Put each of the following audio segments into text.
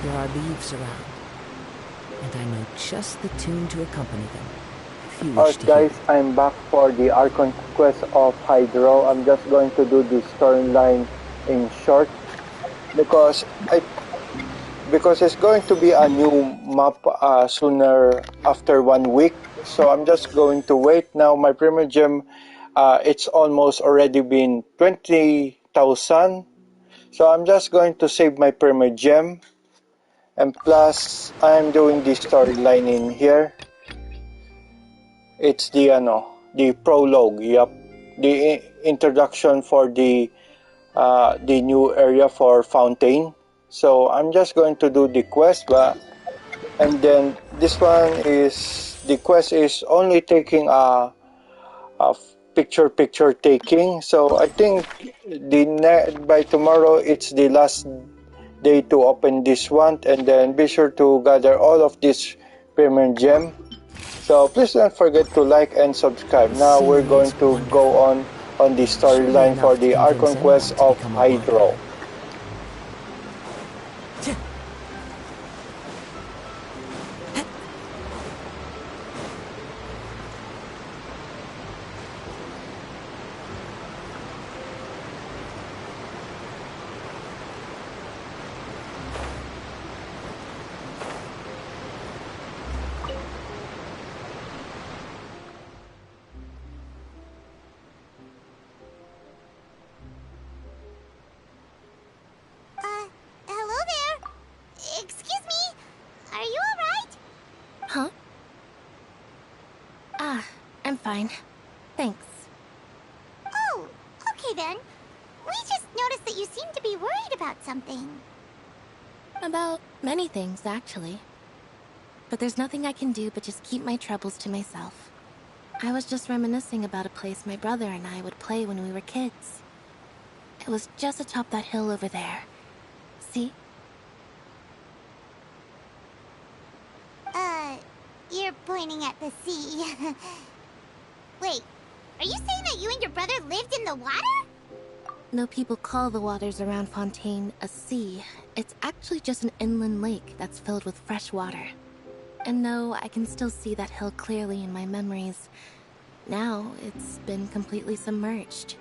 There are leaves around, and I know just the tune to accompany them, if you wish Alright to guys, hear it. I'm back for the Archon quest of Hydro. I'm just going to do the storyline in short because it's going to be a new map sooner after 1 week. So I'm just going to wait. Now my premier gem, it's almost already been 20,000. So I'm just going to save my premier gem. And plus, I'm doing the storyline in here. It's the prologue, yep. The introduction for the new area for Fountain. So I'm just going to do the quest, and then this one is the quest is only taking a picture taking. So I think by tomorrow it's the last day to open this one, and then be sure to gather all of this premium gem. So please don't forget to like and subscribe. The Now we're scenery going is to go wonderful. on the Surely storyline for enough to the convince Archon anyone quest to of become a wanderer. Hydro. Hello there. Excuse me. Are you alright? Huh? I'm fine. Thanks. Oh, okay then. We just noticed that you seem to be worried about something. About many things, actually. But there's nothing I can do but just keep my troubles to myself. I was just reminiscing about a place my brother and I would play when we were kids. It was just atop that hill over there. See? You're pointing at the sea. Wait, are you saying that you and your brother lived in the water? No, people call the waters around Fontaine a sea. It's actually just an inland lake that's filled with fresh water. And no, I can still see that hill clearly in my memories. Now, it's been completely submerged.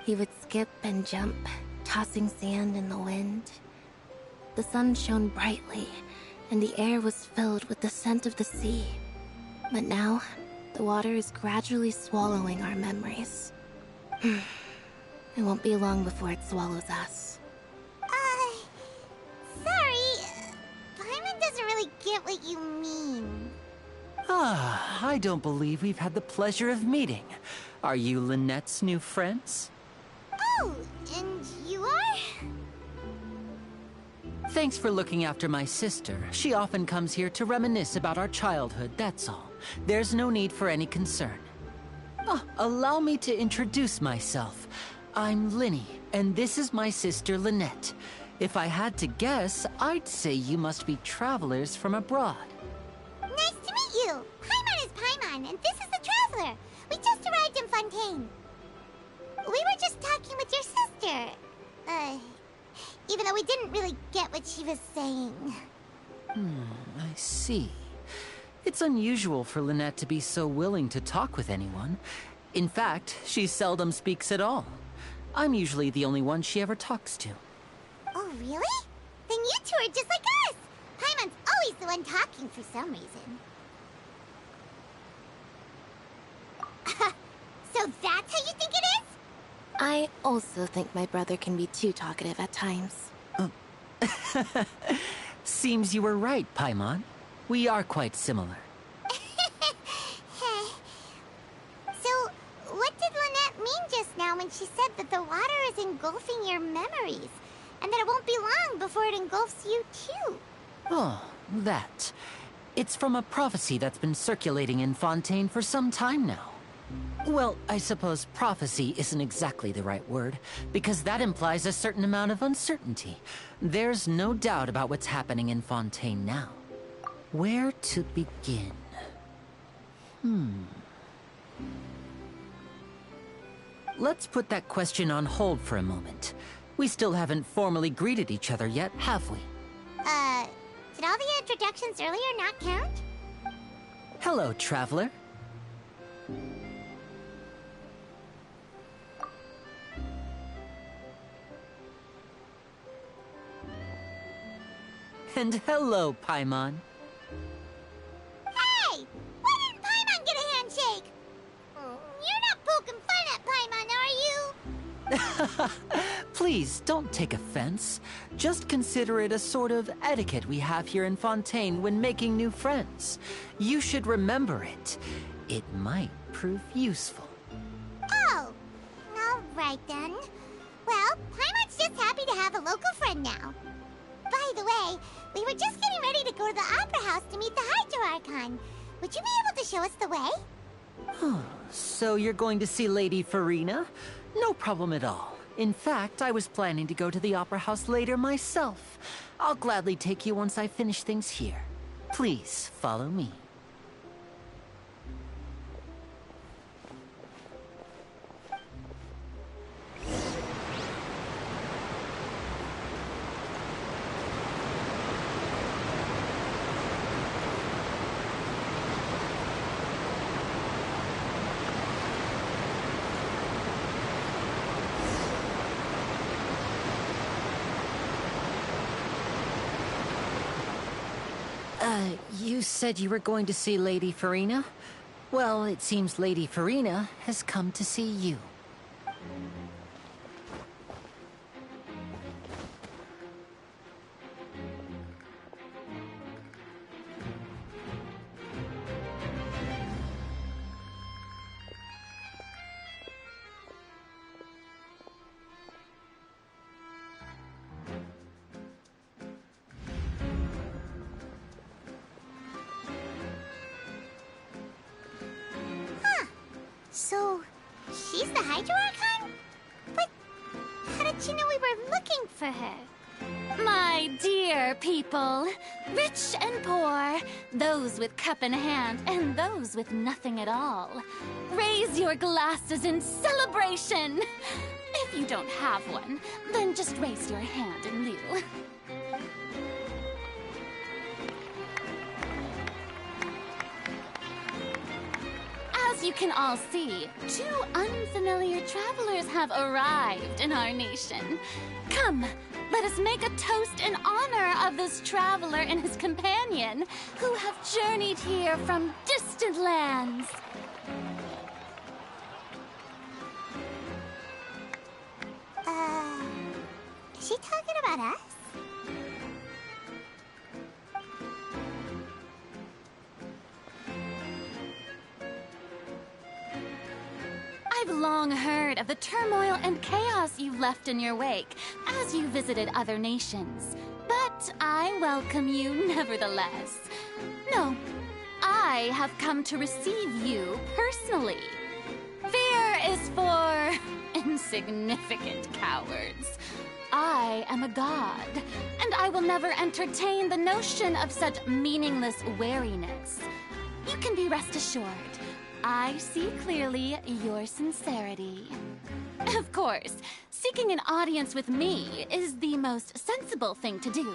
He would skip and jump, tossing sand in the wind. The sun shone brightly, and the air was filled with the scent of the sea. But now, the water is gradually swallowing our memories. It won't be long before it swallows us. Sorry. Paimon doesn't really get what you mean. I don't believe we've had the pleasure of meeting. Are you Lynette's new friends? Oh, and you are? Thanks for looking after my sister. She often comes here to reminisce about our childhood, that's all. There's no need for any concern. Allow me to introduce myself. I'm Linny, and this is my sister Lynette. If I had to guess, I'd say you must be travelers from abroad. Nice to meet you. Paimon is Paimon, and this is the Traveler. We just arrived in Fontaine. We were just talking with your sister. Even though we didn't really get what she was saying. I see. It's unusual for Lynette to be so willing to talk with anyone. In fact, she seldom speaks at all. I'm usually the only one she ever talks to. Oh, really? Then you two are just like us! Paimon's always the one talking for some reason. So that's how you think it is? I also think my brother can be too talkative at times. Seems you were right, Paimon. We are quite similar. So, what did Lynette mean just now when she said that the water is engulfing your memories? And that it won't be long before it engulfs you too? Oh, that. It's from a prophecy that's been circulating in Fontaine for some time now. Well, I suppose prophecy isn't exactly the right word, because that implies a certain amount of uncertainty. There's no doubt about what's happening in Fontaine now. Where to begin? Let's put that question on hold for a moment. We still haven't formally greeted each other yet, have we? Did all the introductions earlier not count? Hello, traveler. And hello, Paimon. Hey! Why didn't Paimon get a handshake? You're not poking fun at Paimon, are you? Please, don't take offense. Just consider it a sort of etiquette we have here in Fontaine when making new friends. You should remember it. It might prove useful. Oh! Alright then. Well, Paimon's just happy to have a local friend now. By the way, we were just getting ready to go to the Opera House to meet the Hydro Archon. Would you be able to show us the way? So you're going to see Lady Farina? No problem at all. In fact, I was planning to go to the Opera House later myself. I'll gladly take you once I finish things here. Please, follow me. You said you were going to see Lady Farina? Well, it seems Lady Farina has come to see you. So, she's the Hydro Archon? But how did she know we were looking for her? My dear people, rich and poor, those with cup in hand and those with nothing at all, raise your glasses in celebration. If you don't have one, then just raise your hand in lieu. As you can all see, two unfamiliar travelers have arrived in our nation. Come, let us make a toast in honor of this traveler and his companion who have journeyed here from distant lands. Is she talking about us? I've long heard of the turmoil and chaos you've left in your wake as you visited other nations. But I welcome you nevertheless. No, I have come to receive you personally. Fear is for insignificant cowards. I am a god, and I will never entertain the notion of such meaningless wariness. You can be rest assured. I see clearly your sincerity. Of course, seeking an audience with me is the most sensible thing to do.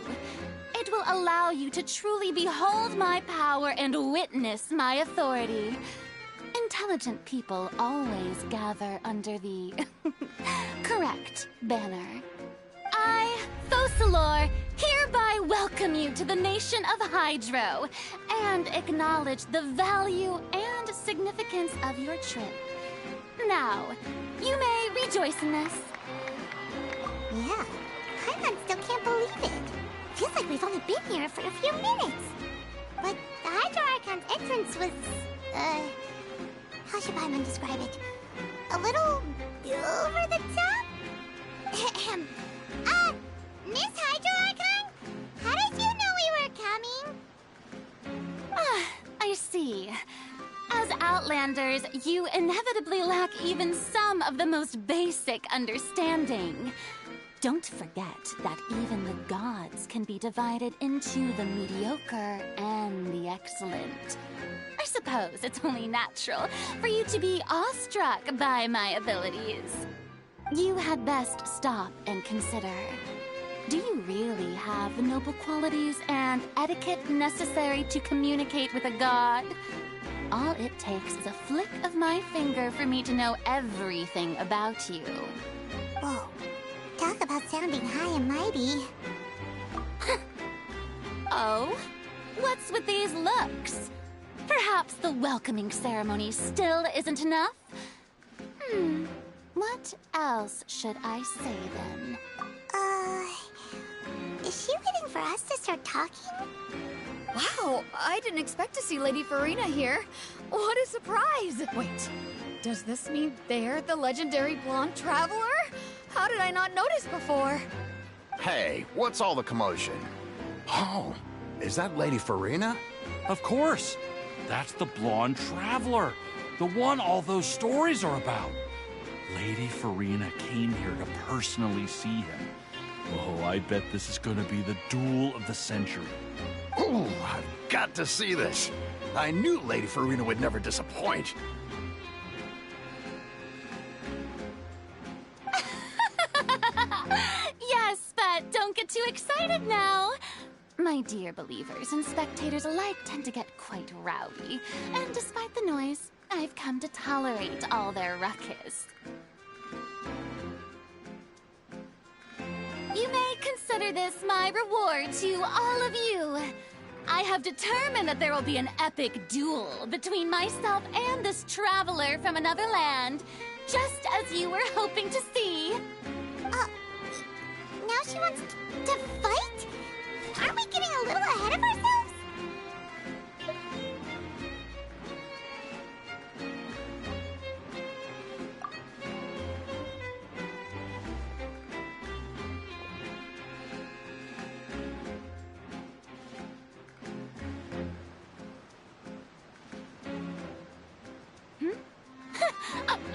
It will allow you to truly behold my power and witness my authority. Intelligent people always gather under the correct banner. I, Focalor, hereby welcome you to the nation of Hydro and acknowledge the value and significance of your trip. Now, you may rejoice in this. Yeah, Paimon still can't believe it. Feels like we've only been here for a few minutes. But the Hydro Archon's entrance was, how should Paimon describe it? A little over the top? Miss Hydro Archon? How did you know we were coming? I see. As Outlanders, you inevitably lack even some of the most basic understanding. Don't forget that even the gods can be divided into the mediocre and the excellent. I suppose it's only natural for you to be awestruck by my abilities. You had best stop and consider. Do you really have the noble qualities and etiquette necessary to communicate with a god? All it takes is a flick of my finger for me to know everything about you. Whoa. Talk about sounding high and mighty. Oh? What's with these looks? Perhaps the welcoming ceremony still isn't enough? What else should I say then? Is she waiting for us to start talking? Wow, I didn't expect to see Lady Farina here. What a surprise! Wait, does this mean they're the legendary blonde traveler? How did I not notice before? Hey, what's all the commotion? Oh, is that Lady Farina? Of course. That's the blonde traveler. The one all those stories are about. Lady Farina came here to personally see him. Oh, I bet this is gonna be the duel of the century. Ooh, I've got to see this. I knew Lady Farina would never disappoint. Yes, but don't get too excited now. My dear believers and spectators alike tend to get quite rowdy, and despite the noise, I've come to tolerate all their ruckus. You may consider this my reward to all of you. I have determined that there will be an epic duel between myself and this traveler from another land, just as you were hoping to see. Now she wants to fight? Aren't we getting a little ahead of ourselves?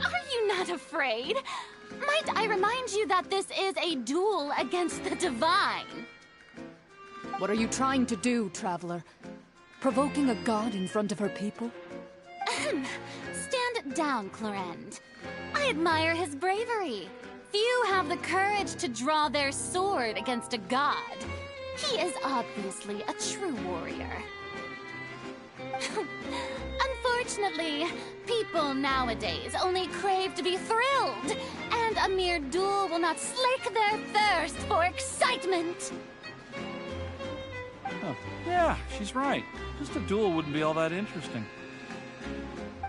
Are you not afraid? Might I remind you that this is a duel against the divine? What are you trying to do, traveler? Provoking a god in front of her people? Stand down, Clorend. I admire his bravery. Few have the courage to draw their sword against a god. He is obviously a true warrior. Unfortunately, people nowadays only crave to be thrilled, and a mere duel will not slake their thirst for excitement. Oh, yeah, she's right. Just a duel wouldn't be all that interesting.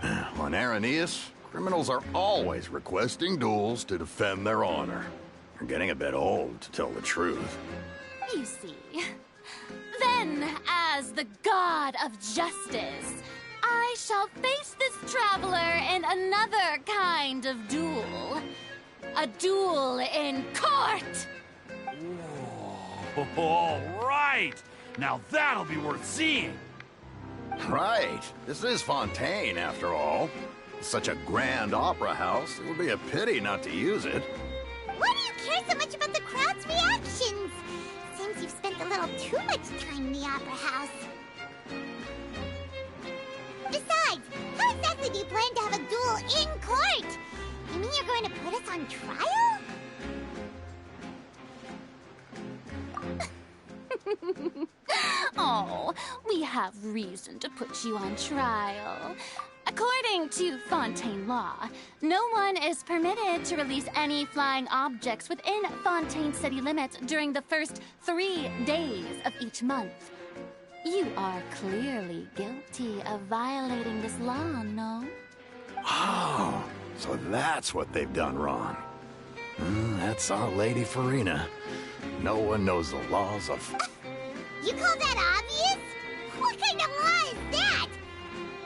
On Araneus, criminals are always requesting duels to defend their honor. You're getting a bit old, to tell the truth. You see. Then, as the god of justice, I shall face this traveler in another kind of duel. A duel in court! Whoa, all right! Now that'll be worth seeing! Right. This is Fontaine, after all. Such a grand opera house, it would be a pity not to use it. Why do you care so much about the crowd's reactions? Seems you've spent a little too much time in the opera house. Besides, how exactly do you plan to have a duel in court? You mean you're going to put us on trial? Oh, we have reason to put you on trial. According to Fontaine law, no one is permitted to release any flying objects within Fontaine city limits during the first 3 days of each month. You are clearly guilty of violating this law, no? Oh, so that's what they've done wrong. That's our Lady Farina. No one knows the laws of... You call that obvious? What kind of law is that?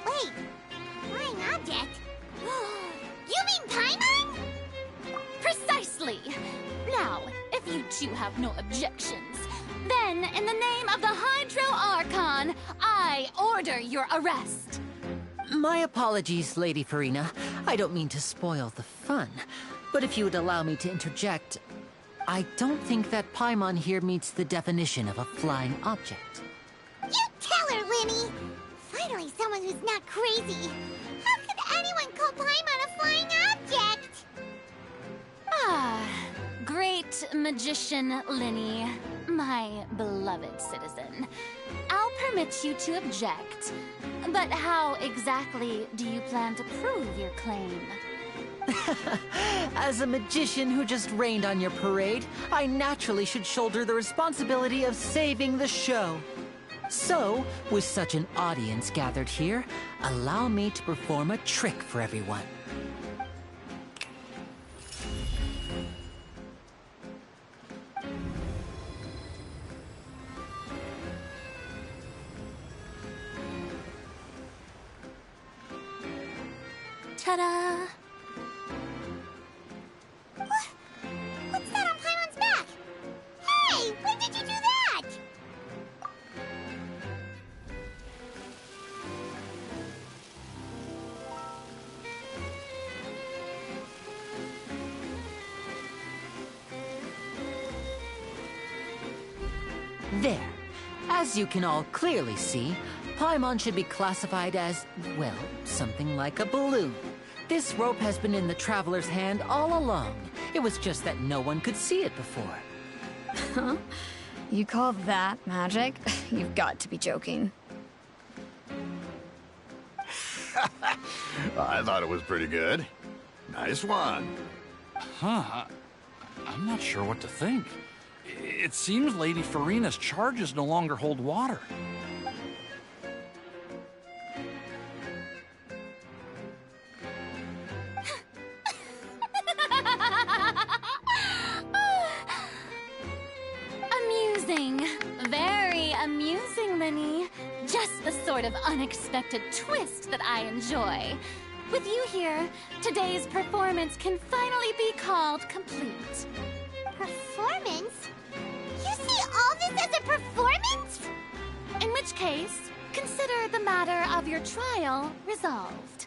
Wait, flying object? You mean Paimon? Precisely! Now, if you two have no objections, then in the name of the Hydro Archon, I order your arrest. My apologies, Lady Farina. I don't mean to spoil the fun. But if you would allow me to interject, I don't think that Paimon here meets the definition of a flying object. You tell her, Linny! Finally someone who's not crazy. How could anyone call Paimon a flying object? Great Magician Linny, my beloved citizen, I'll permit you to object. But how exactly do you plan to prove your claim? As a magician who just rained on your parade, I naturally should shoulder the responsibility of saving the show. So, with such an audience gathered here, allow me to perform a trick for everyone. Ta-da! What's that on Paimon's back? Hey, when did you do that? There. As you can all clearly see, Paimon should be classified as, well, something like a balloon. This rope has been in the Traveler's hand all along. It was just that no one could see it before. Huh? You call that magic? You've got to be joking. I thought it was pretty good. Nice one. Huh? I'm not sure what to think. It seems Lady Farina's charges no longer hold water. Amusing. Very amusing, Linny. Just the sort of unexpected twist that I enjoy. With you here, today's performance can finally be called complete. Performance? You see all this as a performance? In which case, consider the matter of your trial resolved.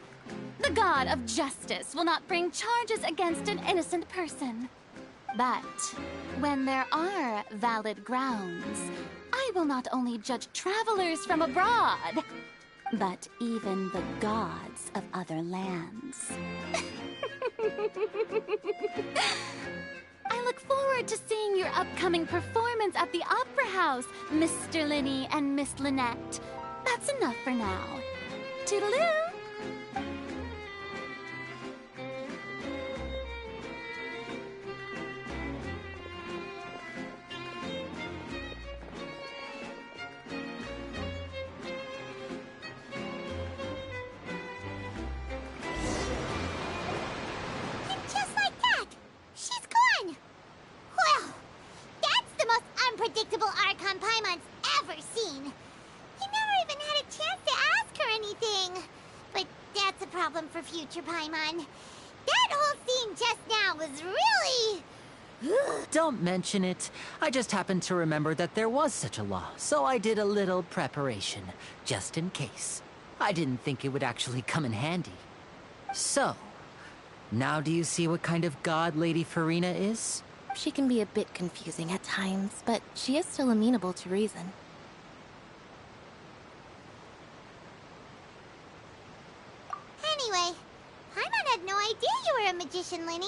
The god of justice will not bring charges against an innocent person. But when there are valid grounds, I will not only judge travelers from abroad, but even the gods of other lands. I look forward to seeing your upcoming performance at the Opera House, Mr. Linny and Miss Lynette. That's enough for now. Toodaloo! Just like that, she's gone. Well, that's the most unpredictable Archon Paimon's ever seen. He never even had a chance to ask her anything. But that's a problem for future Paimon. That whole scene just now was really... Don't mention it. I just happened to remember that there was such a law, so I did a little preparation, just in case. I didn't think it would actually come in handy. So, now do you see what kind of god Lady Farina is? She can be a bit confusing at times, but she is still amenable to reason. Anyway, Paimon had no idea you were a magician, Linny.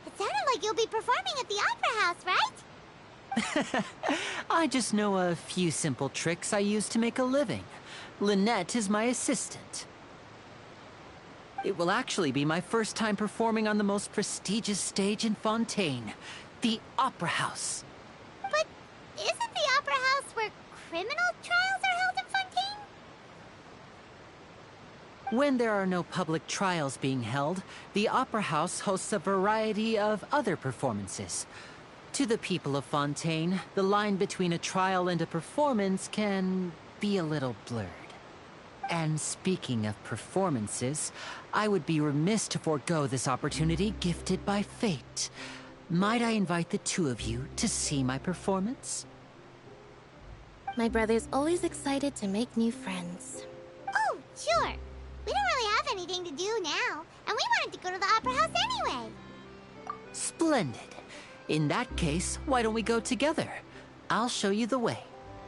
It sounded like you'll be performing at the Opera House, right? I just know a few simple tricks I use to make a living. Lynette is my assistant. It will actually be my first time performing on the most prestigious stage in Fontaine, the Opera House. But isn't the Opera House where criminal trials are held in Fontaine? When there are no public trials being held, the Opera House hosts a variety of other performances. To the people of Fontaine, the line between a trial and a performance can be a little blurred. And speaking of performances, I would be remiss to forego this opportunity gifted by fate. Might I invite the two of you to see my performance? My brother's always excited to make new friends. Oh, sure. We don't really have anything to do now, and we wanted to go to the Opera House anyway. Splendid. In that case, why don't we go together? I'll show you the way.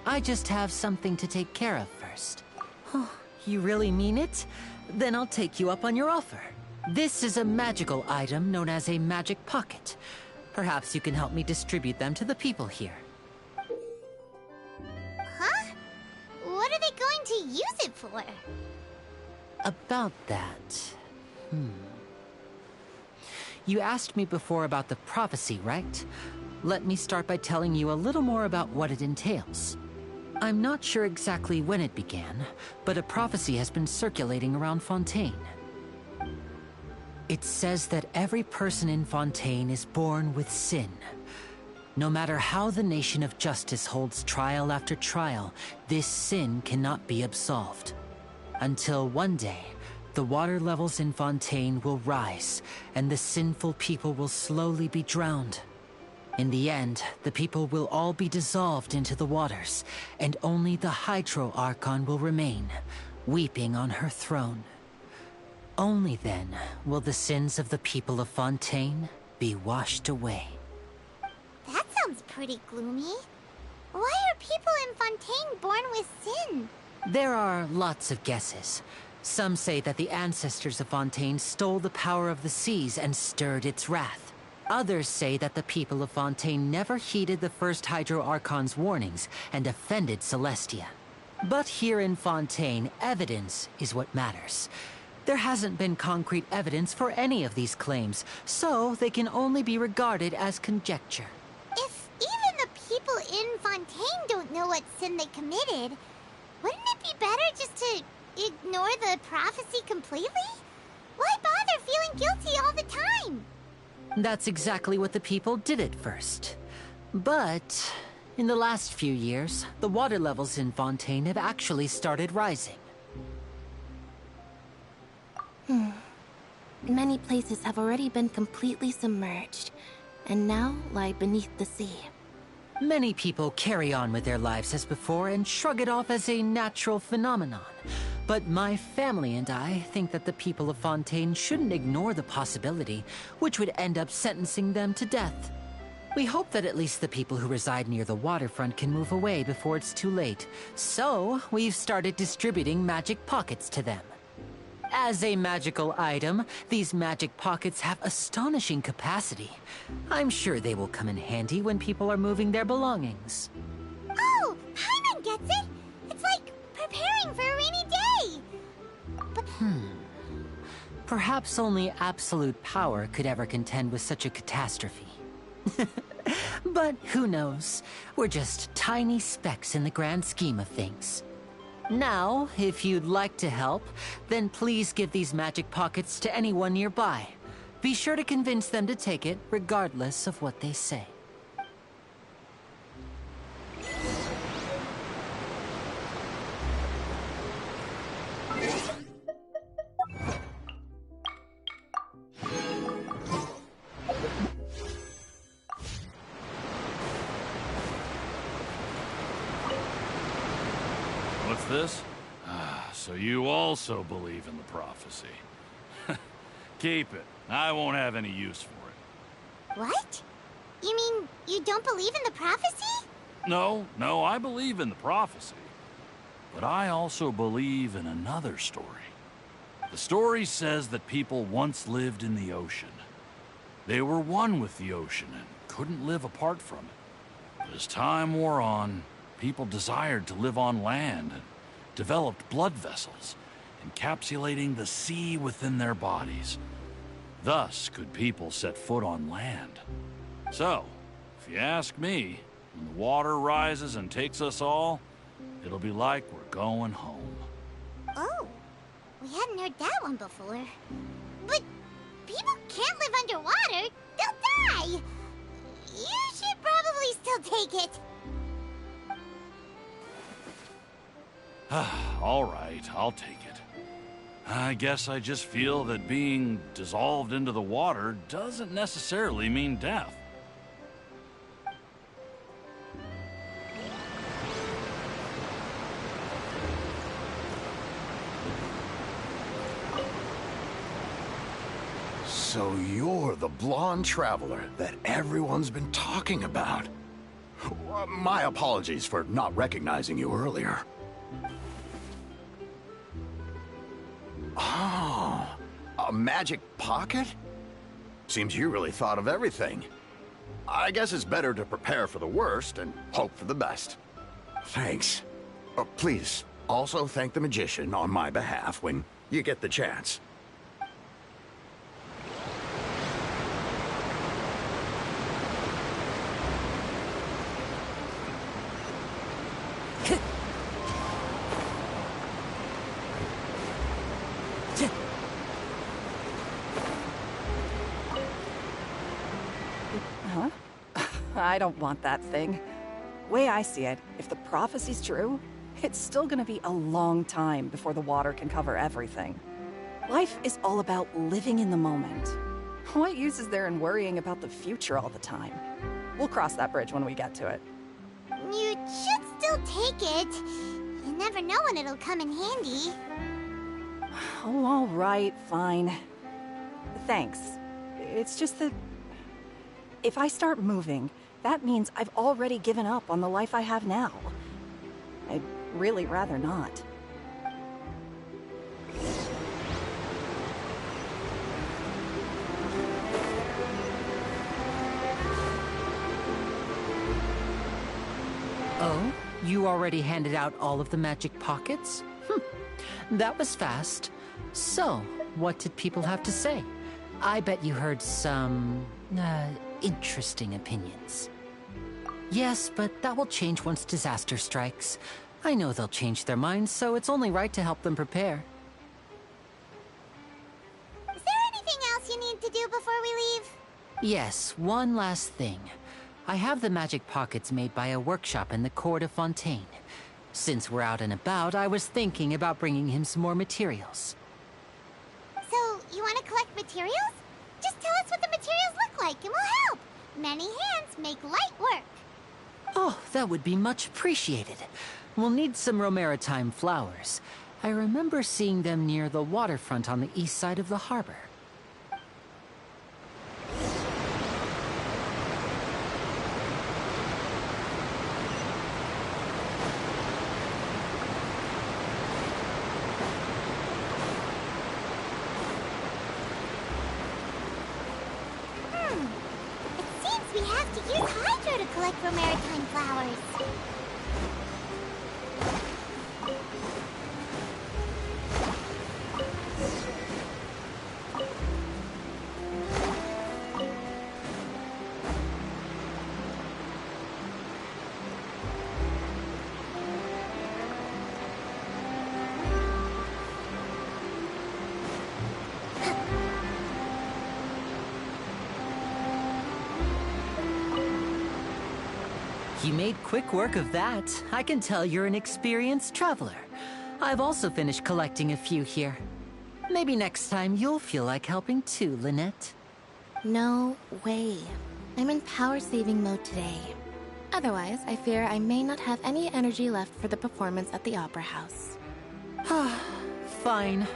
I just have something to take care of first. Oh, you really mean it? Then I'll take you up on your offer. This is a magical item known as a magic pocket. Perhaps you can help me distribute them to the people here. Huh? What are they going to use it for? About that... You asked me before about the prophecy, right? Let me start by telling you a little more about what it entails. I'm not sure exactly when it began, but a prophecy has been circulating around Fontaine. It says that every person in Fontaine is born with sin. No matter how the Nation of Justice holds trial after trial, this sin cannot be absolved. Until one day, the water levels in Fontaine will rise, and the sinful people will slowly be drowned. In the end, the people will all be dissolved into the waters, and only the Hydro Archon will remain, weeping on her throne. Only then will the sins of the people of Fontaine be washed away. That sounds pretty gloomy. Why are people in Fontaine born with sin? There are lots of guesses. Some say that the ancestors of Fontaine stole the power of the seas and stirred its wrath. Others say that the people of Fontaine never heeded the first Hydro Archon's warnings and offended Celestia. But here in Fontaine, evidence is what matters. There hasn't been concrete evidence for any of these claims, so they can only be regarded as conjecture. If even the people in Fontaine don't know what sin they committed, wouldn't it be better just to ignore the prophecy completely? Why bother feeling guilty all the time? That's exactly what the people did at first. But in the last few years, the water levels in Fontaine have actually started rising. Many places have already been completely submerged, and now lie beneath the sea. Many people carry on with their lives as before and shrug it off as a natural phenomenon. But my family and I think that the people of Fontaine shouldn't ignore the possibility, which would end up sentencing them to death. We hope that at least the people who reside near the waterfront can move away before it's too late. So, we've started distributing magic pockets to them. As a magical item, these magic pockets have astonishing capacity. I'm sure they will come in handy when people are moving their belongings. Oh, Paimon gets it! It's like preparing for a rainy day! But... Perhaps only absolute power could ever contend with such a catastrophe. But who knows? We're just tiny specks in the grand scheme of things. Now, if you'd like to help, then please give these magic pockets to anyone nearby. Be sure to convince them to take it, regardless of what they say. What's this? So you also believe in the prophecy. Keep it. I won't have any use for it. What? You mean you don't believe in the prophecy? No, I believe in the prophecy. But I also believe in another story. The story says that people once lived in the ocean. They were one with the ocean and couldn't live apart from it. But as time wore on, people desired to live on land and developed blood vessels, encapsulating the sea within their bodies. Thus could people set foot on land. So, if you ask me, when the water rises and takes us all, it'll be like we're going home. Oh, we hadn't heard that one before. But people can't live underwater. They'll die. You should probably still take it. All right, I'll take it. I guess I just feel that being dissolved into the water doesn't necessarily mean death. So you're the blonde traveler that everyone's been talking about. My apologies for not recognizing you earlier. Oh, a magic pocket? Seems you really thought of everything. I guess it's better to prepare for the worst and hope for the best. Thanks. Please, also thank the magician on my behalf when you get the chance. Huh? I don't want that thing. Way I see it, if the prophecy's true, it's still gonna be a long time before the water can cover everything. Life is all about living in the moment. What use is there in worrying about the future all the time? We'll cross that bridge when we get to it. You should still take it. You never know when it'll come in handy. Oh, all right, fine. Thanks. It's just that if I start moving, that means I've already given up on the life I have now. I'd really rather not. Oh? You already handed out all of the magic pockets? That was fast. So, what did people have to say? I bet you heard some, interesting opinions. Yes, but that will change once disaster strikes. I know they'll change their minds, so it's only right to help them prepare. Is there anything else you need to do before we leave? Yes, one last thing. I have the magic pockets made by a workshop in the court of Fontaine. Since we're out and about, I was thinking about bringing him some more materials. So, you want to collect materials? Just tell us what the materials look like and we'll help. Many hands make light work. Oh, that would be much appreciated. We'll need some Romaritime flowers. I remember seeing them near the waterfront on the east side of the harbor. It seems we have to use Hydro to collect Romaritime flowers. You made quick work of that. I can tell you're an experienced traveler. I've also finished collecting a few here. Maybe next time you'll feel like helping too, Lynette. No way. I'm in power-saving mode today. Otherwise, I fear I may not have any energy left for the performance at the Opera House. Fine.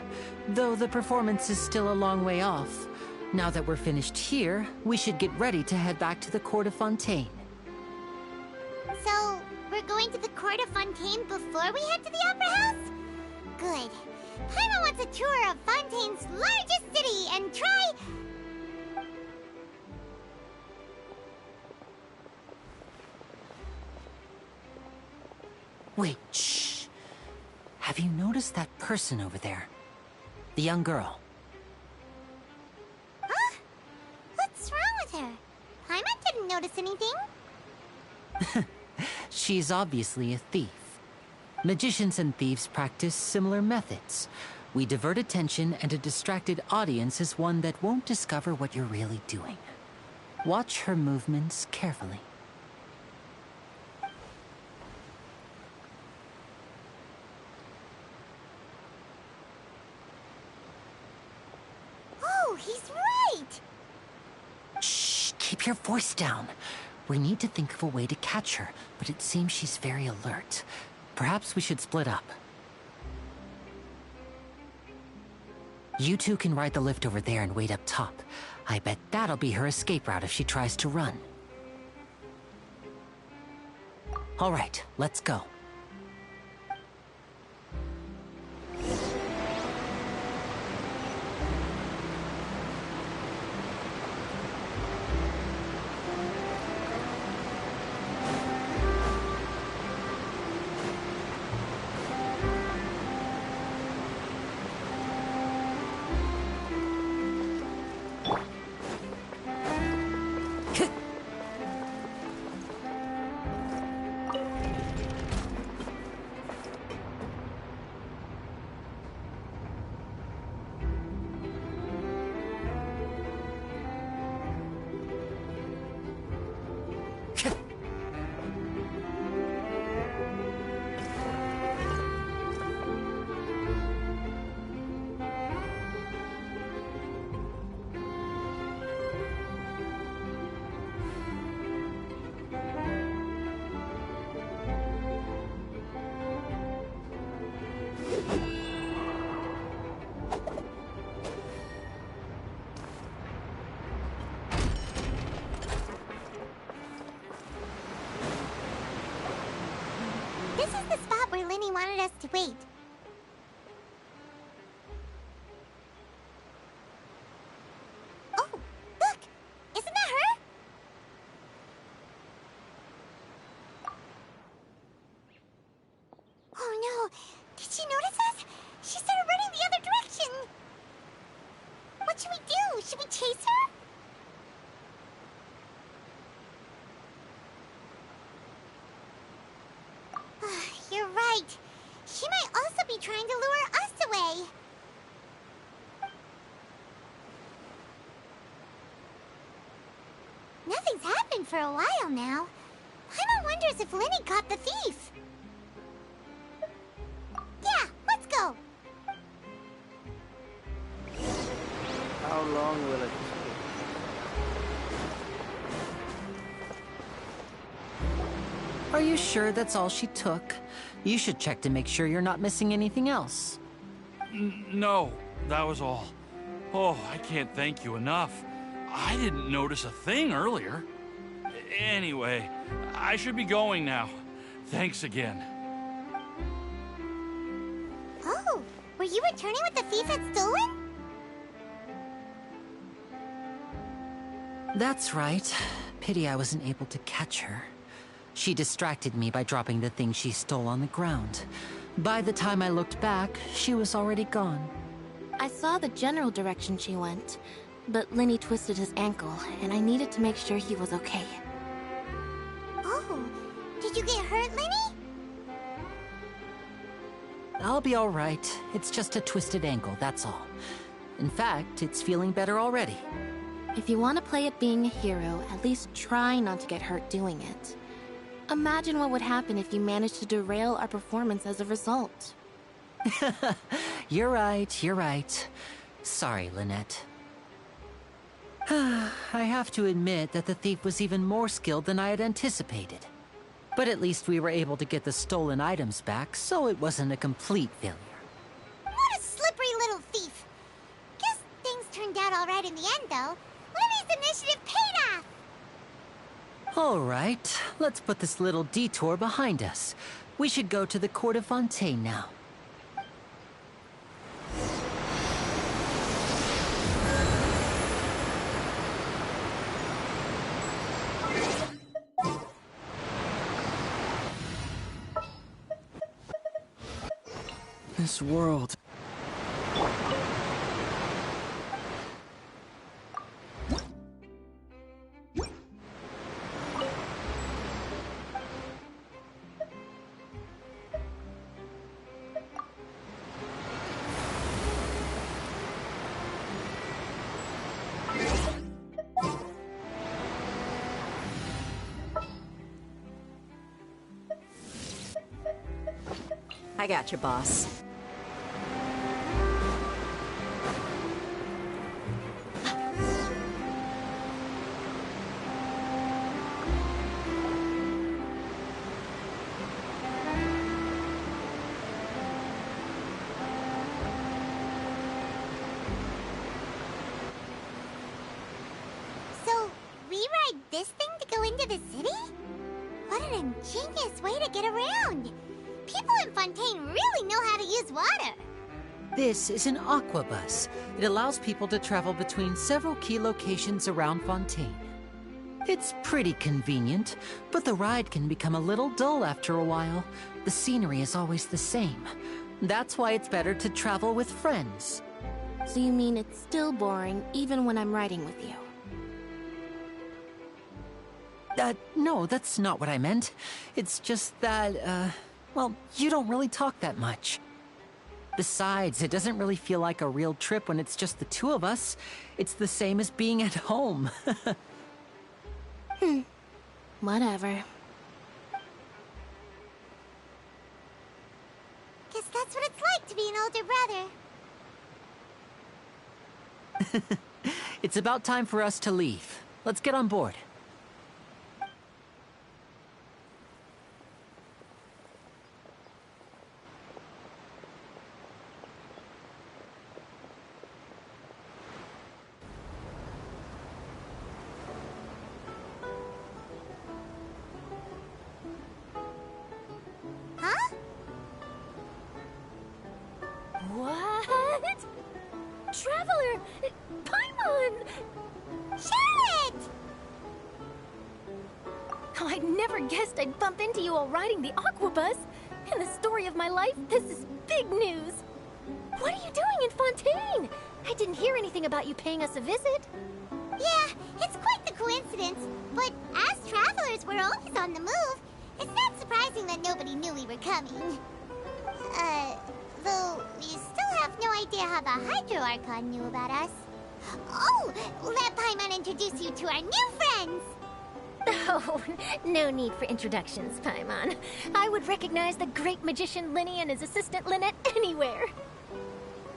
Though the performance is still a long way off. Now that we're finished here, we should get ready to head back to the Court of Fontaine. So, we're going to the Court of Fontaine before we head to the Opera House? Good. Paimon wants a tour of Fontaine's largest city and try... Wait, shh. Have you noticed that person over there? The young girl. Huh? What's wrong with her? Paimon didn't notice anything. She's obviously a thief. Magicians and thieves practice similar methods. We divert attention, and a distracted audience is one that won't discover what you're really doing. Watch her movements carefully. Oh, he's right! Shh, keep your voice down. We need to think of a way to catch her, but it seems she's very alert. Perhaps we should split up. You two can ride the lift over there and wait up top. I bet that'll be her escape route if she tries to run. All right, let's go. wait. Oh, look! Isn't that her? Oh no! Did she notice us? She started running the other direction! What should we do? Should we chase her? You're right. She might also be trying to lure us away. Nothing's happened for a while now. Paimon wonders if Lenny caught the thief. Yeah, let's go. How long will it take? Are you sure that's all she took? You should check to make sure you're not missing anything else. No, that was all. Oh, I can't thank you enough. I didn't notice a thing earlier. Anyway, I should be going now. Thanks again. Oh, were you returning what the thief had stolen? That's right. Pity I wasn't able to catch her. She distracted me by dropping the thing she stole on the ground. By the time I looked back, she was already gone. I saw the general direction she went, but Lenny twisted his ankle, and I needed to make sure he was okay. Oh, did you get hurt, Lenny? I'll be all right. It's just a twisted ankle, that's all. In fact, it's feeling better already. If you want to play at being a hero, at least try not to get hurt doing it. Imagine what would happen if you managed to derail our performance as a result. You're right, you're right. Sorry, Lynette. I have to admit that the thief was even more skilled than I had anticipated. But at least we were able to get the stolen items back, so it wasn't a complete failure. What a slippery little thief! Guess things turned out all right in the end, though. Lenny's initiative paid off! All right, let's put this little detour behind us. We should go to the Court of Fontaine now. This world. I got you, boss. So, we ride this thing to go into the city? What an ingenious way to get around! People in Fontaine really know how to use water! This is an aquabus. It allows people to travel between several key locations around Fontaine. It's pretty convenient, but the ride can become a little dull after a while. The scenery is always the same. That's why it's better to travel with friends. So you mean it's still boring even when I'm riding with you? No, that's not what I meant. It's just that, well, you don't really talk that much. Besides, it doesn't really feel like a real trip when it's just the two of us. It's the same as being at home. Whatever. Guess that's what it's like to be an older brother. It's about time for us to leave. Let's get on board. Huh? guessed I'd bump into you all riding the Aquabus. In the story of my life, this is big news. What are you doing in Fontaine? I didn't hear anything about you paying us a visit. Yeah, it's quite the coincidence. But as travelers, we're always on the move. It's not surprising that nobody knew we were coming. Though we still have no idea how the Hydro Archon knew about us. Oh, let Paimon introduce you to our new friends! Oh, no need for introductions, Paimon. I would recognize the great magician Linny and his assistant Lynette anywhere.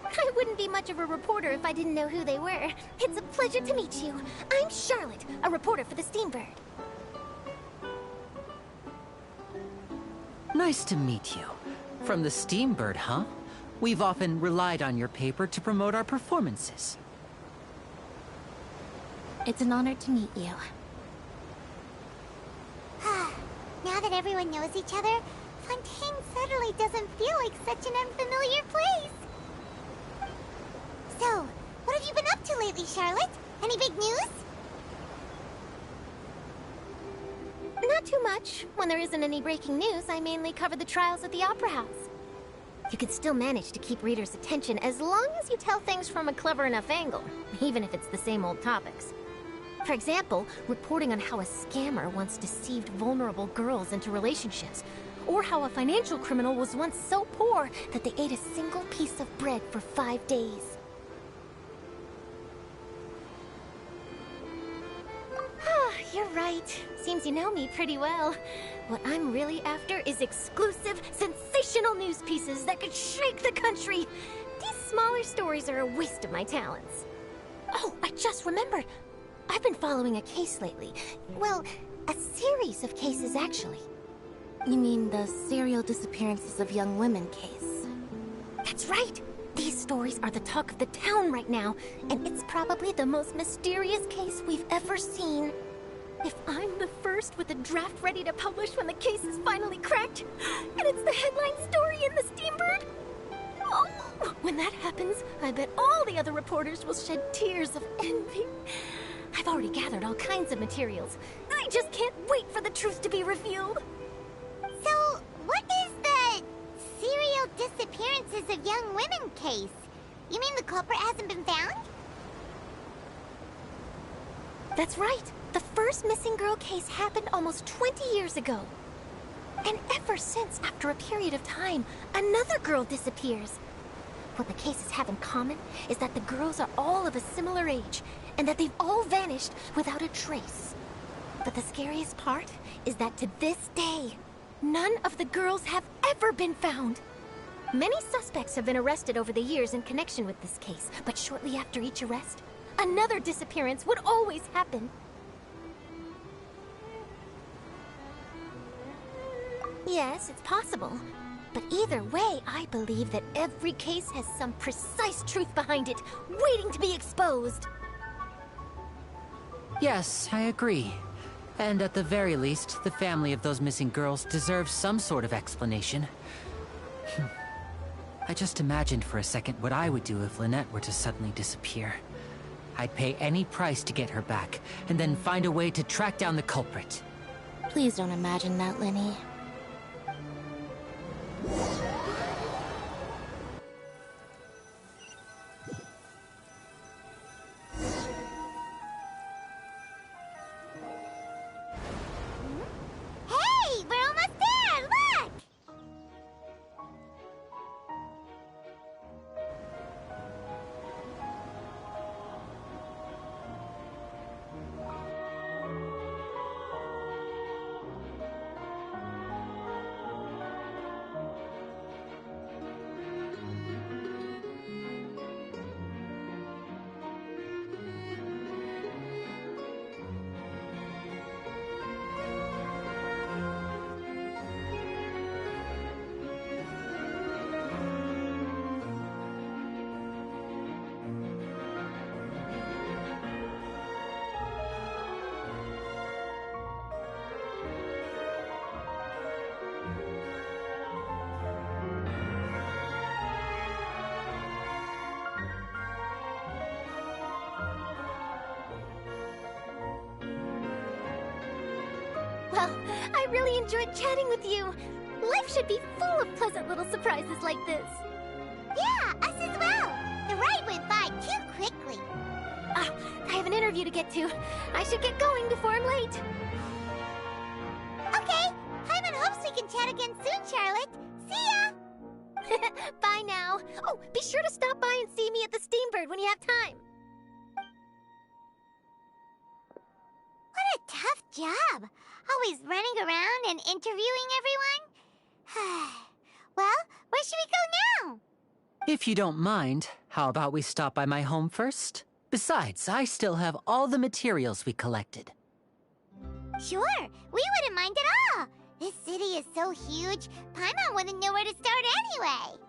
I wouldn't be much of a reporter if I didn't know who they were. It's a pleasure to meet you. I'm Charlotte, a reporter for the Steambird. Nice to meet you. From the Steambird, huh? We've often relied on your paper to promote our performances. It's an honor to meet you. Now that everyone knows each other, Fontaine suddenly doesn't feel like such an unfamiliar place. So, what have you been up to lately, Charlotte? Any big news? Not too much. When there isn't any breaking news, I mainly cover the trials at the Opera House. You can still manage to keep readers' attention as long as you tell things from a clever enough angle, even if it's the same old topics. For example, reporting on how a scammer once deceived vulnerable girls into relationships, or how a financial criminal was once so poor that they ate a single piece of bread for 5 days. You're right. Seems you know me pretty well. What I'm really after is exclusive, sensational news pieces that could shake the country. These smaller stories are a waste of my talents. Oh, I just remembered. I've been following a case lately. Well, a series of cases, actually. You mean the serial disappearances of young women case? That's right! These stories are the talk of the town right now, and it's probably the most mysterious case we've ever seen. If I'm the first with a draft ready to publish when the case is finally cracked, and it's the headline story in the Steambird, oh, when that happens, I bet all the other reporters will shed tears of envy. I've already gathered all kinds of materials. I just can't wait for the truth to be revealed. So, what is the serial disappearances of young women case? You mean the culprit hasn't been found? That's right. The first missing girl case happened almost 20 years ago. And ever since, after a period of time, another girl disappears. What the cases have in common is that the girls are all of a similar age, and that they've all vanished without a trace. But the scariest part is that to this day, none of the girls have ever been found. Many suspects have been arrested over the years in connection with this case, but shortly after each arrest, another disappearance would always happen. Yes, it's possible. But either way, I believe that every case has some precise truth behind it, waiting to be exposed. Yes, I agree. And at the very least, the family of those missing girls deserves some sort of explanation. I just imagined for a second what I would do if Lynette were to suddenly disappear. I'd pay any price to get her back, and then find a way to track down the culprit. Please don't imagine that, Linny. Hey, we're almost there! Look! Well, I really enjoyed chatting with you. Life should be full of pleasant little surprises like this. Yeah, us as well. The ride went by too quickly. I have an interview to get to. I should get going before I'm late. Okay, Paimon hopes we can chat again soon, Charlotte. See ya! Bye now. Oh, be sure to stop by and see me at the Steambird when you have time. What a tough job. Always running around and interviewing everyone. Well, where should we go now? If you don't mind, how about we stop by my home first? Besides, I still have all the materials we collected. Sure, we wouldn't mind at all. This city is so huge, Paimon wouldn't know where to start anyway.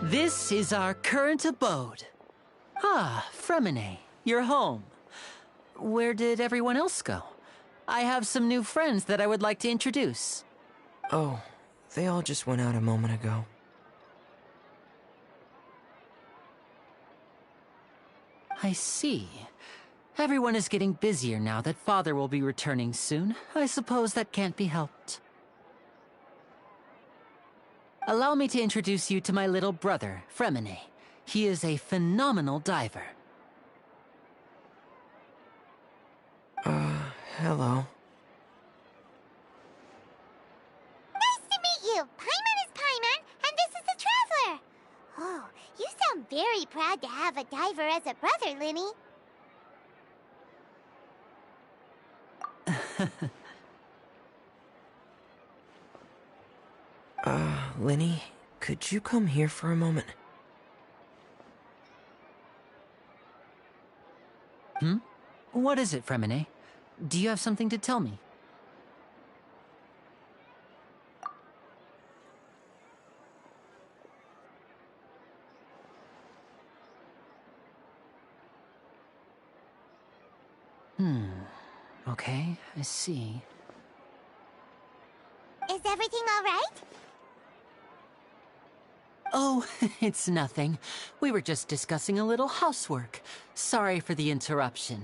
This is our current abode. Ah, Fremine, you're home. Where did everyone else go? I have some new friends that I would like to introduce. Oh, they all just went out a moment ago. I see. Everyone is getting busier now that Father will be returning soon. I suppose that can't be helped. Allow me to introduce you to my little brother, Fremine. He is a phenomenal diver. Hello. Nice to meet you! Paimon is Paimon, and this is the Traveler! Oh, you sound very proud to have a diver as a brother, Linny. Linny, could you come here for a moment? What is it, Fremine? Do you have something to tell me? Okay, I see. Is everything all right? Oh, it's nothing. We were just discussing a little housework. Sorry for the interruption.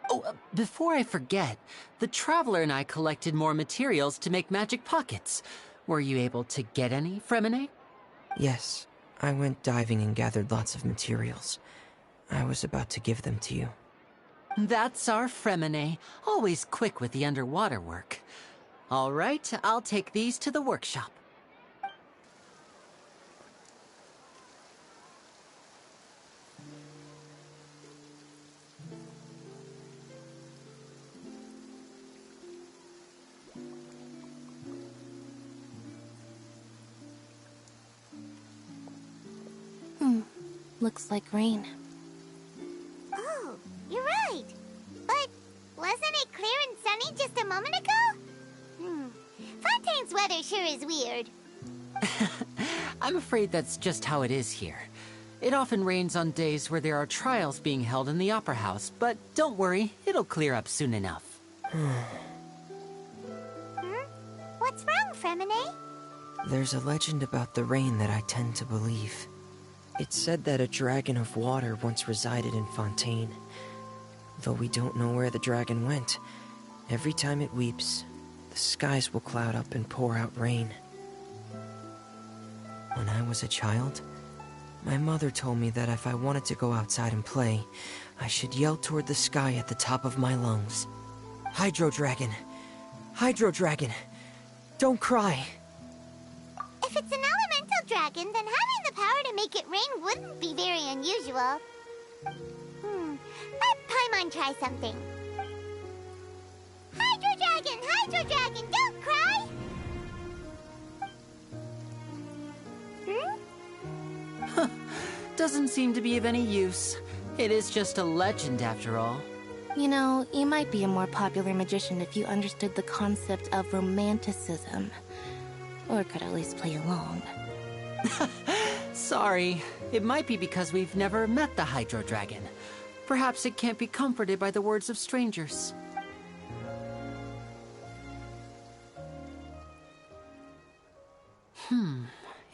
Oh, before I forget, the Traveler and I collected more materials to make magic pockets. Were you able to get any, Fremine? Yes, I went diving and gathered lots of materials. I was about to give them to you. That's our Fremine, always quick with the underwater work. All right, I'll take these to the workshop. Looks like rain. Oh, you're right. But wasn't it clear and sunny just a moment ago? Fontaine's weather sure is weird. I'm afraid that's just how it is here. It often rains on days where there are trials being held in the Opera House, but don't worry, it'll clear up soon enough. What's wrong, Fremine? There's a legend about the rain that I tend to believe. It's said that a dragon of water once resided in Fontaine. Though we don't know where the dragon went, every time it weeps, the skies will cloud up and pour out rain. When I was a child, my mother told me that if I wanted to go outside and play, I should yell toward the sky at the top of my lungs. Hydro Dragon! Hydro Dragon! Don't cry! If it's an elemental dragon, then having the power to make it rain wouldn't be very unusual. Let Paimon try something. Hydro Dragon, don't cry! Doesn't seem to be of any use. It is just a legend after all. You know, you might be a more popular magician if you understood the concept of romanticism. Or could at least play along. Sorry. It might be because we've never met the Hydro Dragon. Perhaps it can't be comforted by the words of strangers.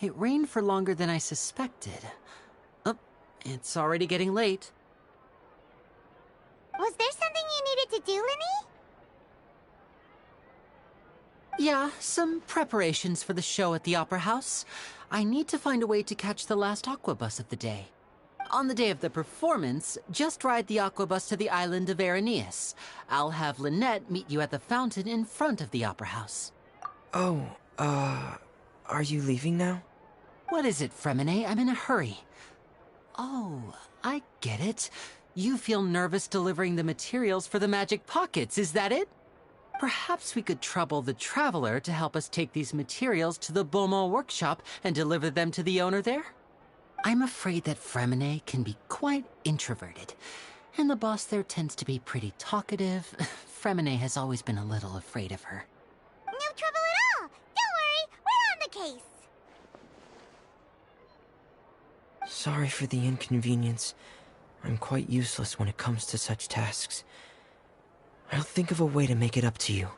It rained for longer than I suspected. Oh, it's already getting late. Was there something you needed to do, Linny? Yeah, some preparations for the show at the Opera House. I need to find a way to catch the last aqua bus of the day. On the day of the performance, just ride the aqua bus to the island of Arrhenius. I'll have Lynette meet you at the fountain in front of the Opera House. Oh, are you leaving now? What is it, Fremine? I'm in a hurry. Oh, I get it. You feel nervous delivering the materials for the magic pockets, is that it? Perhaps we could trouble the Traveler to help us take these materials to the Beaumont workshop and deliver them to the owner there? I'm afraid that Fremine can be quite introverted, and the boss there tends to be pretty talkative. Fremine has always been a little afraid of her. No trouble at all! Don't worry, we're on the case! Sorry for the inconvenience. I'm quite useless when it comes to such tasks. I'll think of a way to make it up to you.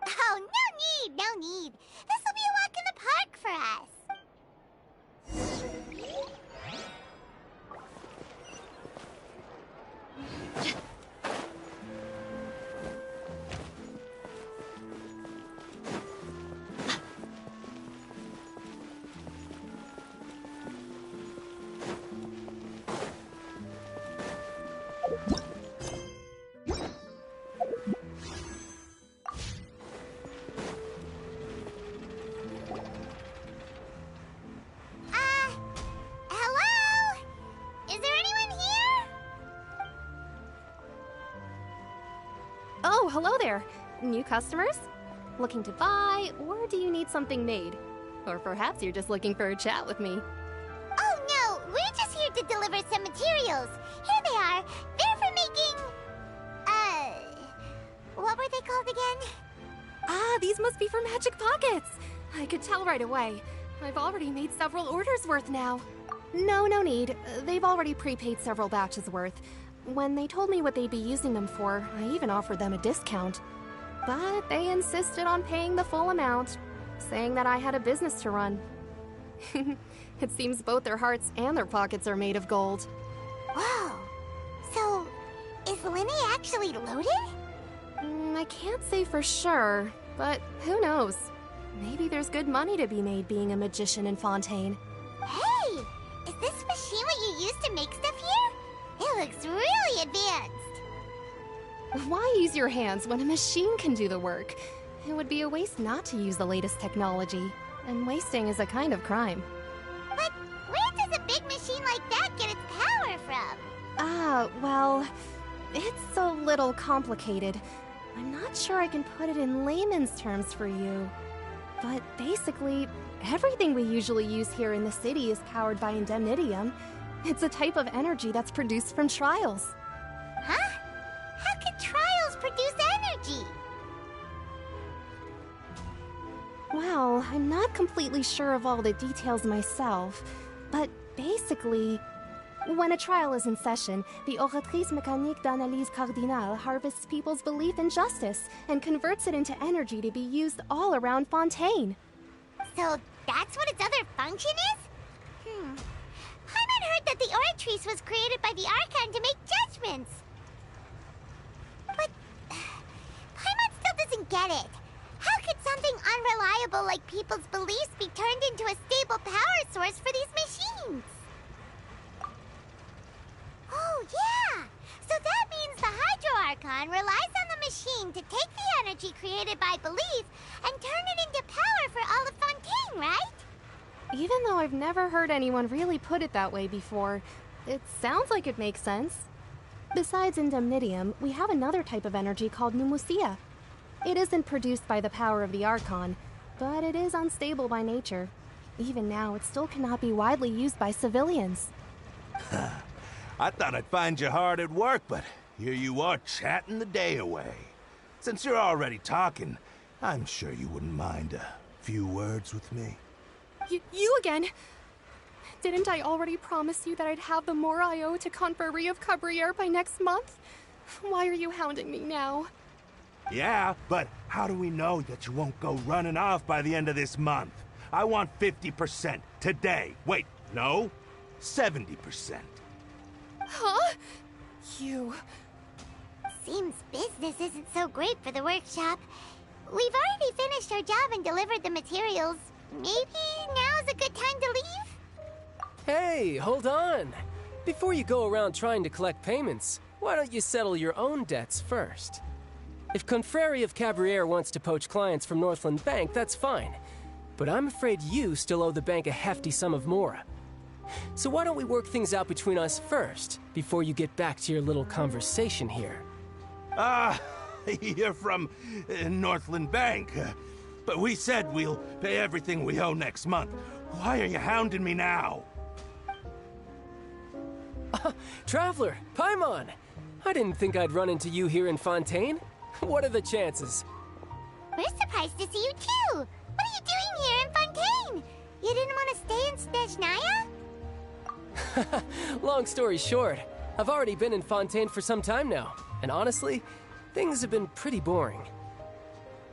Oh, no need! This'll be a walk in the park for us! Hello? Is there anyone here? Oh, hello there. New customers? Looking to buy, or do you need something made? Or perhaps you're just looking for a chat with me. Oh no, we're just here to deliver some materials. Here they are. They're for making... what were they called again? Ah, these must be for magic pockets. I could tell right away. I've already made several orders worth now. No need. They've already prepaid several batches worth. When they told me what they'd be using them for, I even offered them a discount. But they insisted on paying the full amount, saying that I had a business to run. It seems both their hearts and their pockets are made of gold. Whoa. So, is Linny actually loaded? I can't say for sure, but who knows? Maybe there's good money to be made being a magician in Fontaine. Hey! Is this machine what you use to make stuff here? It looks really advanced. Why use your hands when a machine can do the work? It would be a waste not to use the latest technology, and wasting is a kind of crime. But where does a big machine like that get its power from? Well, it's a little complicated. I'm not sure I can put it in layman's terms for you. But basically, everything we usually use here in the city is powered by indemnitium. It's a type of energy that's produced from trials. Huh? How can trials produce energy? Well, I'm not completely sure of all the details myself, but basically, when a trial is in session, the Oratrice Mécanique d'Analyse Cardinale harvests people's belief in justice and converts it into energy to be used all around Fontaine. So that's what its other function is? Paimon heard that the Oratrice was created by the Archon to make judgments. But Paimon still doesn't get it. How could something unreliable like people's beliefs be turned into a stable power source for these machines? Oh, yeah! So that means the Hydro Archon relies on the machine to take the energy created by belief and turn it into power for all of Fontaine, right? Even though I've never heard anyone really put it that way before, it sounds like it makes sense. Besides indemnitium, we have another type of energy called pneumosia. It isn't produced by the power of the Archon, but it is unstable by nature. Even now, it still cannot be widely used by civilians. I thought I'd find you hard at work, but here you are chatting the day away. Since you're already talking, I'm sure you wouldn't mind a few words with me. You again? Didn't I already promise you that I'd have the more I owe to Confrérie of Cabriere by next month? Why are you hounding me now? Yeah, but how do we know that you won't go running off by the end of this month? I want 50% today. Wait, no, 70%. Huh? You... Seems business isn't so great for the workshop. We've already finished our job and delivered the materials. Maybe now's a good time to leave? Hey, hold on. Before you go around trying to collect payments, why don't you settle your own debts first? If Confrérie of Cabriere wants to poach clients from Northland Bank, that's fine. But I'm afraid you still owe the bank a hefty sum of mora. So why don't we work things out between us first, before you get back to your little conversation here? You're from Northland Bank. But we said we'll pay everything we owe next month. Why are you hounding me now? Traveler, Paimon! I didn't think I'd run into you here in Fontaine. What are the chances? We're surprised to see you too! What are you doing here in Fontaine? You didn't want to stay in Snezhnaya? Long story short, I've already been in Fontaine for some time now, and honestly, things have been pretty boring.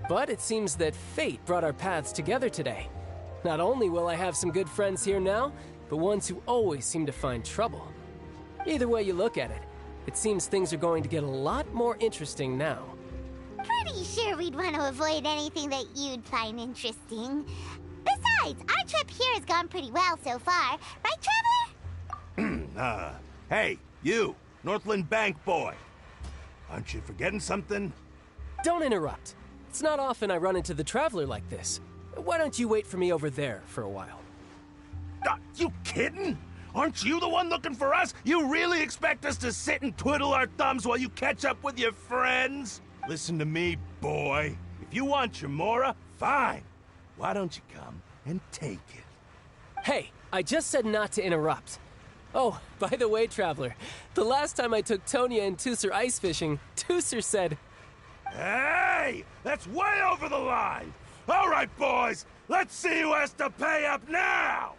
But it seems that fate brought our paths together today. Not only will I have some good friends here now, but ones who always seem to find trouble. Either way you look at it, it seems things are going to get a lot more interesting now. Pretty sure we'd want to avoid anything that you'd find interesting. Besides, our trip here has gone pretty well so far, right, Traveler? Hey, you, Northland Bank boy. Aren't you forgetting something? Don't interrupt. It's not often I run into the Traveler like this. Why don't you wait for me over there for a while? You kidding? Aren't you the one looking for us? You really expect us to sit and twiddle our thumbs while you catch up with your friends? Listen to me, boy. If you want your mora, fine. Why don't you come and take it? Hey, I just said not to interrupt. Oh, by the way, Traveler, the last time I took Tonya and Tusser ice fishing, Tusser said... Hey! That's way over the line! All right, boys, let's see who has to pay up now!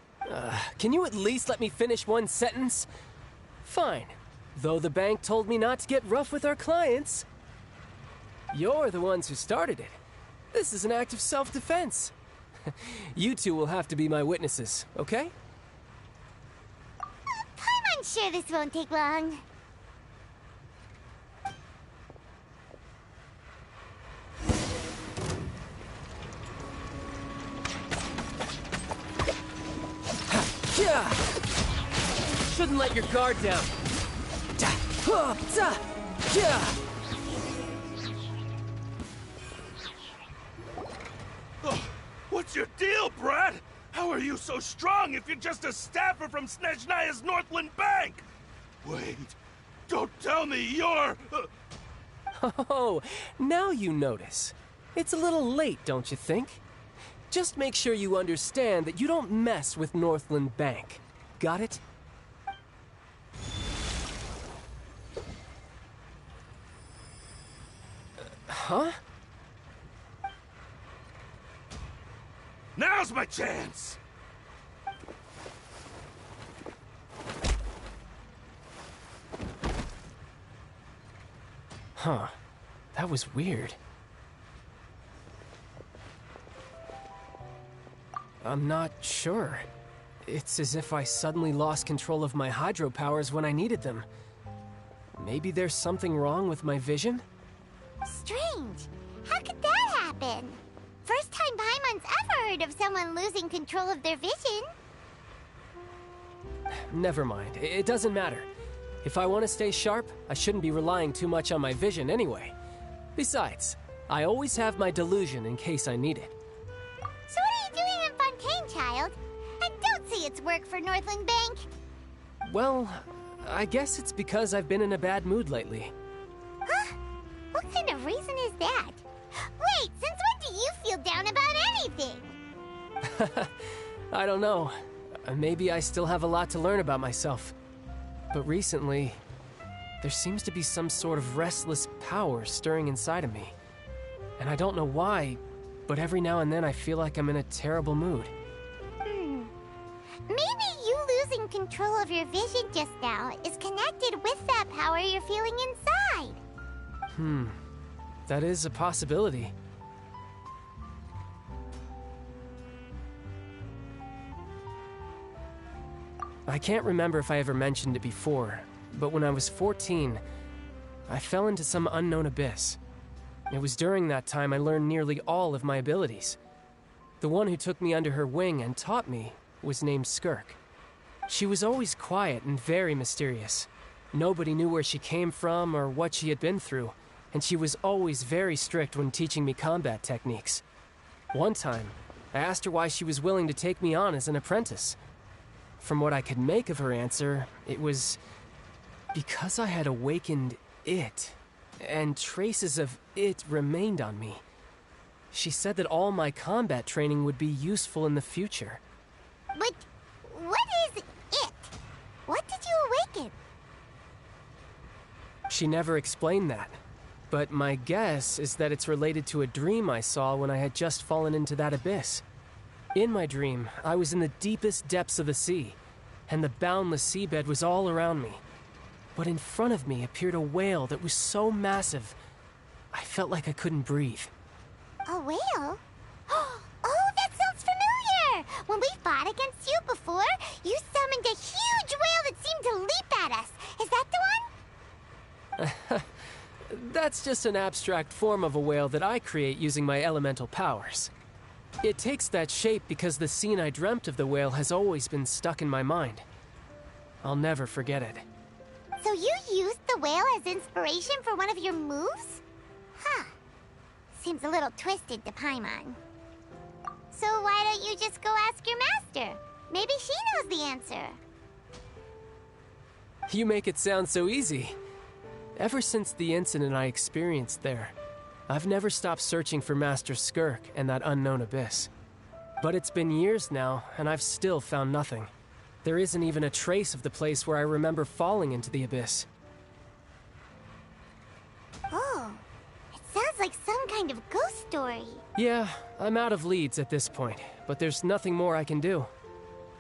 Can you at least let me finish one sentence? Fine. Though the bank told me not to get rough with our clients. You're the ones who started it. This is an act of self-defense. You two will have to be my witnesses, okay? I'm sure this won't take long. Yeah! Shouldn't let your guard down. Yeah! What's your deal, Brad? How are you so strong if you're just a staffer from Snezhnaya's Northland Bank? Wait, don't tell me you're... Oh, now you notice. It's a little late, don't you think? Just make sure you understand that you don't mess with Northland Bank. Got it? Huh? Now's my chance! Huh. That was weird. I'm not sure. It's as if I suddenly lost control of my hydro powers when I needed them. Maybe there's something wrong with my vision? Strange. How could that happen? First time Paimon's ever heard of someone losing control of their vision. Never mind. It doesn't matter. If I want to stay sharp, I shouldn't be relying too much on my vision anyway. Besides, I always have my delusion in case I need it. So what are you doing in Fontaine, child? I don't see its work for Northland Bank. Well, I guess it's because I've been in a bad mood lately. Huh? What kind of reason is that? Wait, since when do you feel down about anything? I don't know. Maybe I still have a lot to learn about myself. But recently, there seems to be some sort of restless power stirring inside of me. And I don't know why, but every now and then I feel like I'm in a terrible mood. Maybe you losing control of your vision just now is connected with that power you're feeling inside. That is a possibility. I can't remember if I ever mentioned it before, but when I was 14, I fell into some unknown abyss. It was during that time I learned nearly all of my abilities. The one who took me under her wing and taught me was named Skirk. She was always quiet and very mysterious. Nobody knew where she came from or what she had been through, and she was always very strict when teaching me combat techniques. One time, I asked her why she was willing to take me on as an apprentice. From what I could make of her answer, it was because I had awakened it, and traces of it remained on me. She said that all my combat training would be useful in the future. But what is it? What did you awaken? She never explained that, but my guess is that it's related to a dream I saw when I had just fallen into that abyss. In my dream, I was in the deepest depths of the sea, and the boundless seabed was all around me. But in front of me appeared a whale that was so massive, I felt like I couldn't breathe. A whale? Oh, that sounds familiar! When we fought against you before, you summoned a huge whale that seemed to leap at us. Is that the one? That's just an abstract form of a whale that I create using my elemental powers. It takes that shape because the scene I dreamt of the whale has always been stuck in my mind. I'll never forget it. So you used the whale as inspiration for one of your moves? Huh. Seems a little twisted to Paimon. So why don't you just go ask your master? Maybe she knows the answer. You make it sound so easy. Ever since the incident I experienced there, I've never stopped searching for Master Skirk and that unknown abyss. But it's been years now, and I've still found nothing. There isn't even a trace of the place where I remember falling into the abyss. Oh, it sounds like some kind of ghost story. Yeah, I'm out of leads at this point, but there's nothing more I can do.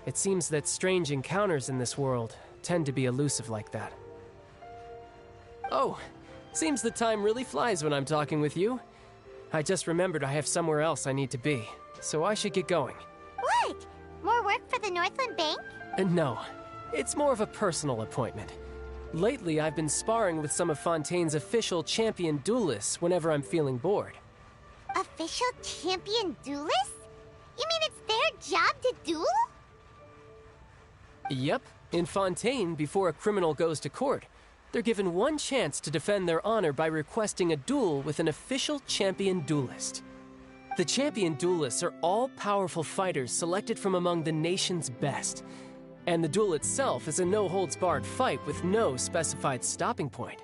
It seems that strange encounters in this world tend to be elusive like that. Oh, seems the time really flies when I'm talking with you. I just remembered I have somewhere else I need to be, so I should get going. What? More work for the Northland Bank? No, it's more of a personal appointment. Lately, I've been sparring with some of Fontaine's official champion duelists whenever I'm feeling bored. Official champion duelists? You mean it's their job to duel? Yep, in Fontaine, before a criminal goes to court, they're given one chance to defend their honor by requesting a duel with an official champion duelist. The champion duelists are all-powerful fighters selected from among the nation's best, and the duel itself is a no-holds-barred fight with no specified stopping point.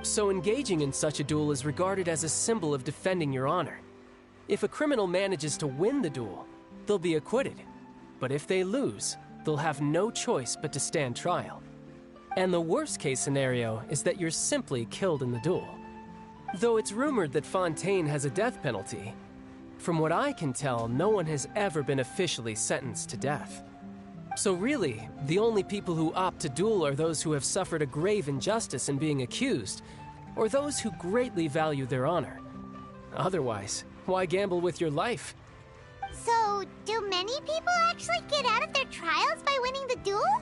So engaging in such a duel is regarded as a symbol of defending your honor. If a criminal manages to win the duel, they'll be acquitted. But if they lose, they'll have no choice but to stand trial. And the worst-case scenario is that you're simply killed in the duel. Though it's rumored that Fontaine has a death penalty, from what I can tell, no one has ever been officially sentenced to death. So really, the only people who opt to duel are those who have suffered a grave injustice in being accused, or those who greatly value their honor. Otherwise, why gamble with your life? So, do many people actually get out of their trials by winning the duel?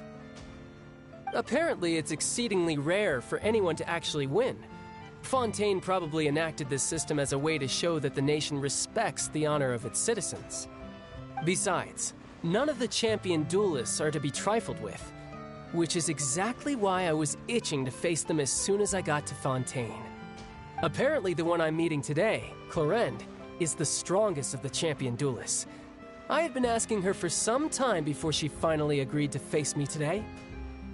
Apparently, it's exceedingly rare for anyone to actually win. Fontaine probably enacted this system as a way to show that the nation respects the honor of its citizens. Besides, none of the champion duelists are to be trifled with, which is exactly why I was itching to face them as soon as I got to Fontaine. Apparently the one I'm meeting today, Clorinde, is the strongest of the champion duelists. I had been asking her for some time before she finally agreed to face me today.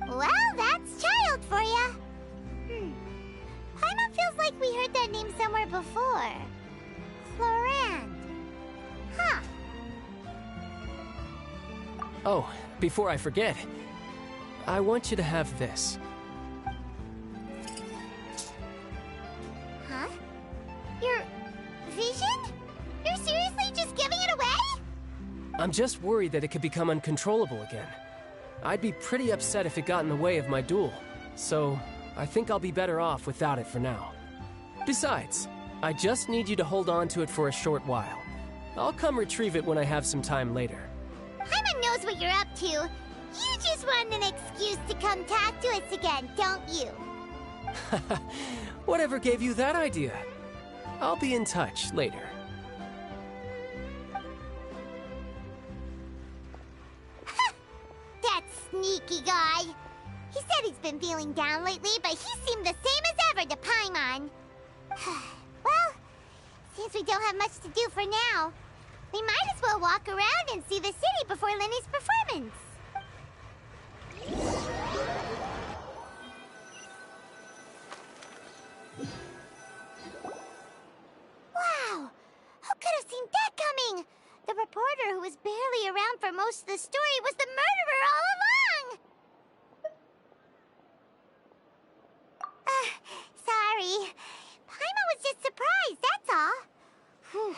Well, that's child for ya. Paimon feels like we heard that name somewhere before. Clorinde. Huh. Oh, before I forget, I want you to have this. Huh? Your vision? You're seriously just giving it away? I'm just worried that it could become uncontrollable again. I'd be pretty upset if it got in the way of my duel, so I think I'll be better off without it for now. Besides, I just need you to hold on to it for a short while. I'll come retrieve it when I have some time later. Paimon knows what you're up to. You just want an excuse to come talk to us again, don't you? Whatever gave you that idea? I'll be in touch later. That sneaky guy. He said he's been feeling down lately, but he seemed the same as ever to Paimon. Well, since we don't have much to do for now, we might as well walk around and see the city before Lenny's performance. Wow! Who could have seen that coming? The reporter who was barely around for most of the story was the murderer all along! Sorry. Paimon was just surprised, that's all. Whew.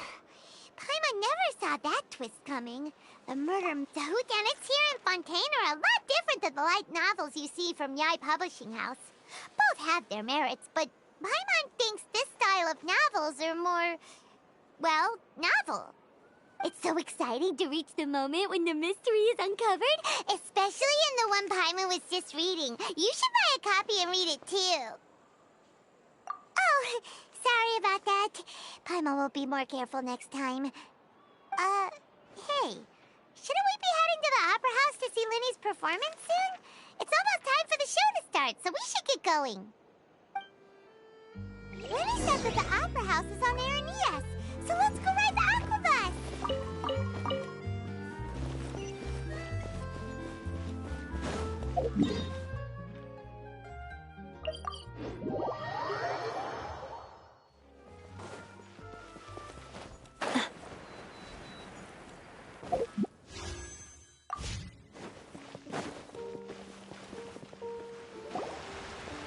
Paimon never saw that twist coming. The whodunits here in Fontaine are a lot different than the light novels you see from Yai Publishing House. Both have their merits, but Paimon thinks this style of novels are more, well, novel. It's so exciting to reach the moment when the mystery is uncovered, especially in the one Paimon was just reading. You should buy a copy and read it too. Oh, sorry about that. Paimon will be more careful next time. Hey, shouldn't we be heading to the Opera House to see Lenny's performance soon? It's almost time for the show to start, so we should get going. Lenny said that the Opera House is on Aranias, so let's go ride the Aquabus!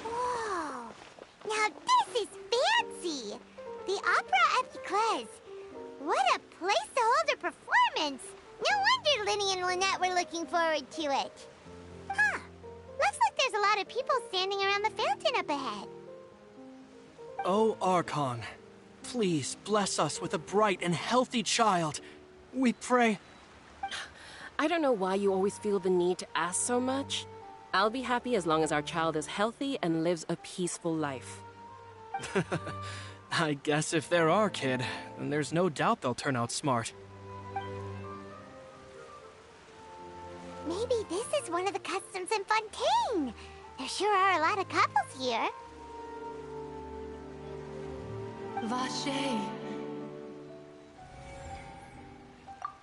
Whoa! Now this is fancy! The Opera Epiclese. What a place to hold a performance! No wonder Lenny and Lynette were looking forward to it. Huh. Looks like there's a lot of people standing around the fountain up ahead. Oh, Archon, please bless us with a bright and healthy child. We pray. I don't know why you always feel the need to ask so much. I'll be happy as long as our child is healthy and lives a peaceful life. I guess if they're our kid, then there's no doubt they'll turn out smart. Maybe this is one of the customs in Fontaine. There sure are a lot of couples here. Vache.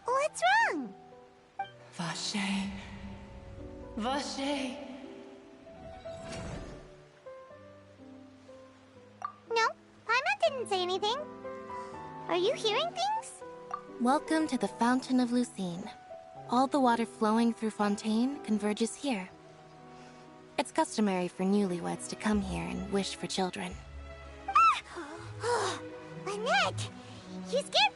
What's wrong? Vache. Vache. No, Paimon didn't say anything. Are you hearing things? Welcome to the Fountain of Lucine. All the water flowing through Fontaine converges here. It's customary for newlyweds to come here and wish for children. Lynette! You scared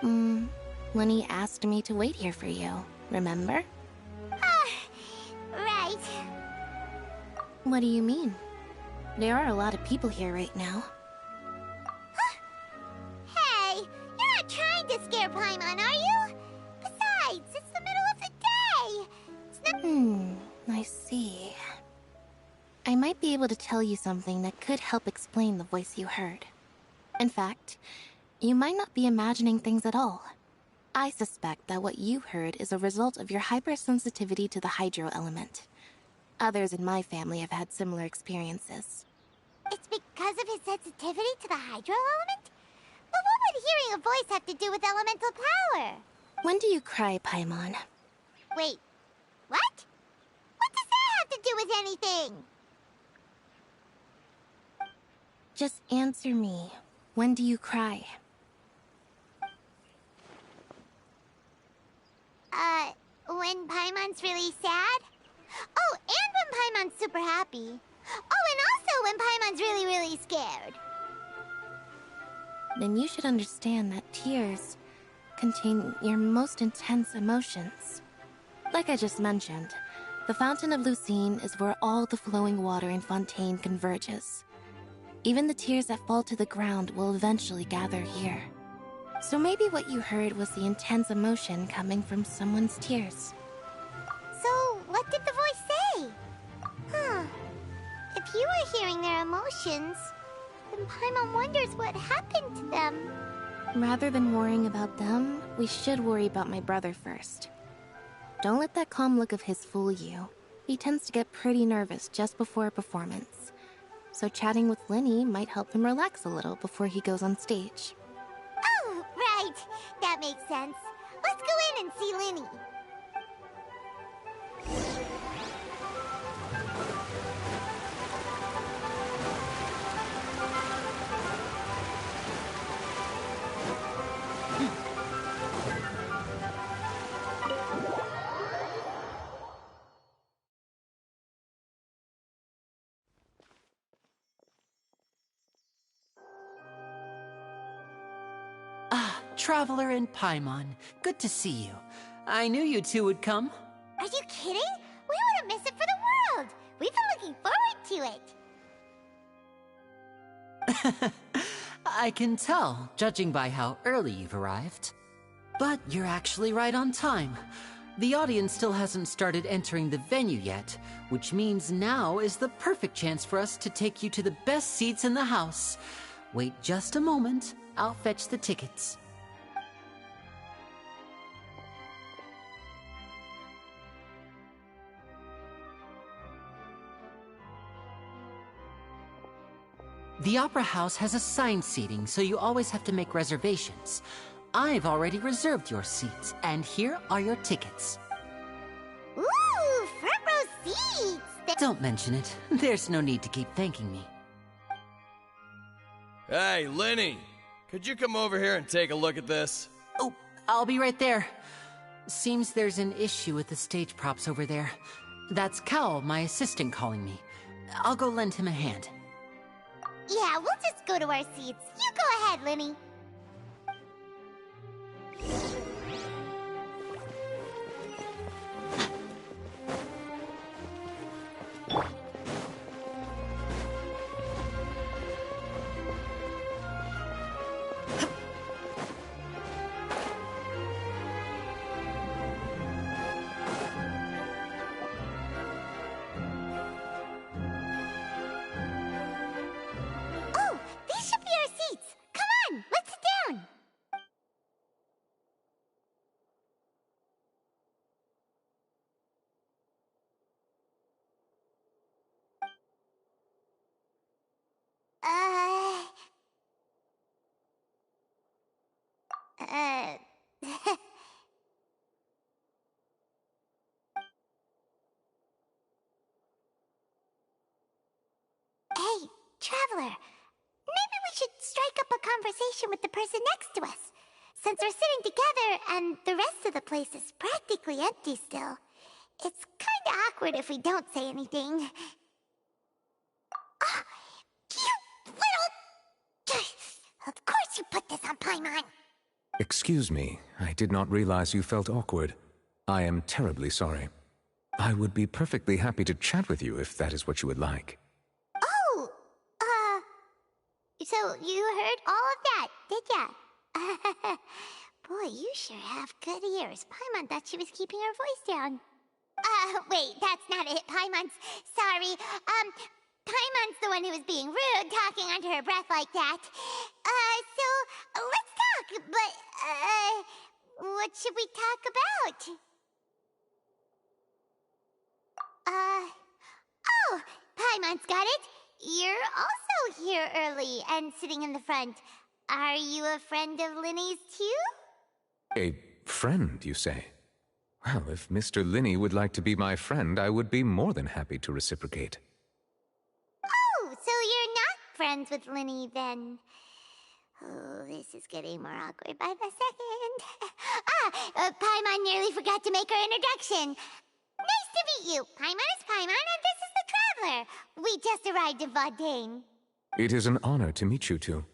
Paimon! Lenny asked me to wait here for you, remember? Right. What do you mean? There are a lot of people here right now. Hey, you're not trying to scare Paimon, are you? Besides, it's the middle of the day. It's not... I see. I might be able to tell you something that could help explain the voice you heard. In fact, you might not be imagining things at all. I suspect that what you heard is a result of your hypersensitivity to the hydro element. Others in my family have had similar experiences. It's because of his sensitivity to the hydro element? But what would hearing a voice have to do with elemental power? When do you cry, Paimon? Wait, what? What does that have to do with anything? Just answer me. When do you cry? When Paimon's really sad? Oh, and when Paimon's super happy. Oh, and also when Paimon's really, really scared. Then you should understand that tears contain your most intense emotions. Like I just mentioned, the Fountain of Lucine is where all the flowing water in Fontaine converges. Even the tears that fall to the ground will eventually gather here. So maybe what you heard was the intense emotion coming from someone's tears. So, what did the voice say? Huh. If you were hearing their emotions, then Paimon wonders what happened to them. Rather than worrying about them, we should worry about my brother first. Don't let that calm look of his fool you. He tends to get pretty nervous just before a performance. So chatting with Linny might help him relax a little before he goes on stage. Oh, right. That makes sense. Let's go in and see Linny. Traveler and Paimon, good to see you. I knew you two would come. Are you kidding? We wouldn't miss it for the world. We've been looking forward to it. I can tell, judging by how early you've arrived. But you're actually right on time. The audience still hasn't started entering the venue yet, which means now is the perfect chance for us to take you to the best seats in the house. Wait just a moment, I'll fetch the tickets. The Opera House has assigned seating, so you always have to make reservations. I've already reserved your seats, and here are your tickets. Ooh, front row seats! Don't mention it. There's no need to keep thanking me. Hey, Linny! Could you come over here and take a look at this? Oh, I'll be right there. Seems there's an issue with the stage props over there. That's Cal, my assistant, calling me. I'll go lend him a hand. Yeah, we'll just go to our seats. You go ahead, Linny. Hey, Traveler. Maybe we should strike up a conversation with the person next to us. Since we're sitting together and the rest of the place is practically empty still, it's kinda awkward if we don't say anything. Oh, you little... Of course you put this on Paimon. Excuse me, I did not realize you felt awkward. I am terribly sorry. I would be perfectly happy to chat with you if that is what you would like. Oh, so you heard all of that, did ya? Boy, you sure have good ears. Paimon thought she was keeping her voice down. Wait, that's not it, Paimon's. Sorry. Paimon's the one who was being rude, talking under her breath like that. So, let's talk, but, what should we talk about? Oh, Paimon's got it. You're also here early and sitting in the front. Are you a friend of Linny's too? A friend, you say? Well, if Mr. Linney would like to be my friend, I would be more than happy to reciprocate. Oh, so you're not friends with Linny then? Oh, this is getting more awkward by the second. Paimon nearly forgot to make her introduction. Nice to meet you. Paimon is Paimon, and this is the Traveler. We just arrived in Fontaine. It is an honor to meet you two.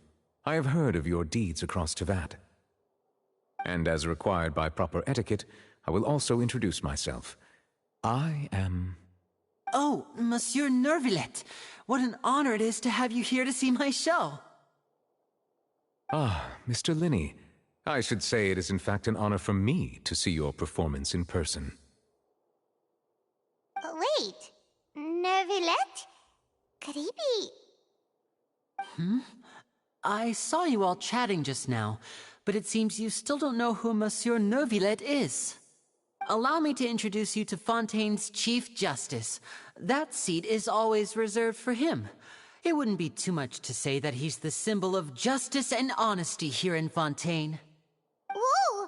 I have heard of your deeds across Tevat. And as required by proper etiquette, I will also introduce myself. I am... Oh, Monsieur Nervillet. What an honor it is to have you here to see my show. Ah, Mr. Linney. I should say it is in fact an honor for me to see your performance in person. Wait, Nervillet? Could he be... I saw you all chatting just now, but it seems you still don't know who Monsieur Nervillet is. Allow me to introduce you to Fontaine's Chief Justice. That seat is always reserved for him. It wouldn't be too much to say that he's the symbol of justice and honesty here in Fontaine. Whoa!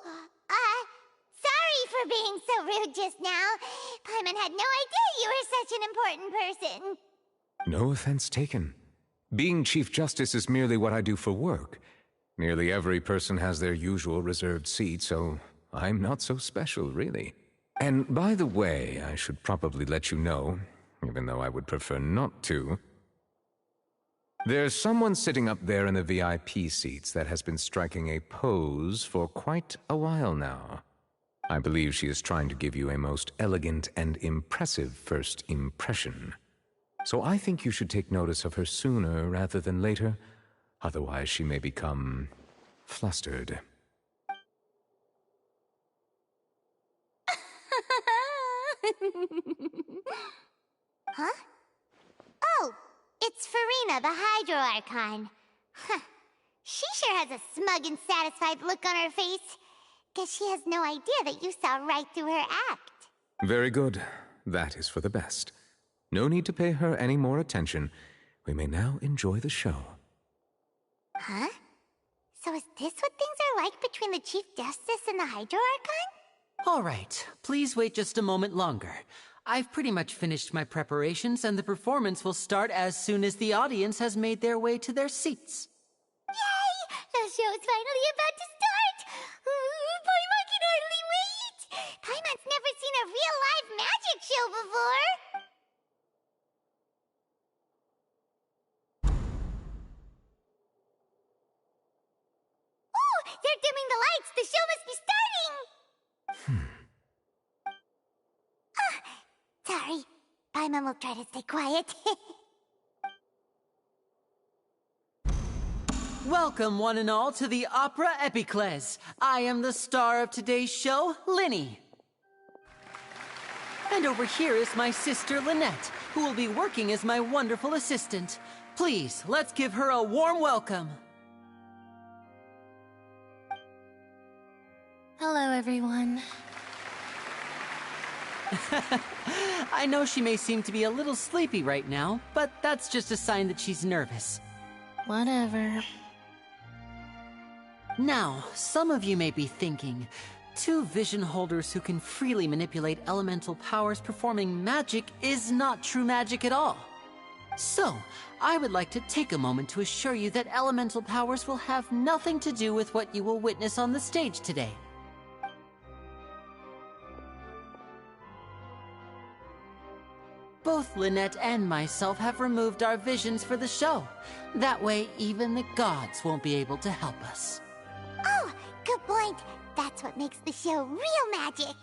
Sorry for being so rude just now. Paimon had no idea you were such an important person. No offense taken. Being Chief Justice is merely what I do for work. Nearly every person has their usual reserved seat, so I'm not so special, really. And by the way, I should probably let you know, even though I would prefer not to. There's someone sitting up there in the VIP seats that has been striking a pose for quite a while now. I believe she is trying to give you a most elegant and impressive first impression. So I think you should take notice of her sooner rather than later. Otherwise, she may become flustered. Huh? Oh, it's Farina, the Hydro Archon. Huh. She sure has a smug and satisfied look on her face. Guess she has no idea that you saw right through her act. Very good. That is for the best. No need to pay her any more attention. We may now enjoy the show. Huh? So is this what things are like between the Chief Justice and the Hydro Archon? All right, please wait just a moment longer. I've pretty much finished my preparations, and the performance will start as soon as the audience has made their way to their seats. Yay! The show's finally about to start! Paimon can hardly wait! Paimon's never seen a real live magic show before! Oh! They're dimming the lights! The show must be starting! Sorry. Paimon will try to stay quiet. Welcome, one and all, to the Opera Epiclese. I am the star of today's show, Linny. And over here is my sister, Lynette, who will be working as my wonderful assistant. Please, let's give her a warm welcome. Hello, everyone. I know she may seem to be a little sleepy right now, but that's just a sign that she's nervous. Whatever. Now, some of you may be thinking, two vision holders who can freely manipulate elemental powers performing magic is not true magic at all. So, I would like to take a moment to assure you that elemental powers will have nothing to do with what you will witness on the stage today. Both Lynette and myself have removed our visions for the show. That way, even the gods won't be able to help us. Oh, good point. That's what makes the show real magic.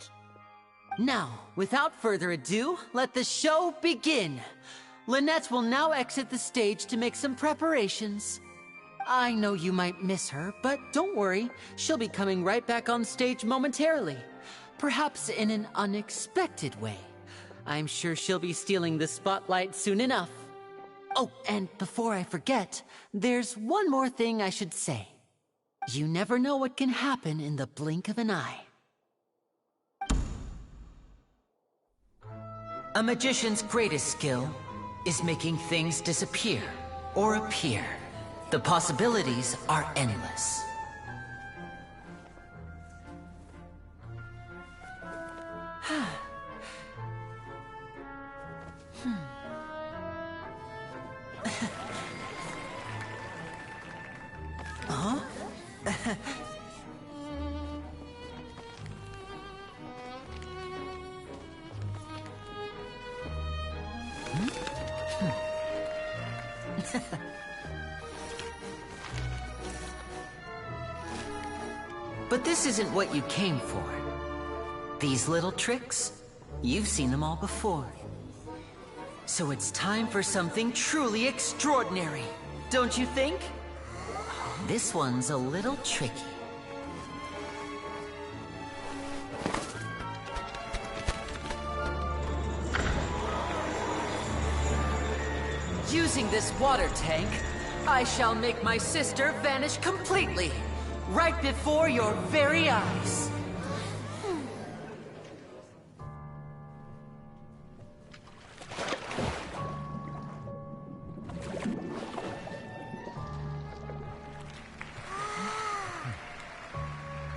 Now, without further ado, let the show begin. Lynette will now exit the stage to make some preparations. I know you might miss her, but don't worry. She'll be coming right back on stage momentarily. Perhaps in an unexpected way. I'm sure she'll be stealing the spotlight soon enough. Oh, and before I forget, there's one more thing I should say. You never know what can happen in the blink of an eye. A magician's greatest skill is making things disappear or appear. The possibilities are endless. Huh? But this isn't what you came for. These little tricks, you've seen them all before. So it's time for something truly extraordinary, don't you think? This one's a little tricky. Using this water tank, I shall make my sister vanish completely, right before your very eyes.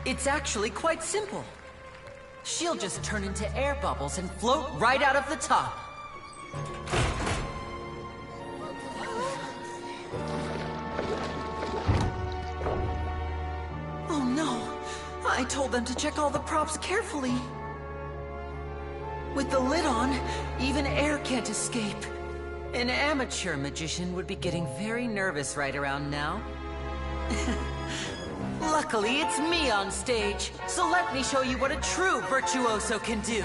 It's actually quite simple. She'll just turn into air bubbles and float right out of the top. Oh no! I told them to check all the props carefully. With the lid on, even air can't escape. An amateur magician would be getting very nervous right around now. Luckily, it's me on stage, so let me show you what a true virtuoso can do.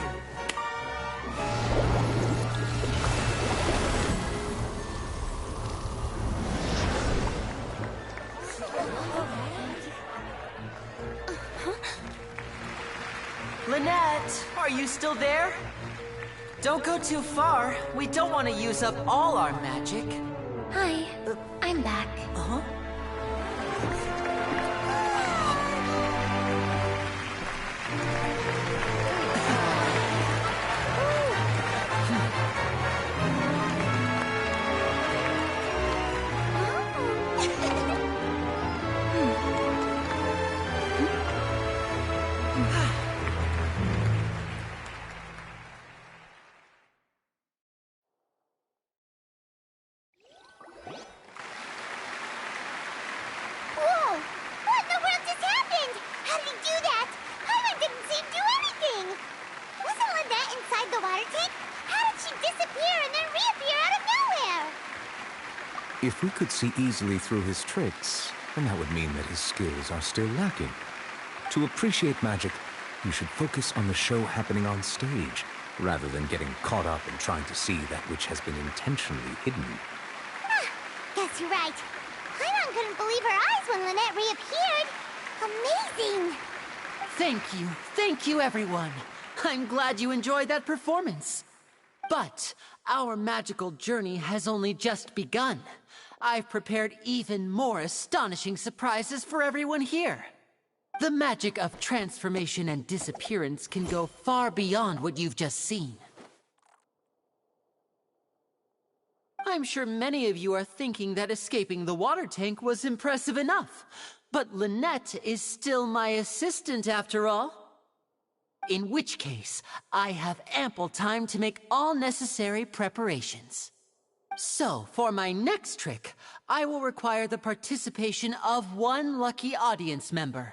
Lynette, are you still there? Don't go too far. We don't want to use up all our magic. Hi, I'm back. Uh-huh. If we could see easily through his tricks, then that would mean that his skills are still lacking. To appreciate magic, you should focus on the show happening on stage, rather than getting caught up in trying to see that which has been intentionally hidden. Guess you're right. Paimon couldn't believe her eyes when Lynette reappeared. Amazing! Thank you everyone. I'm glad you enjoyed that performance. But our magical journey has only just begun. I've prepared even more astonishing surprises for everyone here. The magic of transformation and disappearance can go far beyond what you've just seen. I'm sure many of you are thinking that escaping the water tank was impressive enough. But Lynette is still my assistant after all. In which case, I have ample time to make all necessary preparations. So, for my next trick, I will require the participation of one lucky audience member.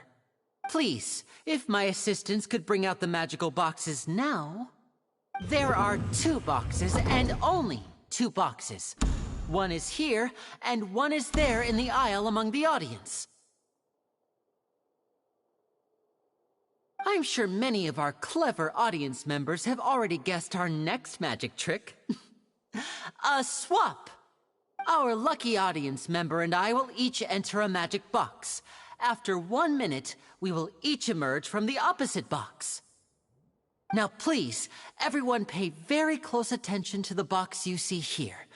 Please, if my assistants could bring out the magical boxes now. There are 2 boxes, and only 2 boxes. One is here, and one is there in the aisle among the audience. I'm sure many of our clever audience members have already guessed our next magic trick. A swap! Our lucky audience member and I will each enter a magic box. After 1 minute, we will each emerge from the opposite box. Now please, everyone pay very close attention to the box you see here.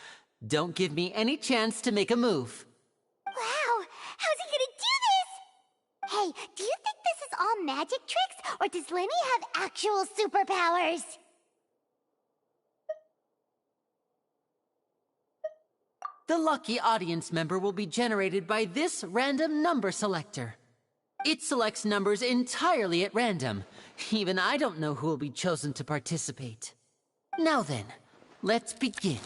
Don't give me any chance to make a move. Wow! How's he gonna do this? Hey, do you think this is all magic tricks, or does Lenny have actual superpowers? The lucky audience member will be generated by this random number selector. It selects numbers entirely at random. Even I don't know who will be chosen to participate. Now then, let's begin.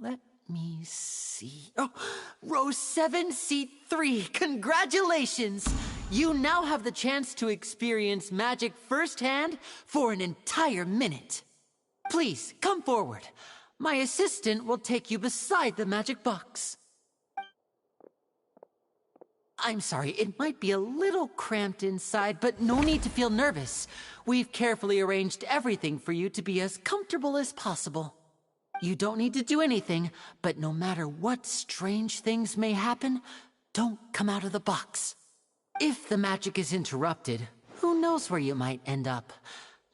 Let me see. Oh, row 7, seat 3. Congratulations! You now have the chance to experience magic firsthand for an entire minute. Please, come forward. My assistant will take you beside the magic box. I'm sorry, it might be a little cramped inside, but no need to feel nervous. We've carefully arranged everything for you to be as comfortable as possible. You don't need to do anything, but no matter what strange things may happen, don't come out of the box. If the magic is interrupted, who knows where you might end up?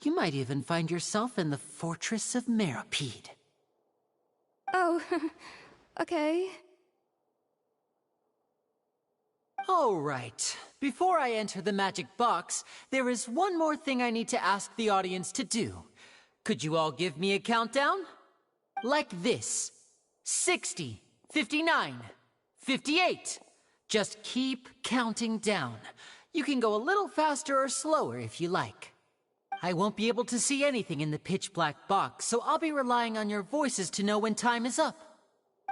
You might even find yourself in the Fortress of Meropide. Oh, okay. All right. Before I enter the magic box, there is one more thing I need to ask the audience to do. Could you all give me a countdown? Like this. 60, 59, 58. Just keep counting down. You can go a little faster or slower if you like. I won't be able to see anything in the pitch-black box, so I'll be relying on your voices to know when time is up.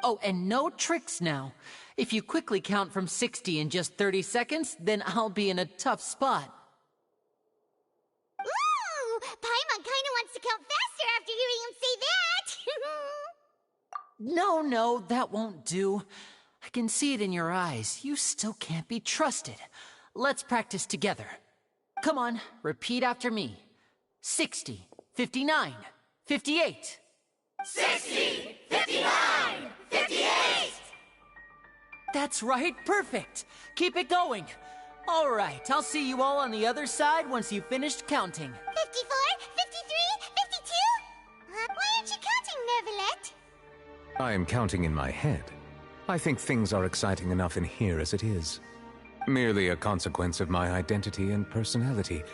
Oh, and no tricks now. If you quickly count from 60 in just 30 seconds, then I'll be in a tough spot. Ooh! Paimon kinda wants to count faster after hearing him say that! No, that won't do. I can see it in your eyes. You still can't be trusted. Let's practice together. Come on, repeat after me. 60, 59, 58. 60, 59, 58! That's right, perfect. Keep it going. All right, I'll see you all on the other side once you've finished counting. 54, 53, 52? Why aren't you counting, Nervalet? I am counting in my head. I think things are exciting enough in here as it is. Merely a consequence of my identity and personality.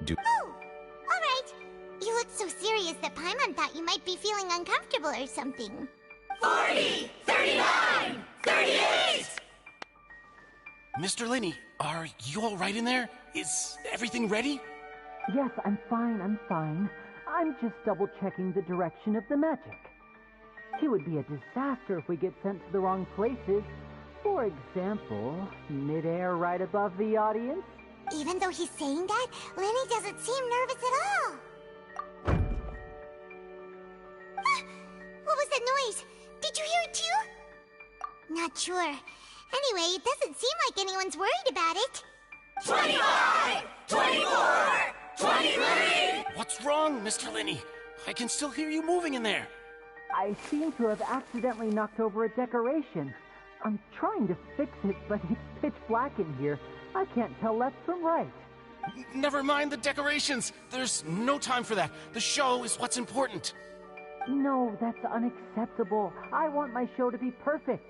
Oh, all right. You look so serious that Paimon thought you might be feeling uncomfortable or something. 40, 39, 38! Mr. Linney, are you all right in there? Is everything ready? Yes, I'm fine. I'm just double-checking the direction of the magic. It would be a disaster if we get sent to the wrong places. For example, mid-air right above the audience. Even though he's saying that, Lenny doesn't seem nervous at all. What was that noise? Did you hear it too? Not sure. Anyway, it doesn't seem like anyone's worried about it. 25, 24, 23! What's wrong, Mr. Linney? I can still hear you moving in there. I seem to have accidentally knocked over a decoration. I'm trying to fix it, but it's pitch black in here. I can't tell left from right. Never mind the decorations. There's no time for that. The show is what's important. No, that's unacceptable. I want my show to be perfect.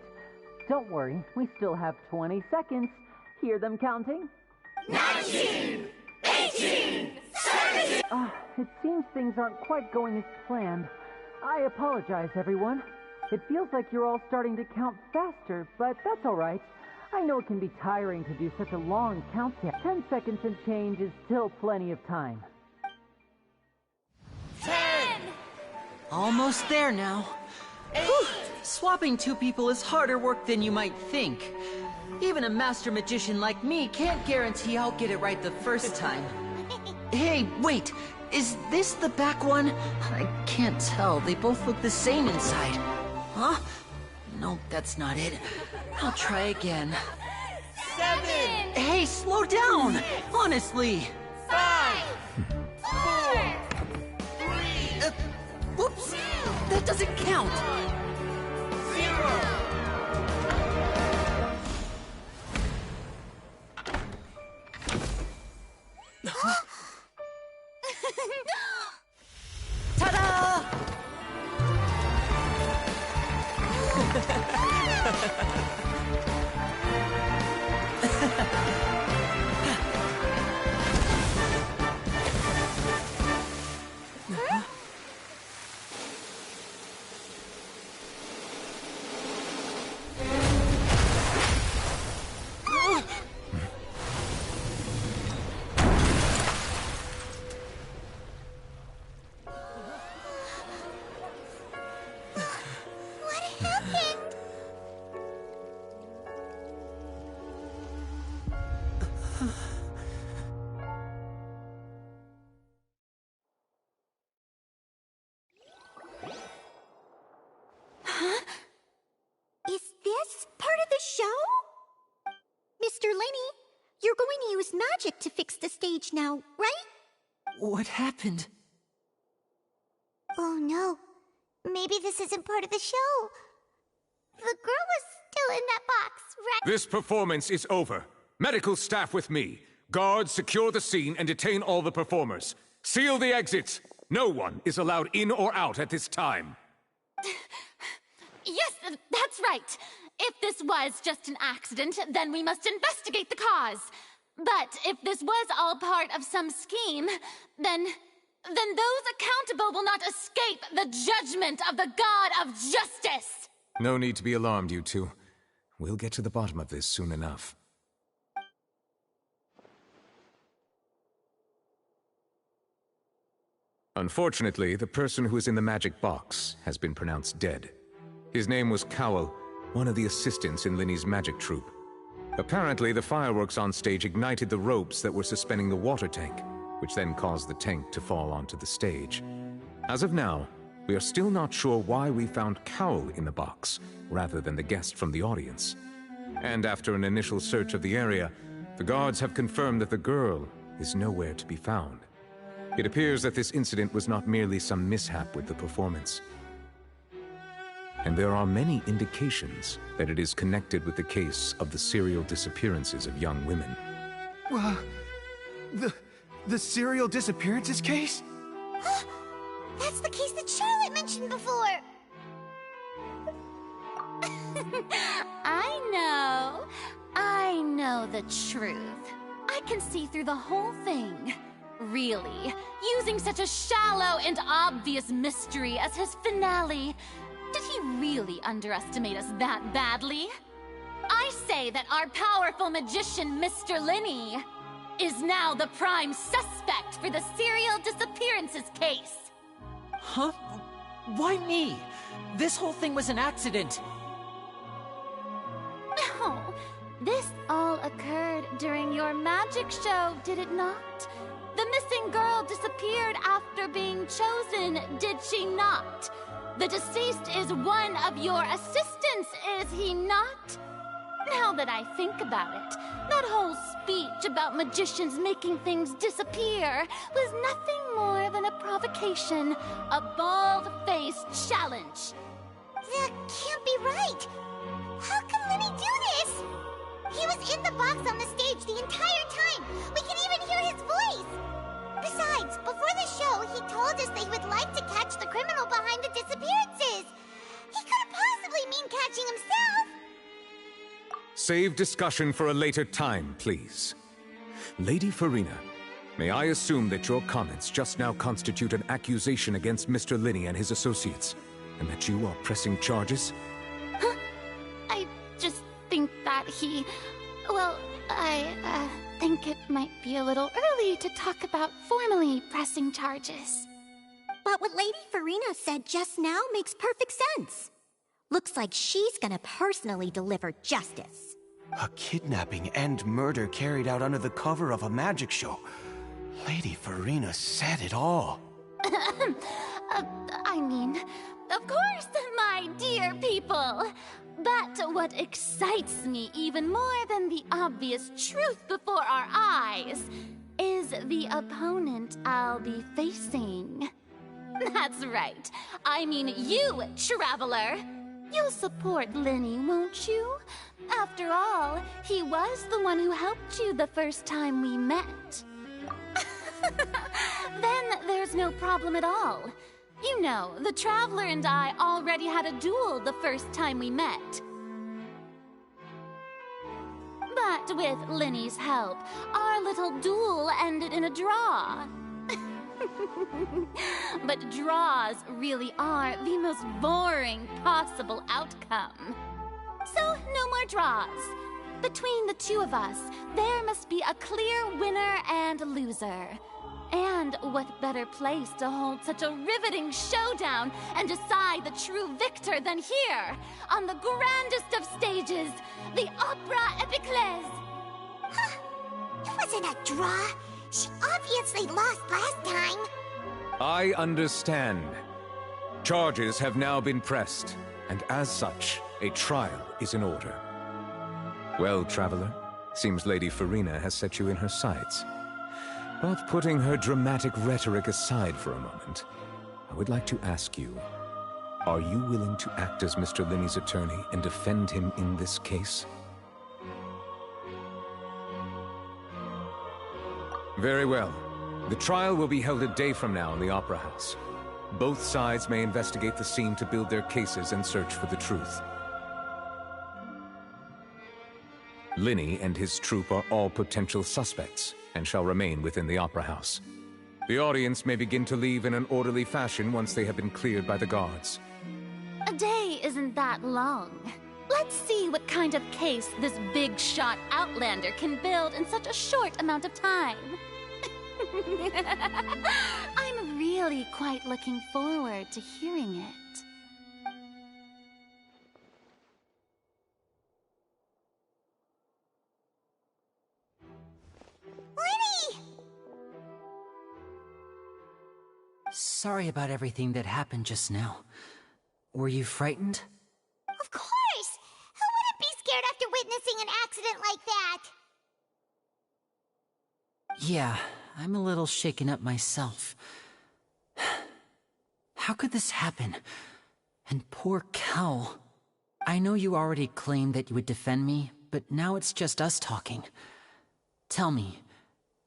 Don't worry, we still have 20 seconds. Hear them counting? 19, 18, 17! It seems things aren't quite going as planned. I apologize, everyone. It feels like you're all starting to count faster, but that's all right. I know it can be tiring to do such a long countdown. 10 seconds and change is still plenty of time. 10! Almost there now. 8! Swapping two people is harder work than you might think. Even a master magician like me can't guarantee I'll get it right the first time. Hey, wait! Is this the back one? I can't tell. They both look the same inside. Huh? No, that's not it. I'll try again. 7! Hey, slow down! Honestly! 5! 4! 3! Whoops! That doesn't count! 0! Huh? Is this part of the show? Mr. Lenny, you're going to use magic to fix the stage now, right? What happened? Oh no. Maybe this isn't part of the show. The girl was still in that box, right? This performance is over. Medical staff with me. Guards, secure the scene and detain all the performers. Seal the exits. No one is allowed in or out at this time. Yes, that's right. If this was just an accident, then we must investigate the cause. But if this was all part of some scheme, then those accountable will not escape the judgment of the God of Justice! No need to be alarmed, you two. We'll get to the bottom of this soon enough. Unfortunately, the person who is in the magic box has been pronounced dead. His name was Cowell, one of the assistants in Linny's magic troupe. Apparently, the fireworks on stage ignited the ropes that were suspending the water tank, which then caused the tank to fall onto the stage. As of now, we are still not sure why we found Cowell in the box, rather than the guest from the audience. And after an initial search of the area, the guards have confirmed that the girl is nowhere to be found. It appears that this incident was not merely some mishap with the performance. And there are many indications that it is connected with the case of the serial disappearances of young women. The serial disappearances case? That's the case that Charlotte mentioned before! I know the truth. I can see through the whole thing. Really, using such a shallow and obvious mystery as his finale. Did he really underestimate us that badly? I say that our powerful magician, Mr. Lenny, is now the prime suspect for the serial disappearances case. Huh? Why me? This whole thing was an accident. No, this all occurred during your magic show, did it not? The missing girl disappeared after being chosen, did she not? The deceased is one of your assistants, is he not? Now that I think about it, that whole speech about magicians making things disappear was nothing more than a provocation, a bald-faced challenge. That can't be right! How can Lenny do this? He was in the box on the stage the entire time! We can even hear his voice! Besides, before the show, he told us that he would like to catch the criminal behind the disappearances! He couldn't possibly mean catching himself! Save discussion for a later time, please. Lady Farina, may I assume that your comments just now constitute an accusation against Mr. Lenny and his associates, and that you are pressing charges? Huh? I just think that he... Well, I think it might be a little early to talk about formally pressing charges. But what Lady Farina said just now makes perfect sense. Looks like she's gonna personally deliver justice. A kidnapping and murder carried out under the cover of a magic show. Lady Farina said it all. I mean, of course, my dear people. But what excites me even more than the obvious truth before our eyes is the opponent I'll be facing. That's right. I mean you, Traveler. You'll support Lenny, won't you? After all, he was the one who helped you the first time we met. Then there's no problem at all. You know, the Traveler and I already had a duel the first time we met. But with Lenny's help, our little duel ended in a draw. But draws really are the most boring possible outcome. So, no more draws. Between the two of us, there must be a clear winner and loser. And what better place to hold such a riveting showdown and decide the true victor than here, on the grandest of stages, the Opera Epiclese. wasn't a draw. She obviously lost last time. I understand. Charges have now been pressed, and as such, a trial is in order. Well, Traveler, seems Lady Farina has set you in her sights. But putting her dramatic rhetoric aside for a moment, I would like to ask you, are you willing to act as Mr. Linney's attorney and defend him in this case? Very well. The trial will be held a day from now in the Opera House. Both sides may investigate the scene to build their cases and search for the truth. Linney and his troupe are all potential suspects and shall remain within the Opera House. The audience may begin to leave in an orderly fashion once they have been cleared by the guards. A day isn't that long. Let's see what kind of case this big-shot outlander can build in such a short amount of time. I'm really quite looking forward to hearing it. Linny! Sorry about everything that happened just now. Were you frightened? Of course! Who wouldn't be scared after witnessing an accident like that? Yeah, I'm a little shaken up myself. How could this happen? And poor Cal. I know you already claimed that you would defend me, but now it's just us talking. Tell me,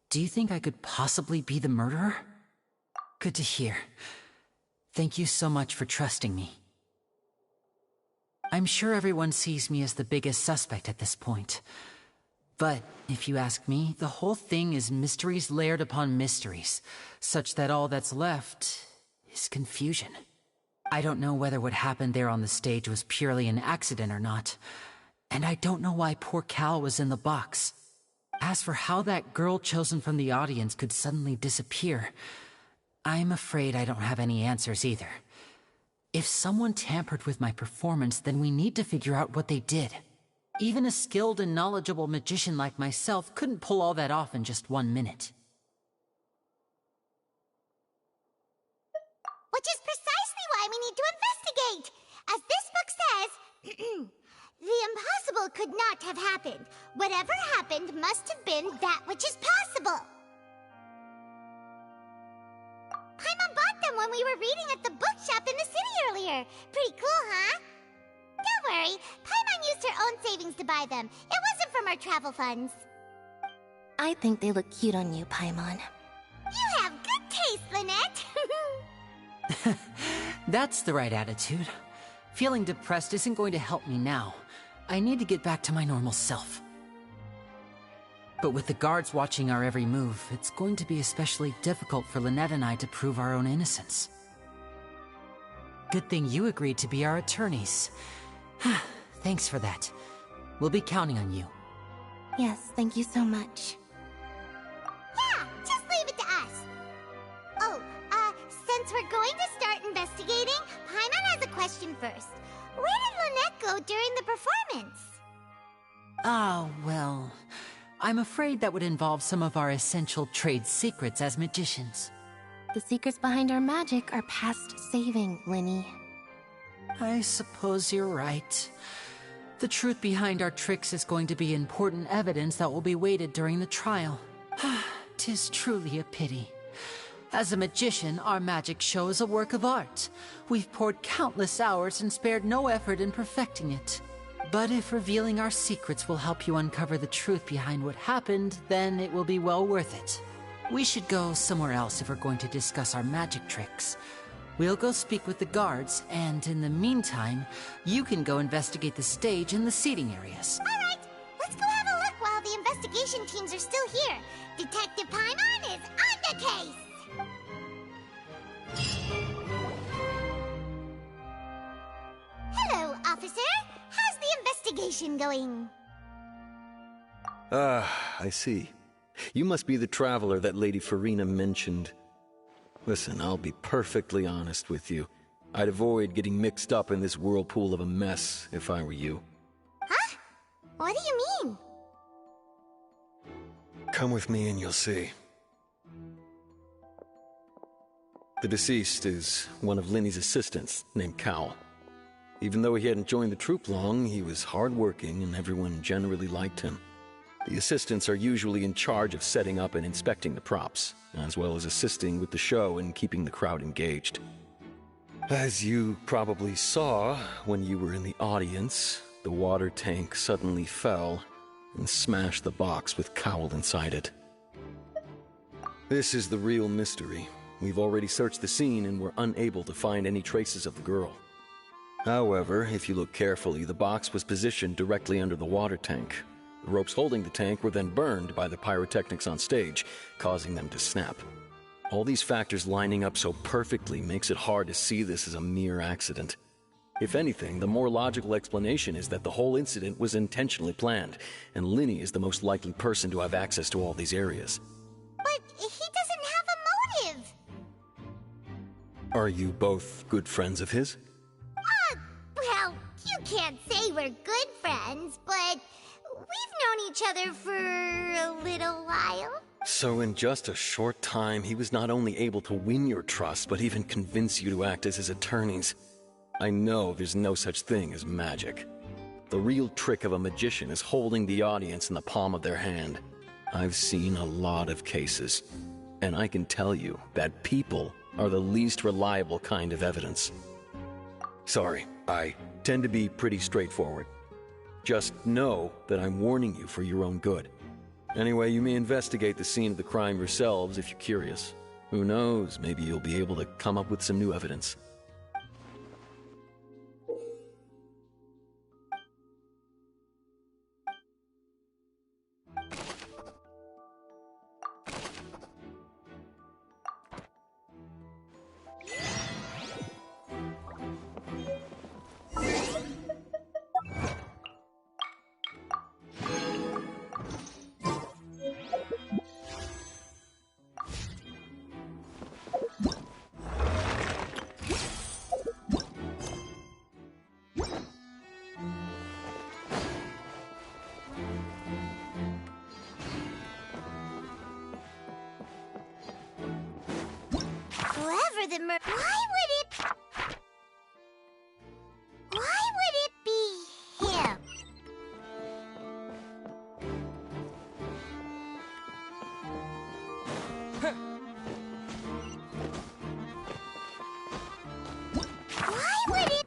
do you think I could possibly be the murderer? Good to hear. Thank you so much for trusting me. I'm sure everyone sees me as the biggest suspect at this point. But, if you ask me, the whole thing is mysteries layered upon mysteries, such that all that's left is confusion. I don't know whether what happened there on the stage was purely an accident or not, and I don't know why poor Cal was in the box. As for how that girl chosen from the audience could suddenly disappear, I'm afraid I don't have any answers either. If someone tampered with my performance, then we need to figure out what they did. Even a skilled and knowledgeable magician like myself couldn't pull all that off in just 1 minute. Which is precisely why we need to investigate! As this book says, the impossible could not have happened. Whatever happened must have been that which is possible. Paimon bought them when we were reading at the bookshop in the city earlier. Pretty cool, huh? Don't worry, Paimon used her own savings to buy them. It wasn't from our travel funds. I think they look cute on you, Paimon. You have good taste, Lynette! That's the right attitude. Feeling depressed isn't going to help me now. I need to get back to my normal self. But with the guards watching our every move, it's going to be especially difficult for Lynette and I to prove our own innocence. Good thing you agreed to be our attorneys. Thanks for that. We'll be counting on you. Yes, thank you so much. Yeah, just leave it to us. Oh, since we're going to start investigating, Paimon has a question first. Where did Lynette go during the performance? Ah, well, I'm afraid that would involve some of our essential trade secrets as magicians. The secrets behind our magic are past saving, Linny. I suppose you're right. The truth behind our tricks is going to be important evidence that will be weighted during the trial. 'Tis truly a pity. As a magician, our magic show is a work of art. We've poured countless hours and spared no effort in perfecting it. But if revealing our secrets will help you uncover the truth behind what happened, then it will be well worth it. We should go somewhere else if we're going to discuss our magic tricks. We'll go speak with the guards, and in the meantime, you can go investigate the stage and the seating areas. Alright, let's go have a look while the investigation teams are still here. Detective Paimon is on the case! Hello, officer. How's the investigation going? Ah, I see. You must be the traveler that Lady Farina mentioned. Listen, I'll be perfectly honest with you. I'd avoid getting mixed up in this whirlpool of a mess if I were you. Huh? What do you mean? Come with me and you'll see. The deceased is one of Linny's assistants, named Cal. Even though he hadn't joined the troupe long, he was hardworking and everyone generally liked him. The assistants are usually in charge of setting up and inspecting the props, as well as assisting with the show and keeping the crowd engaged. As you probably saw when you were in the audience, the water tank suddenly fell and smashed the box with Cowl inside it. This is the real mystery. We've already searched the scene and were unable to find any traces of the girl. However, if you look carefully, the box was positioned directly under the water tank. The ropes holding the tank were then burned by the pyrotechnics on stage, causing them to snap. All these factors lining up so perfectly makes it hard to see this as a mere accident. If anything, the more logical explanation is that the whole incident was intentionally planned, and Linny is the most likely person to have access to all these areas. But he doesn't have a motive! Are you both good friends of his? Well, you can't say we're good friends, but we've known each other for a little while. So in just a short time, he was not only able to win your trust, but even convince you to act as his attorneys. I know there's no such thing as magic. The real trick of a magician is holding the audience in the palm of their hand. I've seen a lot of cases, and I can tell you that people are the least reliable kind of evidence. Sorry, I tend to be pretty straightforward. Just know that I'm warning you for your own good. Anyway, you may investigate the scene of the crime yourselves if you're curious. Who knows, maybe you'll be able to come up with some new evidence. Why would it be him? Why would it...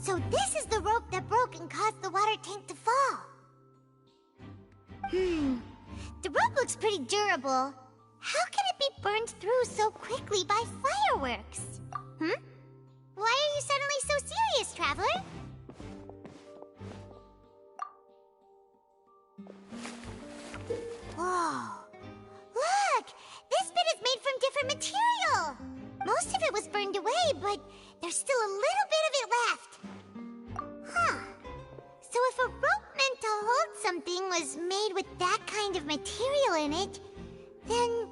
So this is the rope that broke and caused the water tank to fall. The rope looks pretty durable. How can it be burned through so quickly by fireworks? Why are you suddenly so serious, Traveler? Whoa. Look! This bit is made from different material! Most of it was burned away, but there's still a little bit of it left. Huh. So if a rope meant to hold something was made with that kind of material in it, then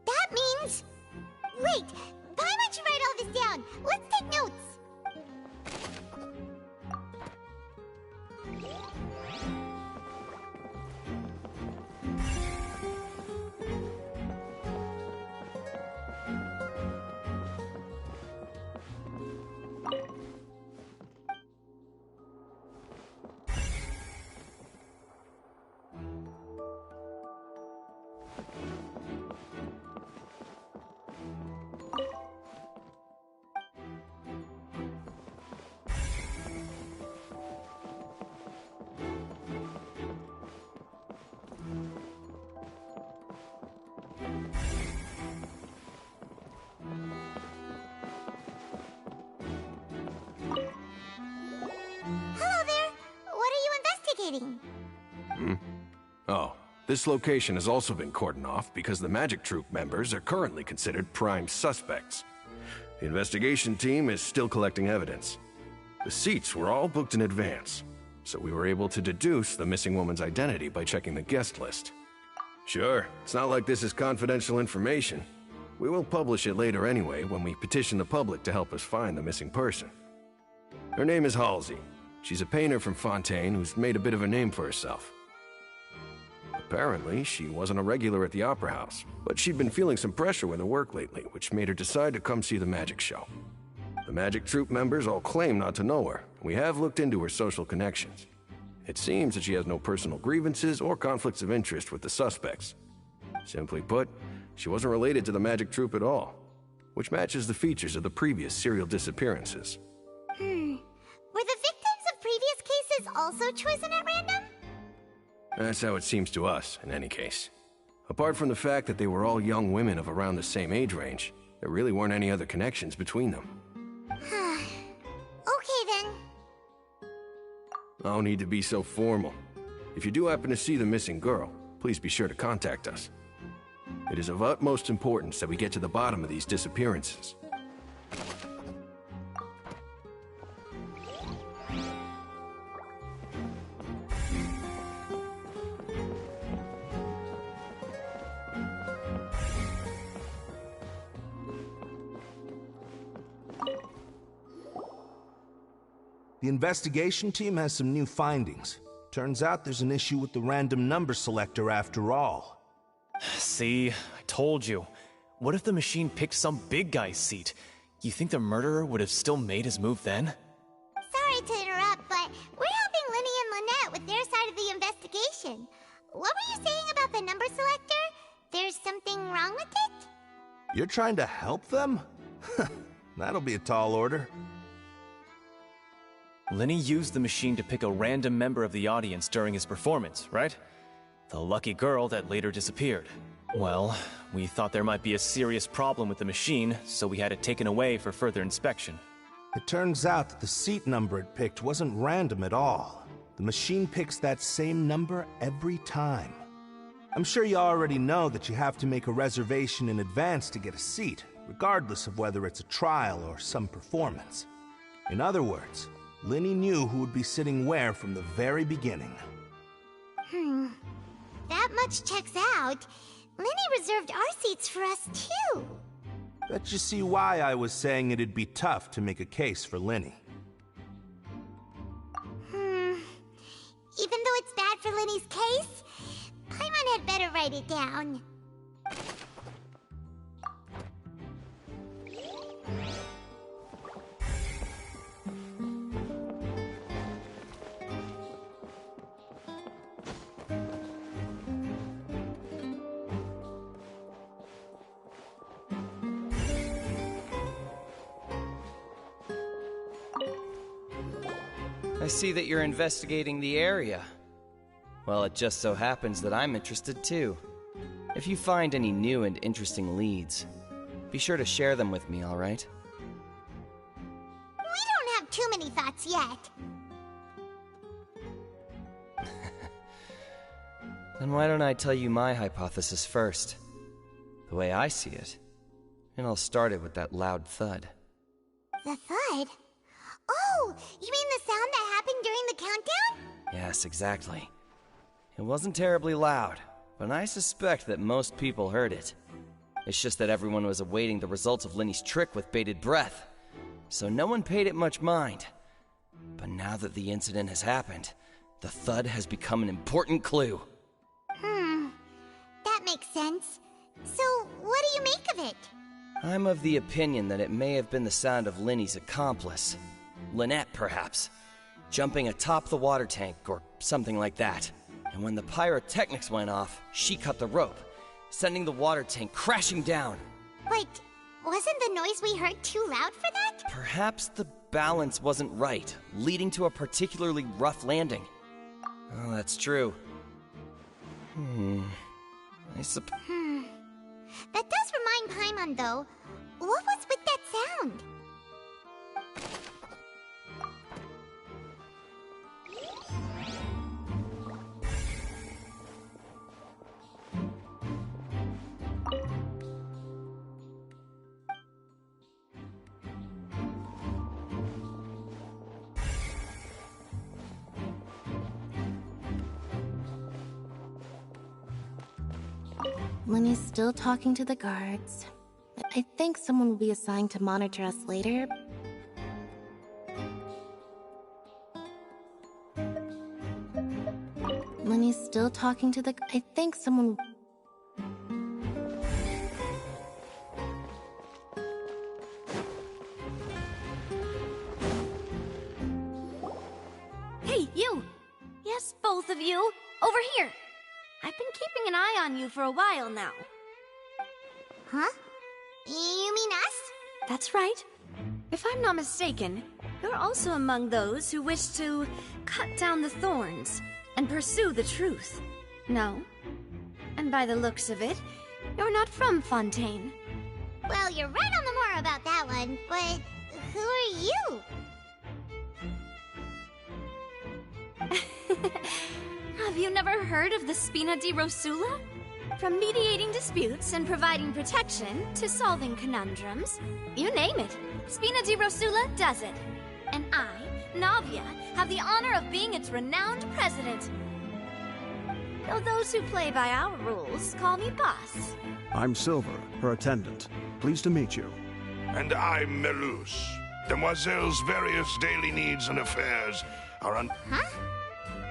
that means... Wait, why don't you write all this down? Let's take notes. Hello there. What are you investigating? Oh, this location has also been cordoned off because the Magic Troupe members are currently considered prime suspects. The investigation team is still collecting evidence. The seats were all booked in advance, so we were able to deduce the missing woman's identity by checking the guest list. Sure, it's not like this is confidential information. We will publish it later anyway when we petition the public to help us find the missing person. Her name is Halsey. She's a painter from Fontaine who's made a bit of a name for herself. Apparently, she wasn't a regular at the Opera House, but she'd been feeling some pressure with her work lately, which made her decide to come see the magic show. The magic troupe members all claim not to know her, and we have looked into her social connections. It seems that she has no personal grievances or conflicts of interest with the suspects. Simply put, she wasn't related to the magic troupe at all, which matches the features of the previous serial disappearances. Were the victims of previous cases also chosen at random? That's how it seems to us, in any case. Apart from the fact that they were all young women of around the same age range, there really weren't any other connections between them. Okay then. No need to be so formal. If you do happen to see the missing girl, please be sure to contact us. It is of utmost importance that we get to the bottom of these disappearances. The investigation team has some new findings. Turns out there's an issue with the random number selector after all. See, I told you. What if the machine picked some big guy's seat? You think the murderer would have still made his move then? Sorry to interrupt, but we're helping Linny and Lynette with their side of the investigation. What were you saying about the number selector? There's something wrong with it? You're trying to help them? That'll be a tall order. Linny used the machine to pick a random member of the audience during his performance, right? The lucky girl that later disappeared. Well, we thought there might be a serious problem with the machine, so we had it taken away for further inspection. It turns out that the seat number it picked wasn't random at all. The machine picks that same number every time. I'm sure you already know that you have to make a reservation in advance to get a seat, regardless of whether it's a trial or some performance. In other words, Linny knew who would be sitting where from the very beginning. That much checks out. Linny reserved our seats for us, too. Bet you see why I was saying it'd be tough to make a case for Linny. Even though it's bad for Linny's case, Paimon had better write it down. I see that you're investigating the area. Well, it just so happens that I'm interested too. If you find any new and interesting leads, be sure to share them with me, all right? We don't have too many thoughts yet. Then why don't I tell you my hypothesis first? The way I see it. And I'll start it with that loud thud. The thud? Oh, you mean the sound that happened during the countdown? Yes, exactly. It wasn't terribly loud, but I suspect that most people heard it. It's just that everyone was awaiting the results of Linny's trick with bated breath, so no one paid it much mind. But now that the incident has happened, the thud has become an important clue. That makes sense. So, what do you make of it? I'm of the opinion that it may have been the sound of Linny's accomplice. Lynette, perhaps. Jumping atop the water tank, or something like that. And when the pyrotechnics went off, she cut the rope, sending the water tank crashing down. But wasn't the noise we heard too loud for that? Perhaps the balance wasn't right, leading to a particularly rough landing. Oh, that's true. That does remind Paimon, though. What was with that sound? Lenny's still talking to the guards. I think someone will be assigned to monitor us later. Lenny's still talking to the... I think someone... Hey, you! Yes, both of you! Over here! I've been keeping an eye on you for a while now. Huh? You mean us? That's right. If I'm not mistaken, you're also among those who wish to cut down the thorns and pursue the truth. No? And by the looks of it, you're not from Fontaine. Well, you're right on the more about that one, but who are you? Have you never heard of the Spina di Rosula? From mediating disputes and providing protection to solving conundrums, you name it, Spina di Rosula does it. And I, Navia, have the honor of being its renowned president. Though those who play by our rules call me boss. I'm Silver, her attendant. Pleased to meet you. And I'm Melus. Demoiselle's various daily needs and affairs are on... Huh?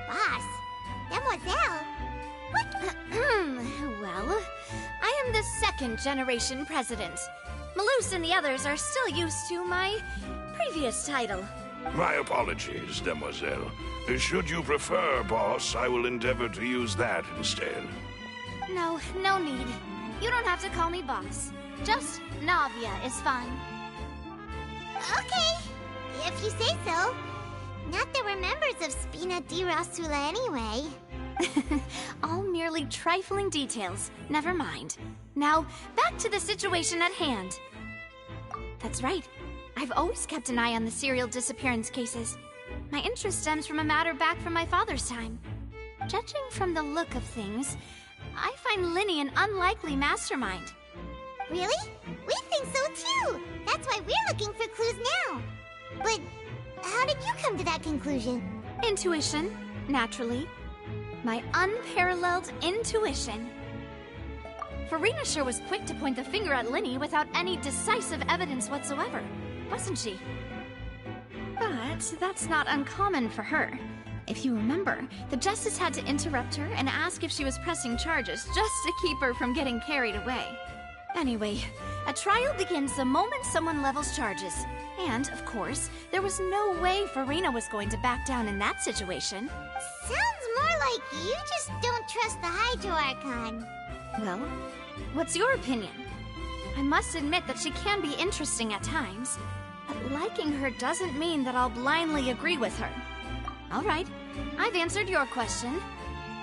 Boss? Demoiselle? What? Well, I am the second generation president. Melus and the others are still used to my previous title. My apologies, Demoiselle. Should you prefer, boss, I will endeavor to use that instead. No need. You don't have to call me boss. Just Navia is fine. Okay, if you say so. Not that we're members of Spina di Rosula anyway. All merely trifling details. Never mind. Now, back to the situation at hand. That's right. I've always kept an eye on the serial disappearance cases. My interest stems from a matter back from my father's time. Judging from the look of things, I find Linny an unlikely mastermind. Really? We think so too! That's why we're looking for clues now. But how did you come to that conclusion? Intuition, naturally. My unparalleled intuition. Farina sure was quick to point the finger at Linny without any decisive evidence whatsoever, wasn't she? But that's not uncommon for her. If you remember, the Justice had to interrupt her and ask if she was pressing charges just to keep her from getting carried away. Anyway, a trial begins the moment someone levels charges. And, of course, there was no way Farina was going to back down in that situation. Sounds more like you just don't trust the Hydro Archon. Well, what's your opinion? I must admit that she can be interesting at times, but liking her doesn't mean that I'll blindly agree with her. All right, I've answered your question.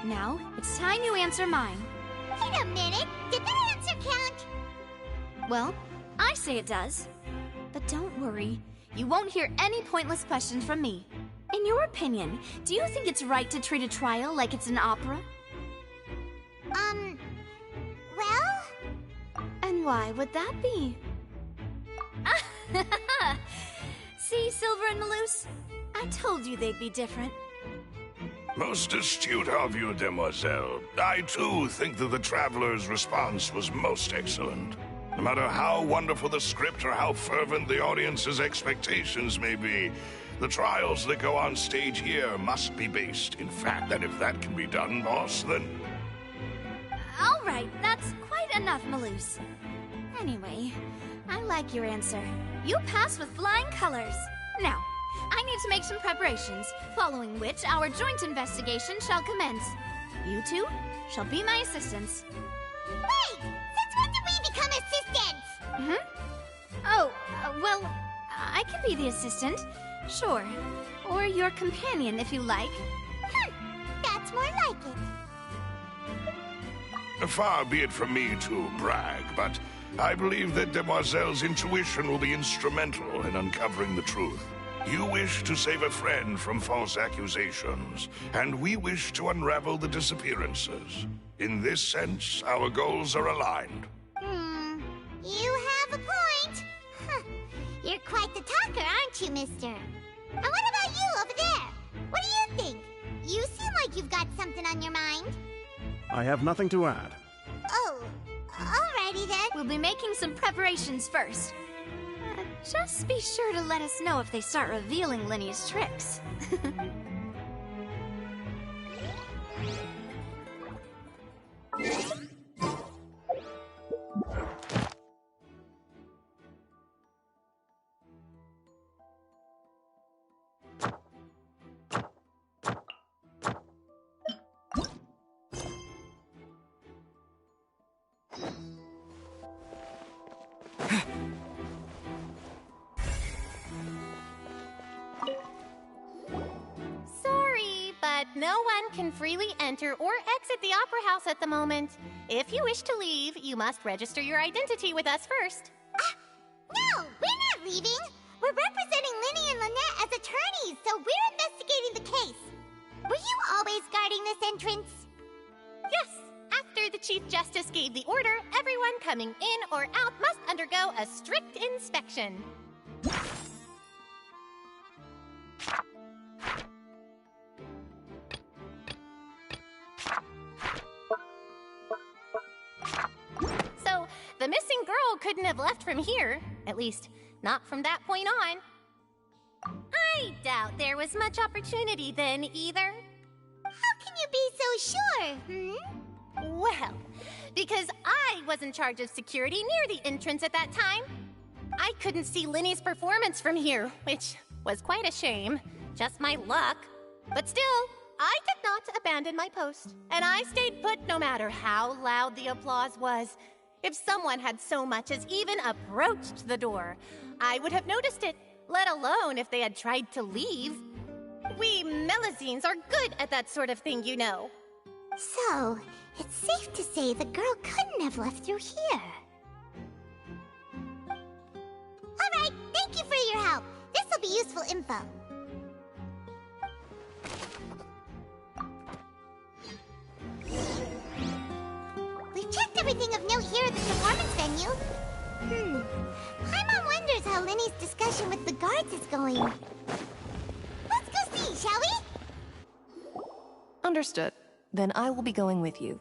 Now, it's time you answer mine. Wait a minute, did that answer count? Well, I say it does. But don't worry, you won't hear any pointless questions from me. In your opinion, do you think it's right to treat a trial like it's an opera? Well? And why would that be? See, Silver and Melus? I told you they'd be different. Most astute of you, Demoiselle. I, too, think that the Traveler's response was most excellent. No matter how wonderful the script or how fervent the audience's expectations may be, the trials that go on stage here must be based in fact. And if that can be done, boss, then... All right, that's quite enough, Melus. Anyway, I like your answer. You pass with flying colors. Now, I need to make some preparations, following which our joint investigation shall commence. You two shall be my assistants. Wait! Since when did we become assistants? Oh, well, I can be the assistant, sure. Or your companion, if you like. That's more like it. Far be it from me to brag, but I believe that Demoiselle's intuition will be instrumental in uncovering the truth. You wish to save a friend from false accusations, and we wish to unravel the disappearances. In this sense, our goals are aligned. You have a point. You're quite the talker, aren't you, mister? And what about you over there? What do you think? You seem like you've got something on your mind. I have nothing to add. Oh, we'll be making some preparations first. Just be sure to let us know if they start revealing Linny's tricks. Sorry, but no one can freely enter or exit the Opera House at the moment. If you wish to leave, you must register your identity with us first. No, we're not leaving. We're representing Linny and Lynette as attorneys, so we're investigating the case. Were you always guarding this entrance? Yes, after the Chief Justice gave the order, everyone coming in or out must undergo a strict inspection. So, the missing girl couldn't have left from here. At least, not from that point on. I doubt there was much opportunity then, either. How can you be so sure, Well, because I was in charge of security near the entrance at that time. I couldn't see Linny's performance from here, which was quite a shame. Just my luck. But still, I did not abandon my post, and I stayed put no matter how loud the applause was. If someone had so much as even approached the door, I would have noticed it, let alone if they had tried to leave. We Melazines are good at that sort of thing, you know. So, it's safe to say the girl couldn't have left through here. Alright, thank you for your help. This'll be useful info. We've checked everything of note here at the performance venue. Paimon wonders how Linny's discussion with the guards is going. Let's go see, shall we? Understood. Then I will be going with you.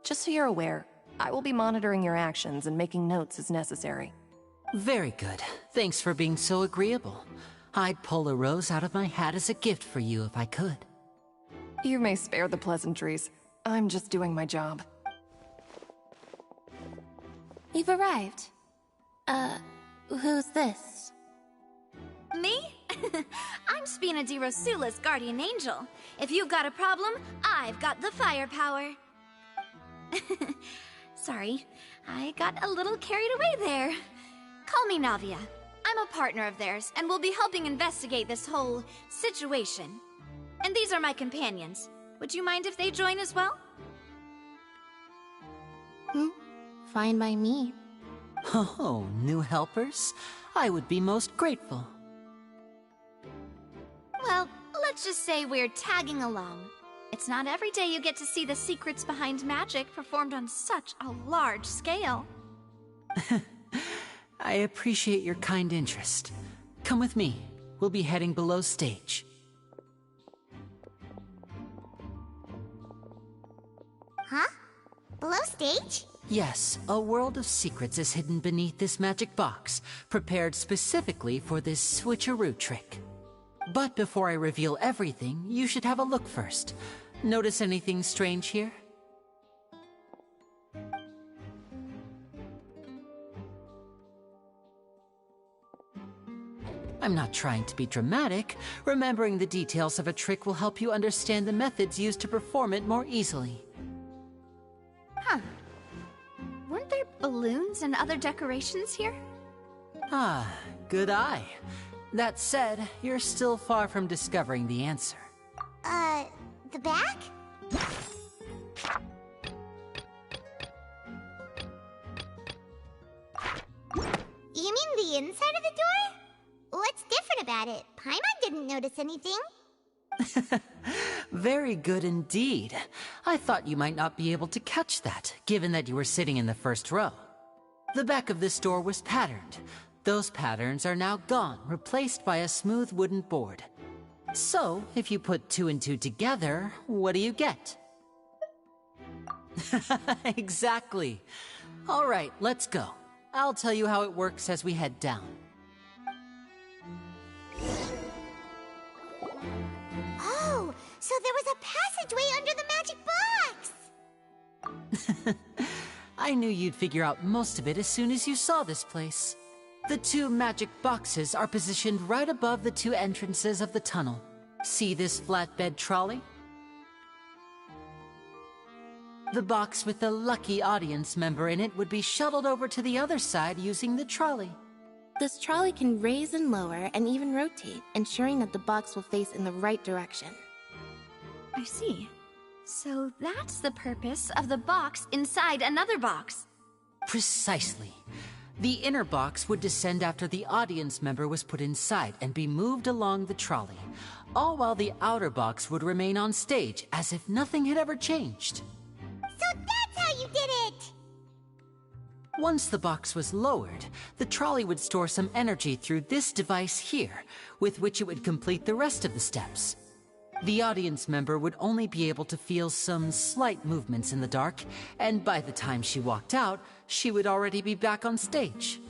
Just so you're aware, I will be monitoring your actions and making notes as necessary. Very good. Thanks for being so agreeable. I'd pull a rose out of my hat as a gift for you if I could. You may spare the pleasantries. I'm just doing my job. You've arrived. Who's this? Me? I'm Spina di Rosula's guardian angel. If you've got a problem, I've got the firepower. Sorry, I got a little carried away there. Call me Navia. I'm a partner of theirs, and will be helping investigate this whole situation. And these are my companions. Would you mind if they join as well? Fine by me. Oh, new helpers? I would be most grateful. Well, let's just say we're tagging along. It's not every day you get to see the secrets behind magic performed on such a large scale. I appreciate your kind interest. Come with me. We'll be heading below stage. Huh? Below stage? Yes, a world of secrets is hidden beneath this magic box, prepared specifically for this switcheroo trick. But before I reveal everything, you should have a look first. Notice anything strange here? I'm not trying to be dramatic. Remembering the details of a trick will help you understand the methods used to perform it more easily. Huh. Weren't there balloons and other decorations here? Ah, good eye. That said, you're still far from discovering the answer. The back? You mean the inside of the door? What's different about it? Paimon didn't notice anything. Very good indeed. I thought you might not be able to catch that, given that you were sitting in the first row. The back of this door was patterned. Those patterns are now gone, replaced by a smooth wooden board. So, if you put 2 and 2 together, what do you get? Exactly. All right, let's go. I'll tell you how it works as we head down. Oh, so there was a passageway under the magic box! I knew you'd figure out most of it as soon as you saw this place. The two magic boxes are positioned right above the two entrances of the tunnel. See this flatbed trolley? The box with the lucky audience member in it would be shuttled over to the other side using the trolley. This trolley can raise and lower and even rotate, ensuring that the box will face in the right direction. I see. So that's the purpose of the box inside another box. Precisely. The inner box would descend after the audience member was put inside and be moved along the trolley, all while the outer box would remain on stage as if nothing had ever changed. So that's how you did it! Once the box was lowered, the trolley would store some energy through this device here, with which it would complete the rest of the steps. The audience member would only be able to feel some slight movements in the dark, and by the time she walked out, she would already be back on stage.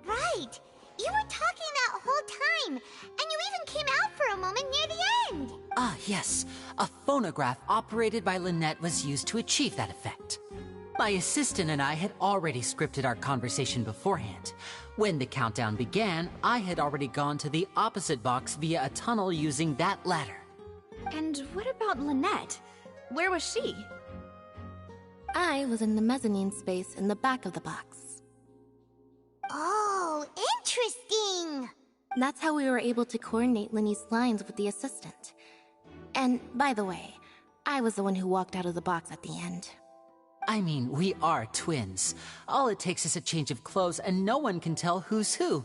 Right! You were talking that whole time, and you even came out for a moment near the end! Ah, yes. A phonograph operated by Lynette was used to achieve that effect. My assistant and I had already scripted our conversation beforehand. When the countdown began, I had already gone to the opposite box via a tunnel using that ladder. And what about Lynette? Where was she? I was in the mezzanine space in the back of the box. Oh, interesting! That's how we were able to coordinate Linny's lines with the assistant. And, by the way, I was the one who walked out of the box at the end. I mean, we are twins. All it takes is a change of clothes and no one can tell who's who.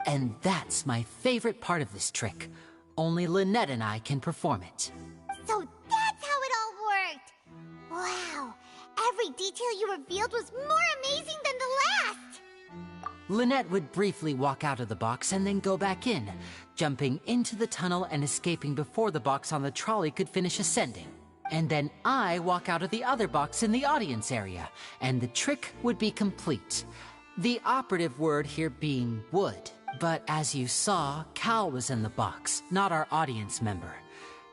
And that's my favorite part of this trick. Only Lynette and I can perform it. So that's how it all worked! Wow, every detail you revealed was more amazing than the last! Lynette would briefly walk out of the box and then go back in, jumping into the tunnel and escaping before the box on the trolley could finish ascending. And then I walk out of the other box in the audience area, and the trick would be complete. The operative word here being would. But as you saw, Cal was in the box, not our audience member.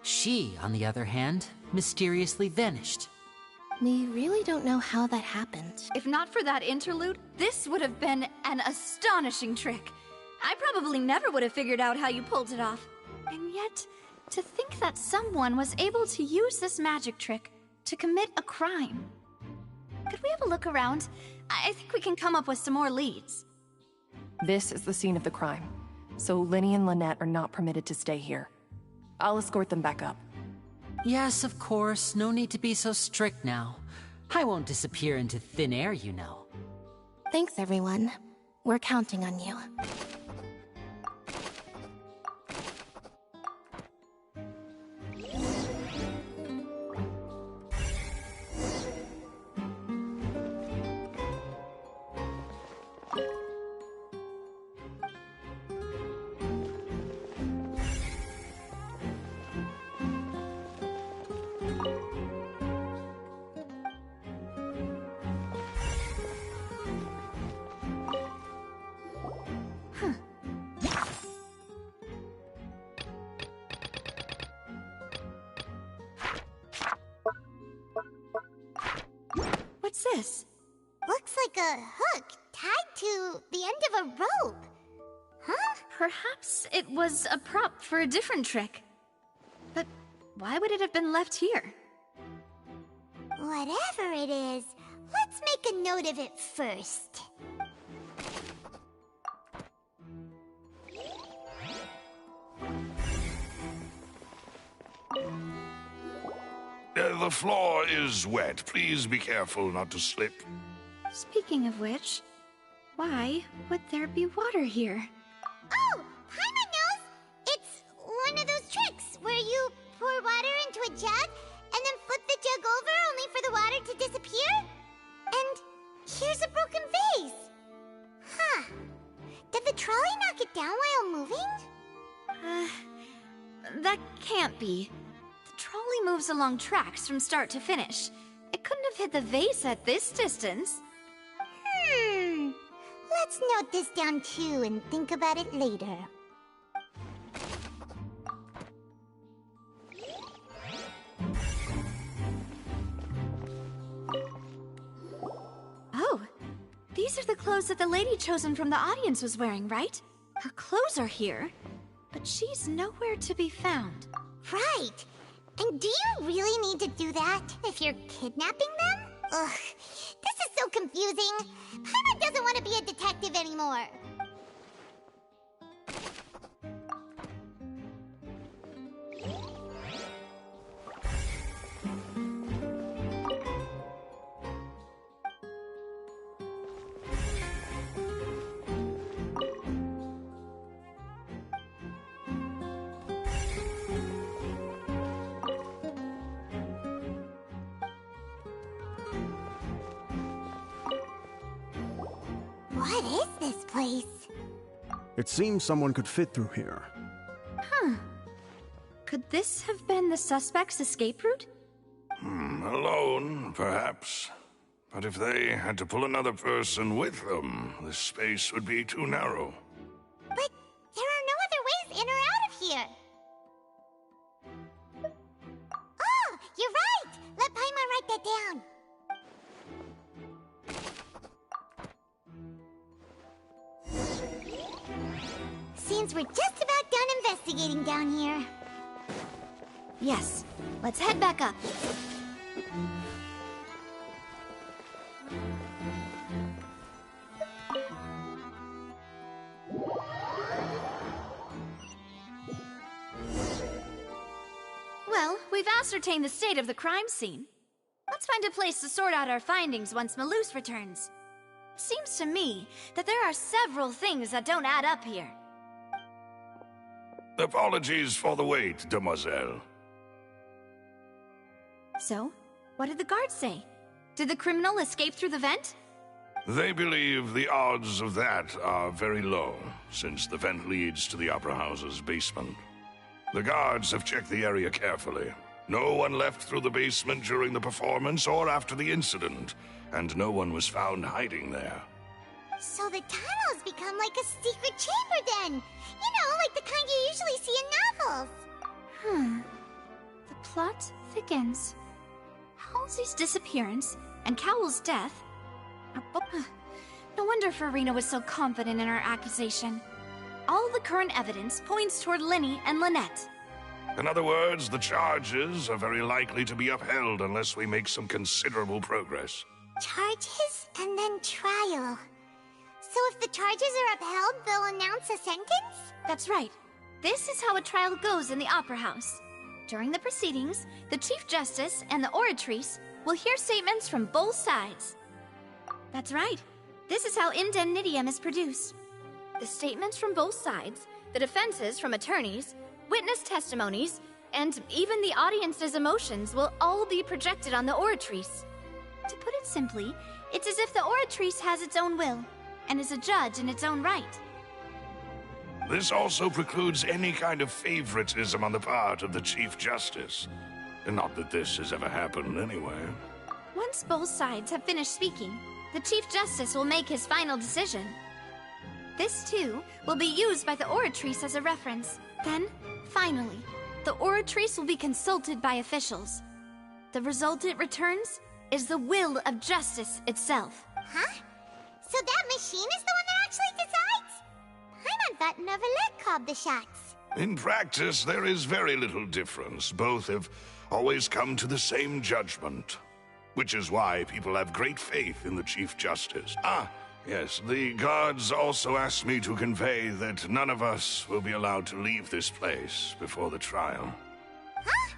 She, on the other hand, mysteriously vanished. We really don't know how that happened. If not for that interlude, this would have been an astonishing trick. I probably never would have figured out how you pulled it off. And yet, to think that someone was able to use this magic trick to commit a crime. Could we have a look around? I think we can come up with some more leads. This is the scene of the crime, so Linny and Lynette are not permitted to stay here. I'll escort them back up. Yes, of course. No need to be so strict now. I won't disappear into thin air, you know. Thanks, everyone. We're counting on you. What's this? Looks like a hook tied to the end of a rope. Huh? Perhaps it was a prop for a different trick. But why would it have been left here? Whatever it is, let's make a note of it first. The floor is wet. Please be careful not to slip. Speaking of which, why would there be water here? Oh, Paimon knows! It's one of those tricks where you pour water into a jug and then flip the jug over only for the water to disappear? And here's a broken vase. Huh. Did the trolley knock it down while moving? That can't be. The trolley moves along tracks from start to finish. It couldn't have hit the vase at this distance. Let's note this down too and think about it later. Oh, these are the clothes that the lady chosen from the audience was wearing, right? Her clothes are here, but she's nowhere to be found. Right. And do you really need to do that if you're kidnapping them? Ugh, this is so confusing. Paimon doesn't want to be a detective anymore. What is this place? It seems someone could fit through here. Huh. Could this have been the suspect's escape route? Alone, perhaps. But if they had to pull another person with them, the space would be too narrow. But there are no other ways in or out of here. Oh, you're right! Let Paimon write that down. Seems we're just about done investigating down here. Yes. Let's head back up. Well, we've ascertained the state of the crime scene. Let's find a place to sort out our findings once Malus returns. Seems to me that there are several things that don't add up here. Apologies for the wait, demoiselle. So, what did the guards say? Did the criminal escape through the vent? They believe the odds of that are very low, since the vent leads to the Opera House's basement. The guards have checked the area carefully. No one left through the basement during the performance or after the incident, and no one was found hiding there. So the tunnel's become like a secret chamber then! You know, like the kind you usually see in novels! The plot thickens. Halsey's disappearance and Cowell's death... No wonder Farina was so confident in her accusation. All the current evidence points toward Linny and Lynette. In other words, the charges are very likely to be upheld unless we make some considerable progress. Charges and then trial. So if the charges are upheld, they'll announce a sentence? That's right. This is how a trial goes in the Opera House. During the proceedings, the Chief Justice and the Oratrice will hear statements from both sides. That's right. This is how indemnitium is produced. The statements from both sides, the defenses from attorneys, witness testimonies, and even the audience's emotions will all be projected on the Oratrice. To put it simply, it's as if the Oratrice has its own will, and is a judge in its own right. This also precludes any kind of favoritism on the part of the Chief Justice. And not that this has ever happened anyway. Once both sides have finished speaking, the Chief Justice will make his final decision. This, too, will be used by the Oratrice as a reference. Then, finally, the Oratrice will be consulted by officials. The result it returns is the will of justice itself. Huh? So that machine is the one that actually decides? Paimon thought Neverlet called the shots. In practice, there is very little difference. Both have always come to the same judgment. Which is why people have great faith in the Chief Justice. Yes, the guards also asked me to convey that none of us will be allowed to leave this place before the trial. Huh?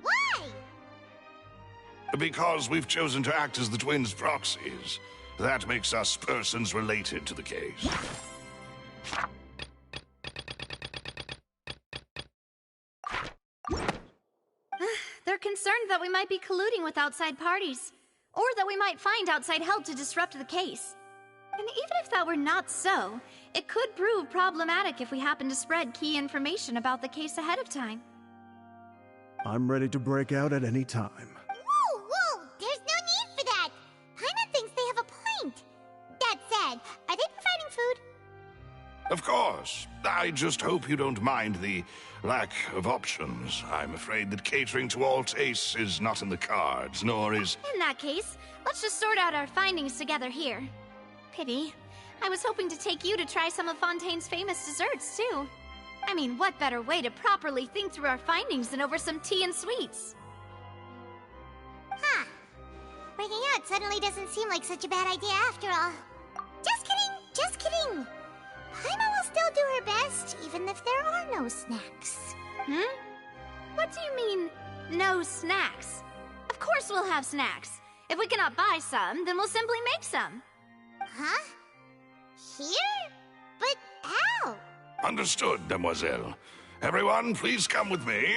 Why? Because we've chosen to act as the twins' proxies. That makes us persons related to the case. They're concerned that we might be colluding with outside parties, or that we might find outside help to disrupt the case. And even if that were not so, it could prove problematic if we happen to spread key information about the case ahead of time. I'm ready to break out at any time. Whoa, whoa! There's no need for that! Paimon thinks they have a point. said, are they providing food? Of course. I just hope you don't mind the lack of options. I'm afraid that catering to all tastes is not in the cards, nor is... In that case, let's just sort out our findings together here. Pity. I was hoping to take you to try some of Fontaine's famous desserts, too. I mean, what better way to properly think through our findings than over some tea and sweets? Huh. Breaking out suddenly doesn't seem like such a bad idea after all. Just kidding, just kidding. Paimon will still do her best, even if there are no snacks. Hmm? What do you mean, no snacks? Of course we'll have snacks. If we cannot buy some, then we'll simply make some. Huh? Here? But how? Understood, Demoiselle. Everyone, please come with me.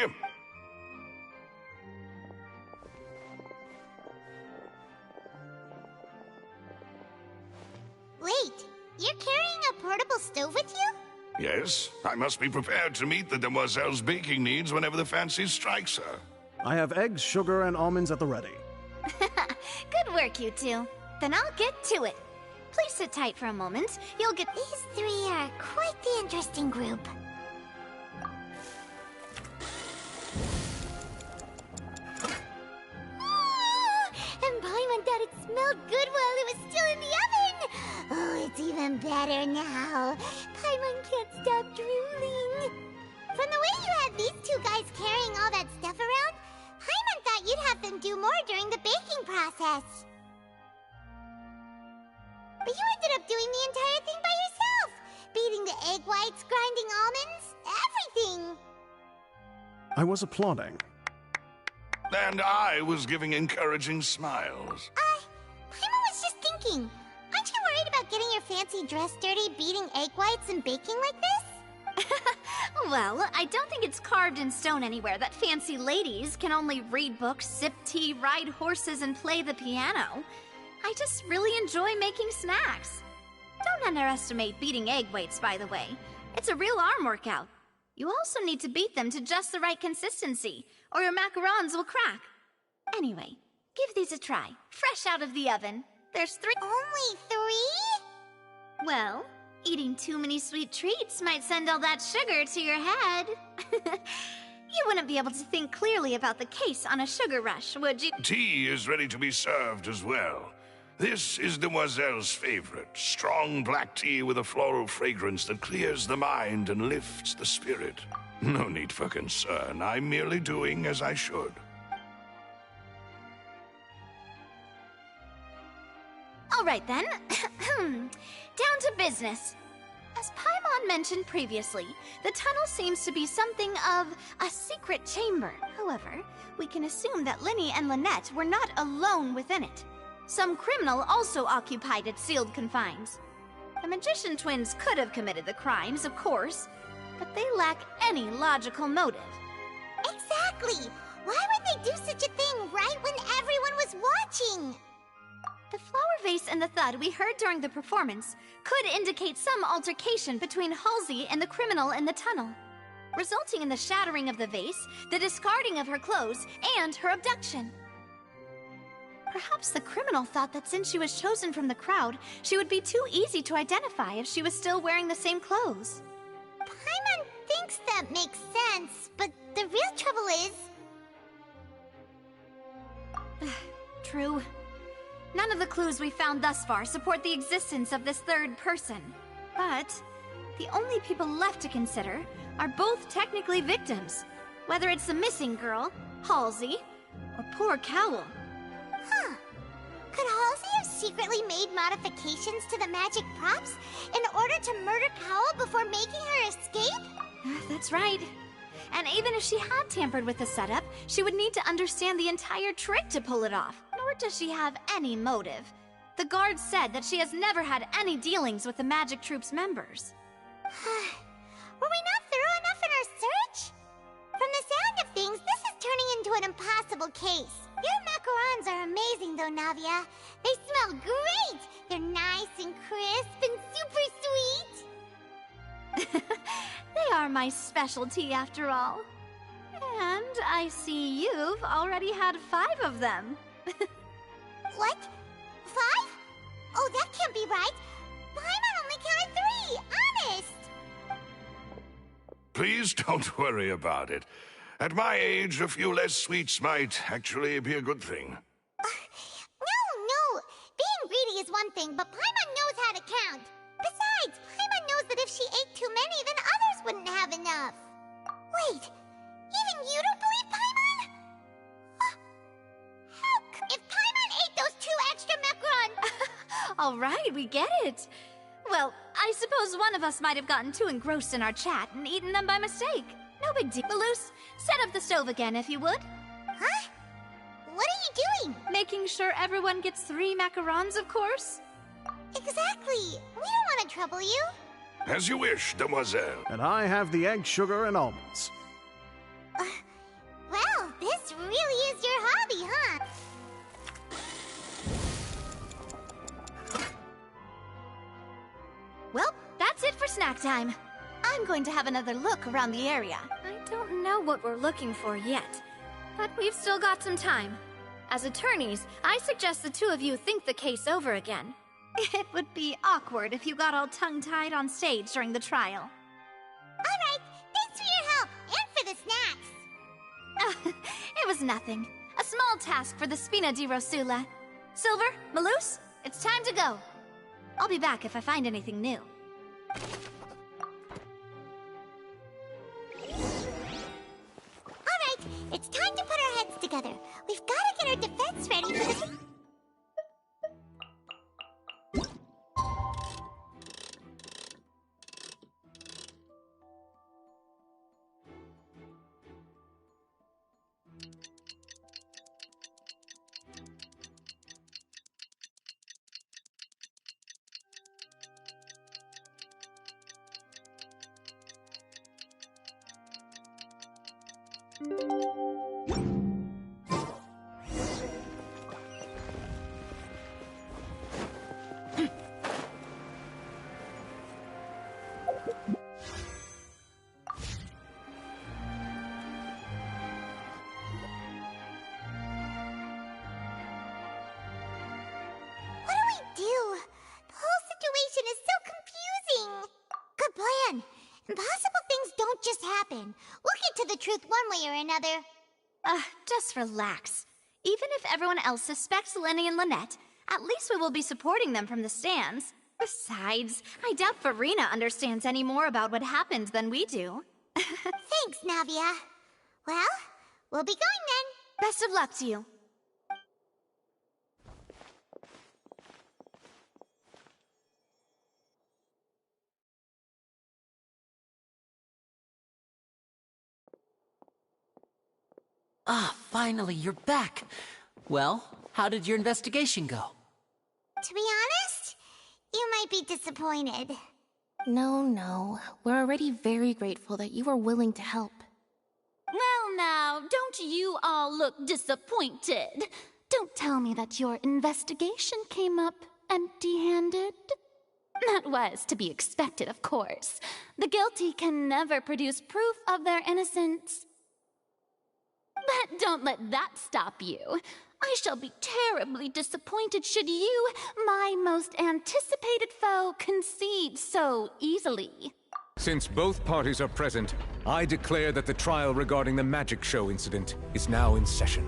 Wait, you're carrying a portable stove with you? Yes, I must be prepared to meet the Demoiselle's baking needs whenever the fancy strikes her. I have eggs, sugar, and almonds at the ready. Good work, you two. Then I'll get to it. Please sit tight for a moment. You'll get... These three are quite the interesting group. And Paimon thought it smelled good while it was still in the oven. Oh, it's even better now. Paimon can't stop drooling. From the way you had these two guys carrying all that stuff around, Paimon thought you'd have them do more during the baking process. But you ended up doing the entire thing by yourself! Beating the egg whites, grinding almonds, everything! I was applauding. And I was giving encouraging smiles. Paimon was just thinking, aren't you worried about getting your fancy dress dirty, beating egg whites and baking like this? Well, I don't think it's carved in stone anywhere that fancy ladies can only read books, sip tea, ride horses, and play the piano. I just really enjoy making snacks. Don't underestimate beating egg whites, by the way. It's a real arm workout. You also need to beat them to just the right consistency, or your macarons will crack. Anyway, give these a try, fresh out of the oven. There's 3... Only 3? Well, eating too many sweet treats might send all that sugar to your head. You wouldn't be able to think clearly about the case on a sugar rush, would you? Tea is ready to be served as well. This is Demoiselle's favorite, strong black tea with a floral fragrance that clears the mind and lifts the spirit. No need for concern, I'm merely doing as I should. All right then, down to business. As Paimon mentioned previously, the tunnel seems to be something of a secret chamber. However, we can assume that Linny and Lynette were not alone within it. Some criminal also occupied its sealed confines. The magician twins could have committed the crimes, of course, but they lack any logical motive. Exactly! Why would they do such a thing right when everyone was watching? The flower vase and the thud we heard during the performance could indicate some altercation between Halsey and the criminal in the tunnel, resulting in the shattering of the vase, the discarding of her clothes, and her abduction. Perhaps the criminal thought that since she was chosen from the crowd, she would be too easy to identify if she was still wearing the same clothes. Paimon thinks that makes sense, but the real trouble is... True. None of the clues we found thus far support the existence of this third person. But the only people left to consider are both technically victims, whether it's the missing girl, Halsey, or poor Cowell. Huh. Could Halsey have secretly made modifications to the magic props in order to murder Cowell before making her escape? That's right. And even if she had tampered with the setup, she would need to understand the entire trick to pull it off. Nor does she have any motive. The guards said that she has never had any dealings with the magic troop's members. Were we not thorough enough in our search? From the sound of things, this is turning into an impossible case. Your macarons are amazing though, Navia. They smell great! They're nice and crisp and super sweet! They are my specialty after all. And I see you've already had 5 of them. What? 5? Oh, that can't be right. Paimon only counted 3, honest! Please don't worry about it. At my age, a few less sweets might actually be a good thing. No. Being greedy is one thing, but Paimon knows how to count. Besides, Paimon knows that if she ate too many, then others wouldn't have enough. Wait, even you don't believe Paimon? If Paimon ate those 2 extra macarons... All right, we get it. Well, I suppose one of us might have gotten too engrossed in our chat and eaten them by mistake. No big deal. Balloose, set up the stove again if you would. Huh? What are you doing? Making sure everyone gets 3 macarons, of course. Exactly. We don't want to trouble you. As you wish, demoiselle. And I have the egg, sugar, and almonds. Well, this really is your hobby, huh? Well, that's it for snack time. I'm going to have another look around the area. I don't know what we're looking for yet, but we've still got some time. As attorneys, I suggest the 2 of you think the case over again. It would be awkward if you got all tongue-tied on stage during the trial. All right, thanks for your help, and for the snacks. It was nothing. A small task for the Spina di Rosula. Silver, Maloose, it's time to go. I'll be back if I find anything new. All right, it's time to put our heads together. We've got to get our defense ready for the... Impossible things don't just happen. We'll get to the truth one way or another. Just relax. Even if everyone else suspects Lenny and Lynette, at least we will be supporting them from the stands. Besides, I doubt Farina understands any more about what happened than we do. Thanks, Navia. Well, we'll be going then. Best of luck to you. Ah, finally, you're back. Well, how did your investigation go? To be honest, you might be disappointed. No. We're already very grateful that you were willing to help. Well now, don't you all look disappointed? Don't tell me that your investigation came up empty-handed. That was to be expected, of course. The guilty can never produce proof of their innocence. But don't let that stop you. I shall be terribly disappointed should you, my most anticipated foe, concede so easily. Since both parties are present, I declare that the trial regarding the magic show incident is now in session.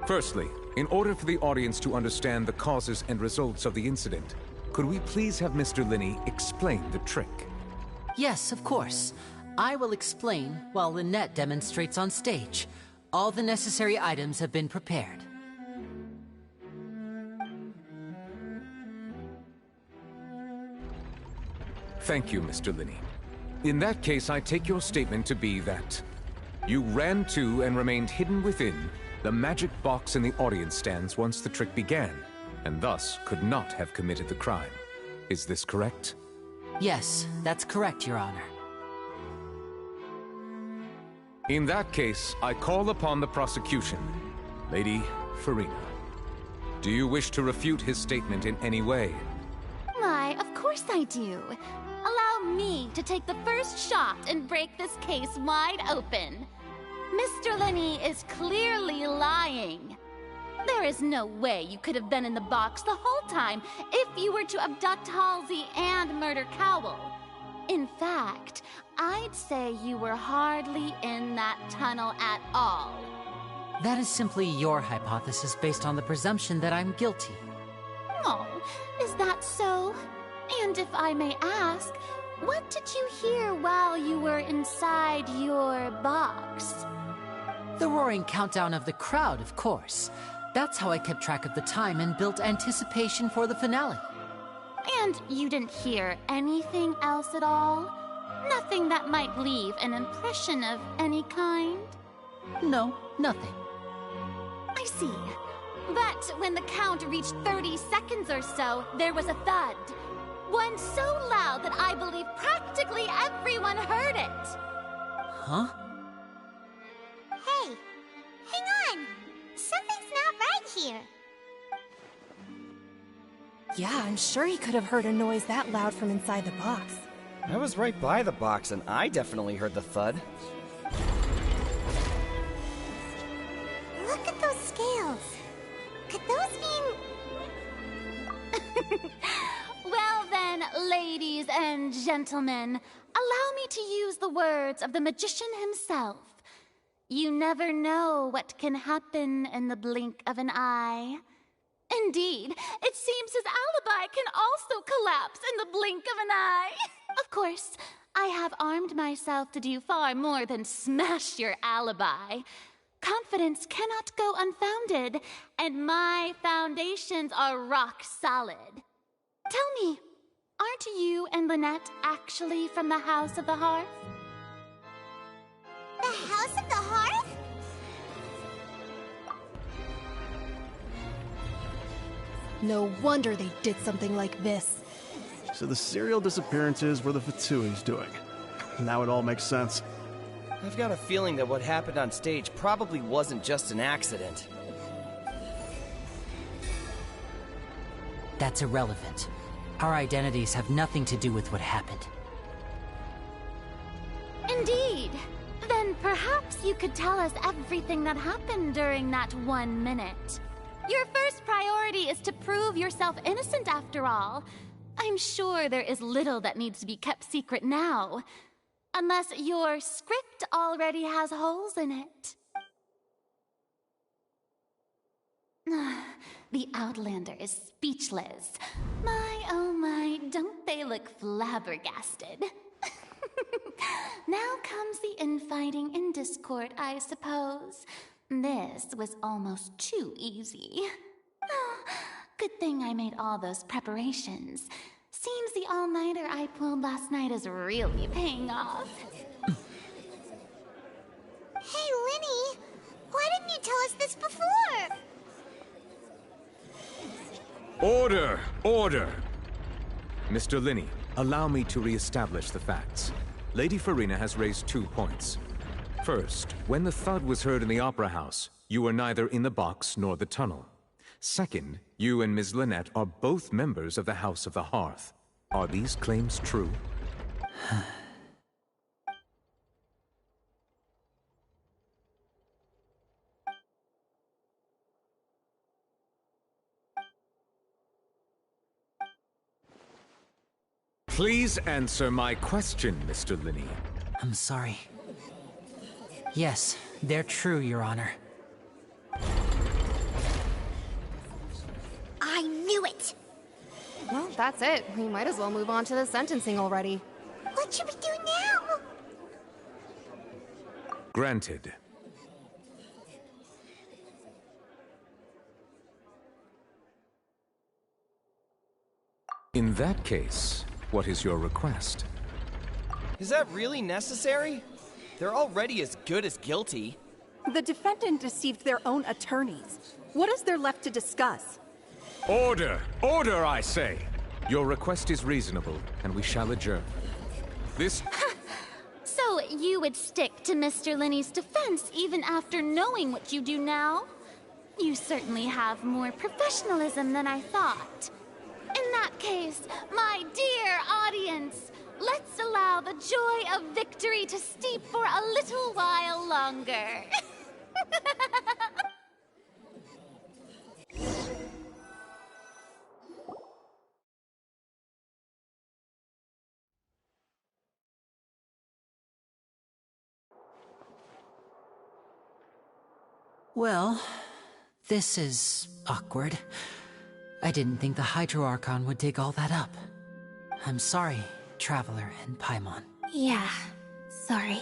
Firstly, in order for the audience to understand the causes and results of the incident, could we please have Mr. Linney explain the trick? Yes, of course. I will explain while Lynette demonstrates on stage. All the necessary items have been prepared. Thank you, Mr. Linney. In that case, I take your statement to be that you ran to and remained hidden within the magic box in the audience stands once the trick began, and thus could not have committed the crime. Is this correct? Yes, that's correct, Your Honor. In that case, I call upon the prosecution. Lady Farina, do you wish to refute his statement in any way? Why, of course I do. Allow me to take the first shot and break this case wide open. Mr. Linney is clearly lying. There is no way you could have been in the box the whole time if you were to abduct Halsey and murder Cowell. In fact, I'd say you were hardly in that tunnel at all. That is simply your hypothesis based on the presumption that I'm guilty. Oh, is that so? And if I may ask, what did you hear while you were inside your box? The roaring countdown of the crowd, of course. That's how I kept track of the time and built anticipation for the finale. And you didn't hear anything else at all? Nothing that might leave an impression of any kind? No, nothing. I see. But when the count reached 30 seconds or so, there was a thud. One so loud that I believe practically everyone heard it. Huh? Hey, hang on. Something's not right here. Yeah, I'm sure he could have heard a noise that loud from inside the box. I was right by the box, and I definitely heard the thud. Look at those scales. Could those mean... Well then, ladies and gentlemen, allow me to use the words of the magician himself. You never know what can happen in the blink of an eye. Indeed, it seems his alibi can also collapse in the blink of an eye. Of course, I have armed myself to do far more than smash your alibi. Confidence cannot go unfounded, and my foundations are rock solid. Tell me, aren't you and Lynette actually from the House of the Hearth? The House of the Hearth? No wonder they did something like this. So the serial disappearances were the Fatsui's doing. Now it all makes sense. I've got a feeling that what happened on stage probably wasn't just an accident. That's irrelevant. Our identities have nothing to do with what happened. Indeed. Then perhaps you could tell us everything that happened during that 1 minute. Your first priority is to prove yourself innocent after all. I'm sure there is little that needs to be kept secret now. Unless your script already has holes in it. The Outlander is speechless. My, oh my, don't they look flabbergasted? Now comes the infighting and discord, I suppose. This was almost too easy. Good thing I made all those preparations. Seems the all-nighter I pulled last night is really paying off. Hey, Linny! Why didn't you tell us this before? Order! Order! Mr. Linney, allow me to re-establish the facts. Lady Farina has raised 2 points. First, when the thud was heard in the Opera House, you were neither in the box nor the tunnel. Second, you and Ms. Lynette are both members of the House of the Hearth. Are these claims true? Please answer my question, Mr. Linney. I'm sorry. Yes, they're true, Your Honor. I knew it! Well, that's it. We might as well move on to the sentencing already. What should we do now? Granted. In that case, what is your request? Is that really necessary? They're already as good as guilty. The defendant deceived their own attorneys. What is there left to discuss? Order! Order, I say! Your request is reasonable, and we shall adjourn. This... So you would stick to Mr. Linney's defense even after knowing what you do now? You certainly have more professionalism than I thought. In that case, my dear audience, let's allow the joy of victory to steep for a little while longer. Well, this is awkward. I didn't think the Hydro Archon would dig all that up. I'm sorry, Traveler and Paimon. Yeah, sorry.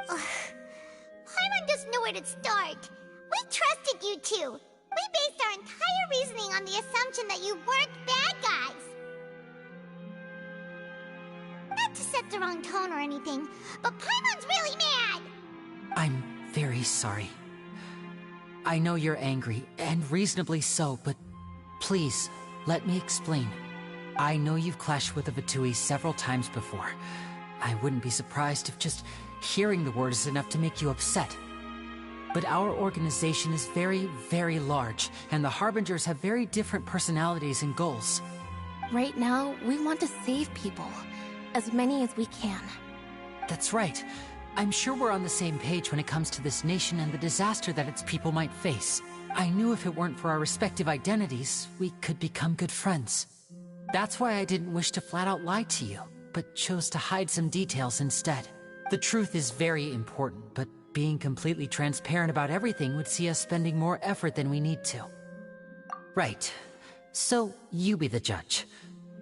Paimon doesn't know where to start. We trusted you two. We based our entire reasoning on the assumption that you weren't bad guys. Not to set the wrong tone or anything, but Paimon's really mad! I'm very sorry. I know you're angry, and reasonably so, but please, let me explain. I know you've clashed with the Fatui several times before. I wouldn't be surprised if just hearing the word is enough to make you upset. But our organization is very, very large, and the Harbingers have very different personalities and goals. Right now, we want to save people. As many as we can. That's right. I'm sure we're on the same page when it comes to this nation and the disaster that its people might face. I knew if it weren't for our respective identities, we could become good friends. That's why I didn't wish to flat out lie to you, but chose to hide some details instead. The truth is very important, but being completely transparent about everything would see us spending more effort than we need to. Right. So, you be the judge.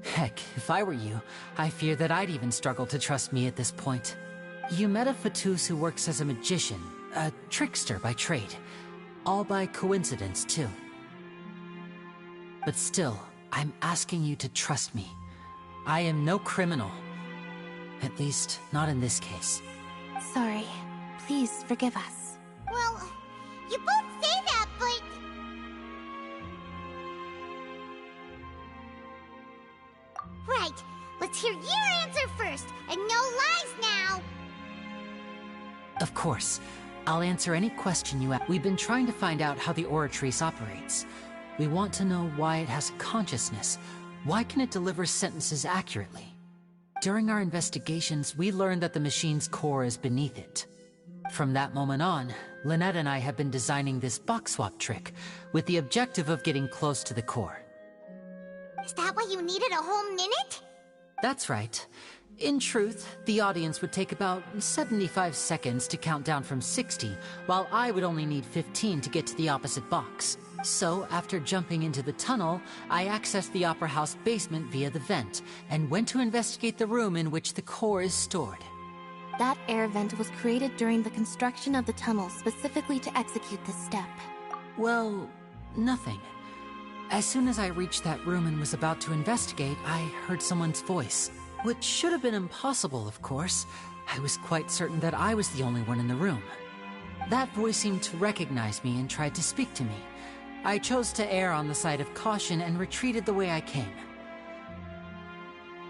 Heck, if I were you, I fear that I'd even struggle to trust me at this point. You met a Fatus who works as a magician, a trickster by trade. All by coincidence, too. But still, I'm asking you to trust me. I am no criminal. At least, not in this case. Sorry. Please forgive us. Well, you both say that, but... Right. Let's hear your answer first, and no lies now! Of course. I'll answer any question you ask. We've been trying to find out how the Oratrice operates. We want to know why it has a consciousness. Why can it deliver sentences accurately? During our investigations, we learned that the machine's core is beneath it. From that moment on, Lynette and I have been designing this box swap trick, with the objective of getting close to the core. Is that why you needed a whole minute? That's right. In truth, the audience would take about 75 seconds to count down from 60, while I would only need 15 to get to the opposite box. So, after jumping into the tunnel, I accessed the Opera House basement via the vent, and went to investigate the room in which the core is stored. That air vent was created during the construction of the tunnel specifically to execute this step. Well, nothing. As soon as I reached that room and was about to investigate, I heard someone's voice. Which should have been impossible, of course. I was quite certain that I was the only one in the room. That voice seemed to recognize me and tried to speak to me. I chose to err on the side of caution and retreated the way I came.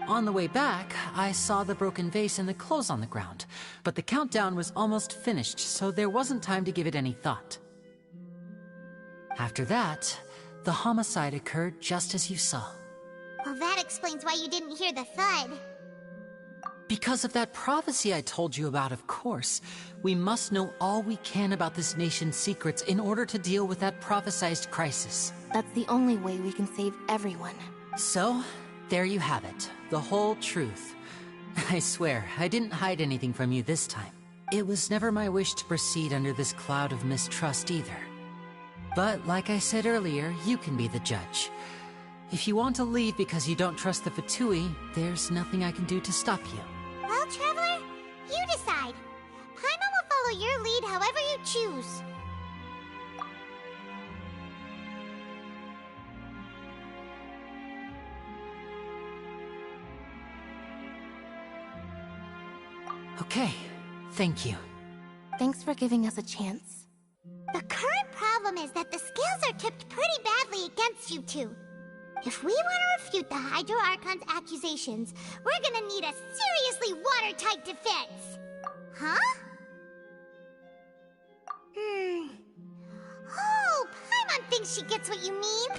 On the way back, I saw the broken vase and the clothes on the ground, but the countdown was almost finished, so there wasn't time to give it any thought. After that, the homicide occurred just as you saw. Well, that explains why you didn't hear the thud. Because of that prophecy I told you about, of course. We must know all we can about this nation's secrets in order to deal with that prophesized crisis. That's the only way we can save everyone. So, there you have it. The whole truth. I swear, I didn't hide anything from you this time. It was never my wish to proceed under this cloud of mistrust either. But, like I said earlier, you can be the judge. If you want to leave because you don't trust the Fatui, there's nothing I can do to stop you. Well, Traveler, you decide. Paimon will follow your lead however you choose. Okay, thank you. Thanks for giving us a chance. The current problem is that the scales are tipped pretty badly against you two. If we want to refute the Hydro Archon's accusations, we're gonna need a seriously watertight defense. Huh? Oh, Paimon thinks she gets what you mean.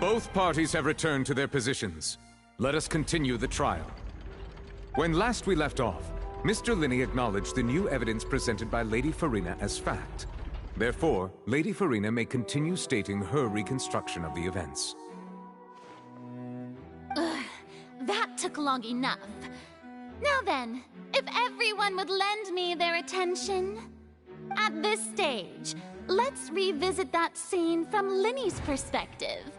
Both parties have returned to their positions. Let us continue the trial. When last we left off, Mr. Linney acknowledged the new evidence presented by Lady Farina as fact. Therefore, Lady Farina may continue stating her reconstruction of the events. Ugh, that took long enough. Now then, if everyone would lend me their attention. At this stage, let's revisit that scene from Linney's perspective.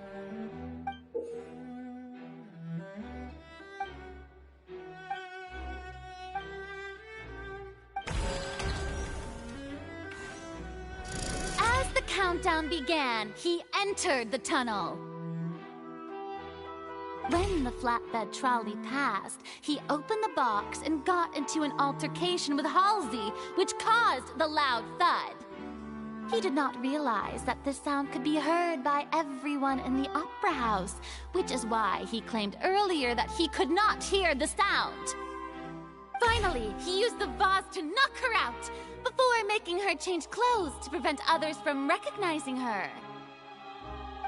As the countdown began, he entered the tunnel. When the flatbed trolley passed, he opened the box and got into an altercation with Halsey, which caused the loud thud. He did not realize that this sound could be heard by everyone in the opera house, which is why he claimed earlier that he could not hear the sound. Finally, he used the vase to knock her out, before making her change clothes to prevent others from recognizing her.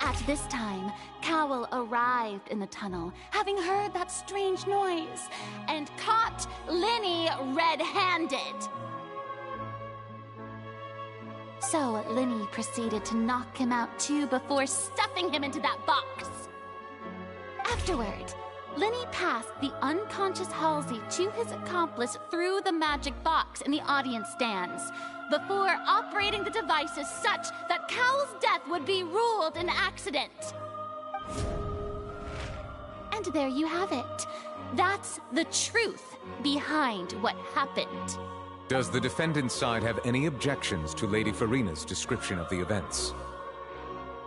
At this time, Cowell arrived in the tunnel, having heard that strange noise, and caught Linney red-handed. So Linney proceeded to knock him out too before stuffing him into that box. Afterward, Linney passed the unconscious Halsey to his accomplice through the magic box in the audience stands, before operating the devices such that Cowell's death would be ruled an accident. And there you have it. That's the truth behind what happened. Does the defendant's side have any objections to Lady Farina's description of the events?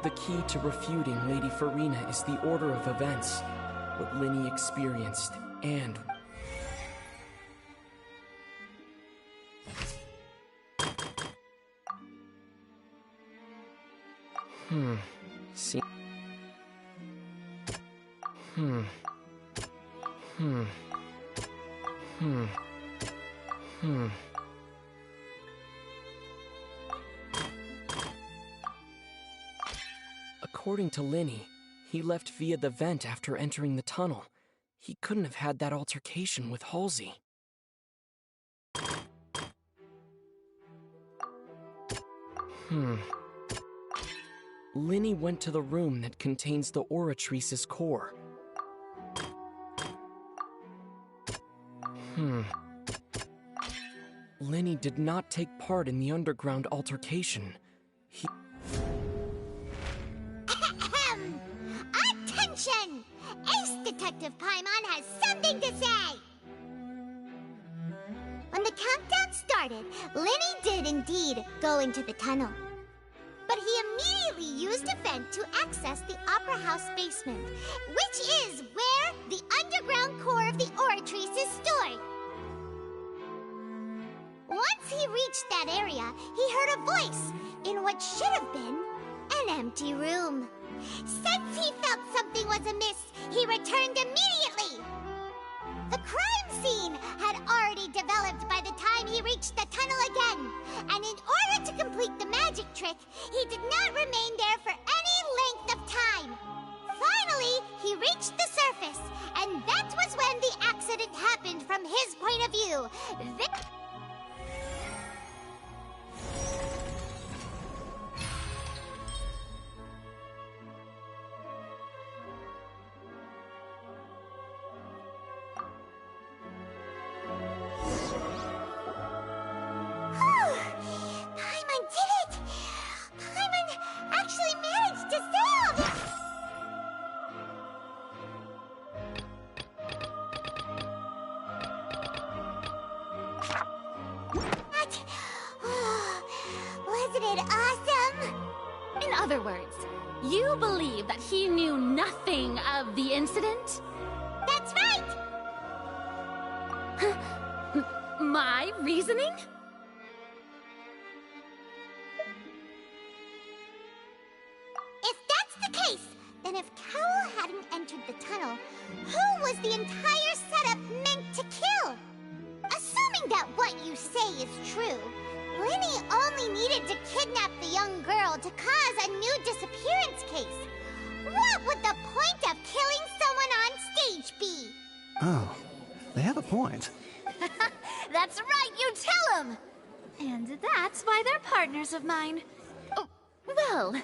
The key to refuting Lady Farina is the order of events, what Linney experienced, and... See... According to Linney, he left via the vent after entering the tunnel. He couldn't have had that altercation with Halsey. Linney went to the room that contains the Oratrice's core. Linney did not take part in the underground altercation. He... Attention! Ace Detective Paimon has something to say! When the countdown started, Linney did indeed go into the tunnel. But he immediately used a vent to access the Opera House basement, which is where the underground core of the Oratrice is stored. Once he reached that area, he heard a voice in what should have been an empty room. Since he felt something was amiss, he returned immediately. The crime scene had already developed by the time he reached the tunnel again, and in order to complete the magic trick, he did not remain there for any length of time. Finally, he reached the surface, and that was when the accident happened from his point of view. Paimon did it! Paimon actually managed to save! Wasn't it awesome? In other words, you believe that he knew nothing of the incident? That's right! My reasoning? If that's the case, then if Cowell hadn't entered the tunnel, who was the entire setup meant to kill? Assuming that what you say is true, Linney only needed to kidnap the young girl to cause a new disappearance case. What would the point of killing someone on stage be? Oh, they have a point. That's right, you tell them! And that's why they're partners of mine. Oh, well,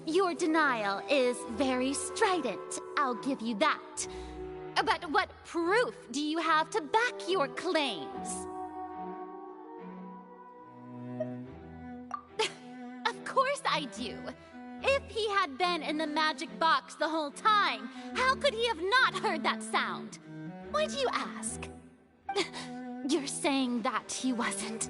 your denial is very strident, I'll give you that. But what proof do you have to back your claims? Of course I do. If he had been in the magic box the whole time, how could he have not heard that sound? Why do you ask? You're saying that he wasn't.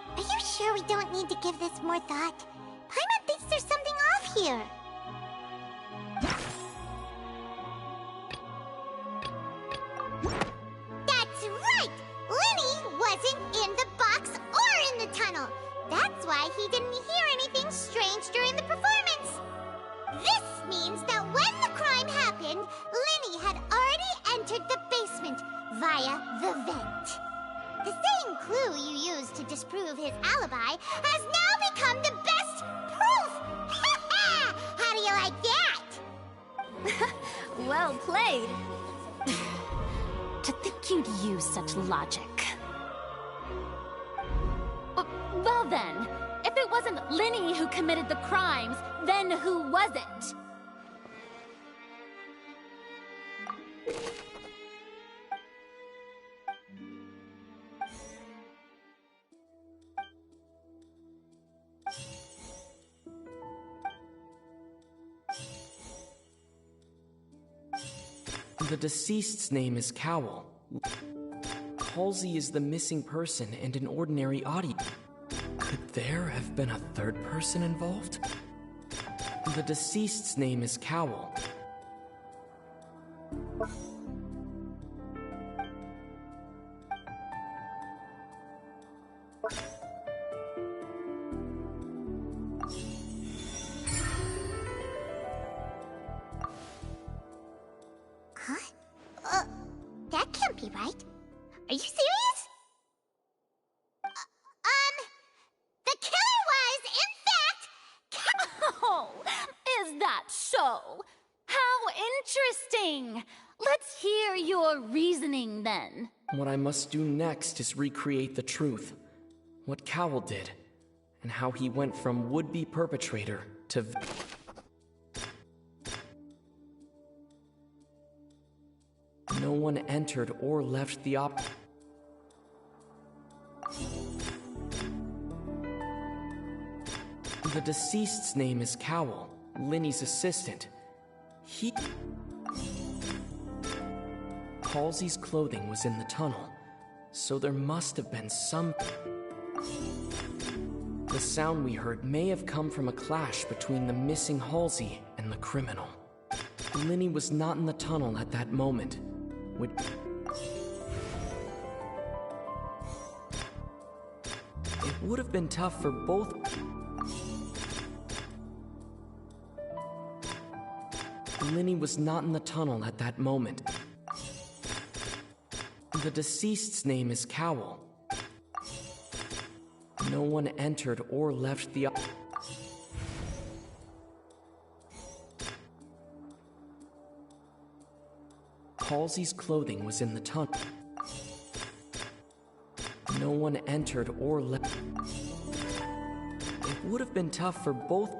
Are you sure we don't need to give this more thought? Paimon thinks there's something off here. That's right! Lenny wasn't in the box or in the tunnel. That's why he didn't hear anything strange during the performance. This means that when the crime happened, Lenny had already entered the basement via the vent. The same clue you used to disprove his alibi has now become the best proof! How do you like that? Well played. To think you'd use such logic. Well then, if it wasn't Lenny who committed the crimes, then who was it? The deceased's name is Cowl. Halsey is the missing person and an ordinary audience. Could there have been a third person involved? The deceased's name is Cowl. Huh? That can't be right. Are you serious? The killer was, in fact, Oh, is that so? How interesting! Let's hear your reasoning then. What I must do next is recreate the truth. What Cowl did, and how he went from would-be perpetrator to... No one entered or left the The deceased's name is Cowl, Linny's assistant. Halsey's clothing was in the tunnel, so there must have been some... The sound we heard may have come from a clash between the missing Halsey and the criminal. Linny was not in the tunnel at that moment. It would have been tough for both... Linny was not in the tunnel at that moment. The deceased's name is Cowl. No one entered or left the... Halsey's clothing was in the tunnel. No one entered or left. It would have been tough for both...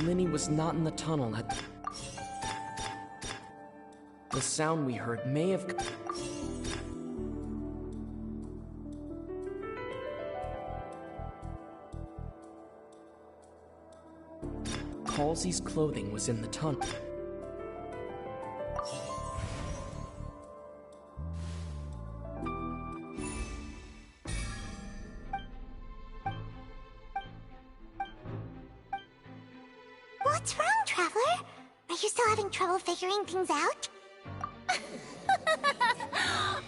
Linny was not in the tunnel at... The sound we heard may have... Halsey's clothing was in the tunnel. What's wrong, Traveler? Are you still having trouble figuring things out?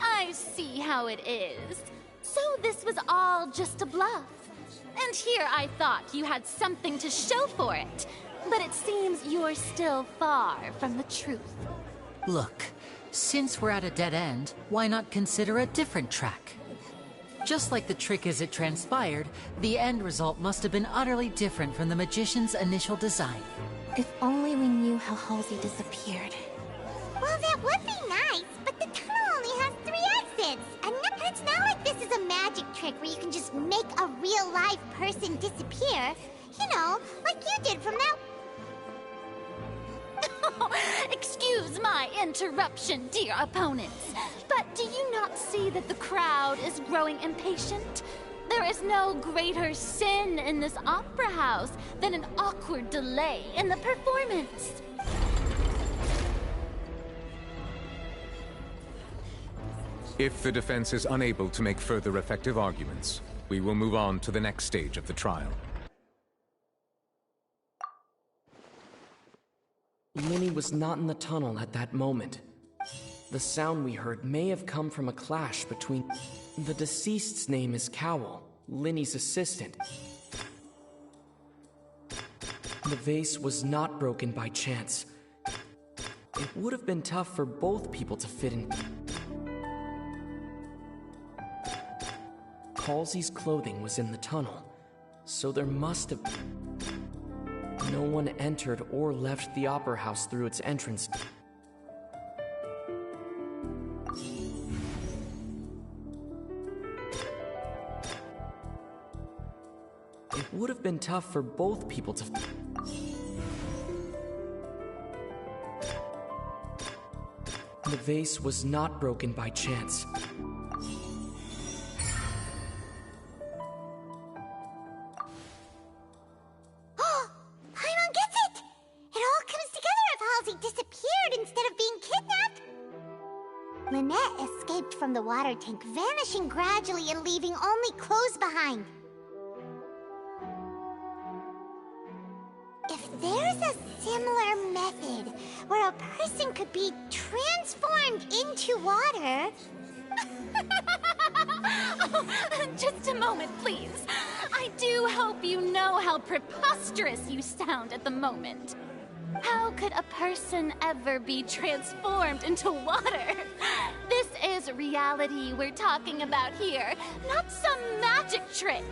I see how it is. So this was all just a bluff. And here I thought you had something to show for it. But it seems you're still far from the truth. Look, since we're at a dead end, why not consider a different track? Just like the trick as it transpired, the end result must have been utterly different from the magician's initial design. If only we knew how Halsey disappeared. Well, that would be nice, but the tunnel only has 3 exits. And it's not like this is a magic trick where you can just make a real-life person disappear. You know, like you did from that... Excuse my interruption, dear opponents. But do you not see that the crowd is growing impatient? There is no greater sin in this opera house than an awkward delay in the performance. If the defense is unable to make further effective arguments, we will move on to the next stage of the trial. Linny was not in the tunnel at that moment. The sound we heard may have come from a clash between... The deceased's name is Cowell, Linny's assistant. The vase was not broken by chance. It would have been tough for both people to fit in. Halsey's clothing was in the tunnel, so there must have... No one entered or left the opera house through its entrance. It would have been tough for both people to... The vase was not broken by chance. From the water tank, vanishing gradually and leaving only clothes behind. If there's a similar method where a person could be transformed into water... Oh, just a moment, please. I do hope you know how preposterous you sound at the moment. How could a person ever be transformed into water? This is reality we're talking about here, not some magic trick.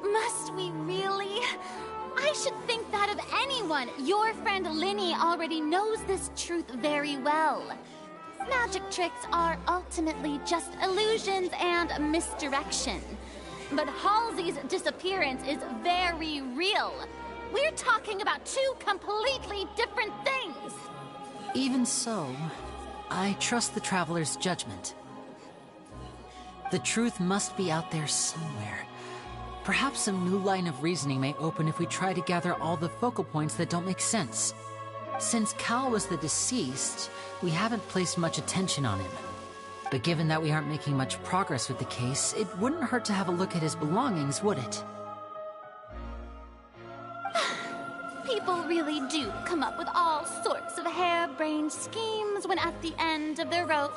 Must we really? I should think that of anyone. Your friend Linny already knows this truth very well. Magic tricks are ultimately just illusions and misdirection. But Halsey's disappearance is very real. We're talking about 2 completely different things. Even so, I trust the Traveler's judgment. The truth must be out there somewhere. Perhaps a new line of reasoning may open if we try to gather all the focal points that don't make sense. Since Cal was the deceased, we haven't placed much attention on him. But given that we aren't making much progress with the case, it wouldn't hurt to have a look at his belongings, would it? People really do come up with all sorts of harebrained schemes when at the end of their rope.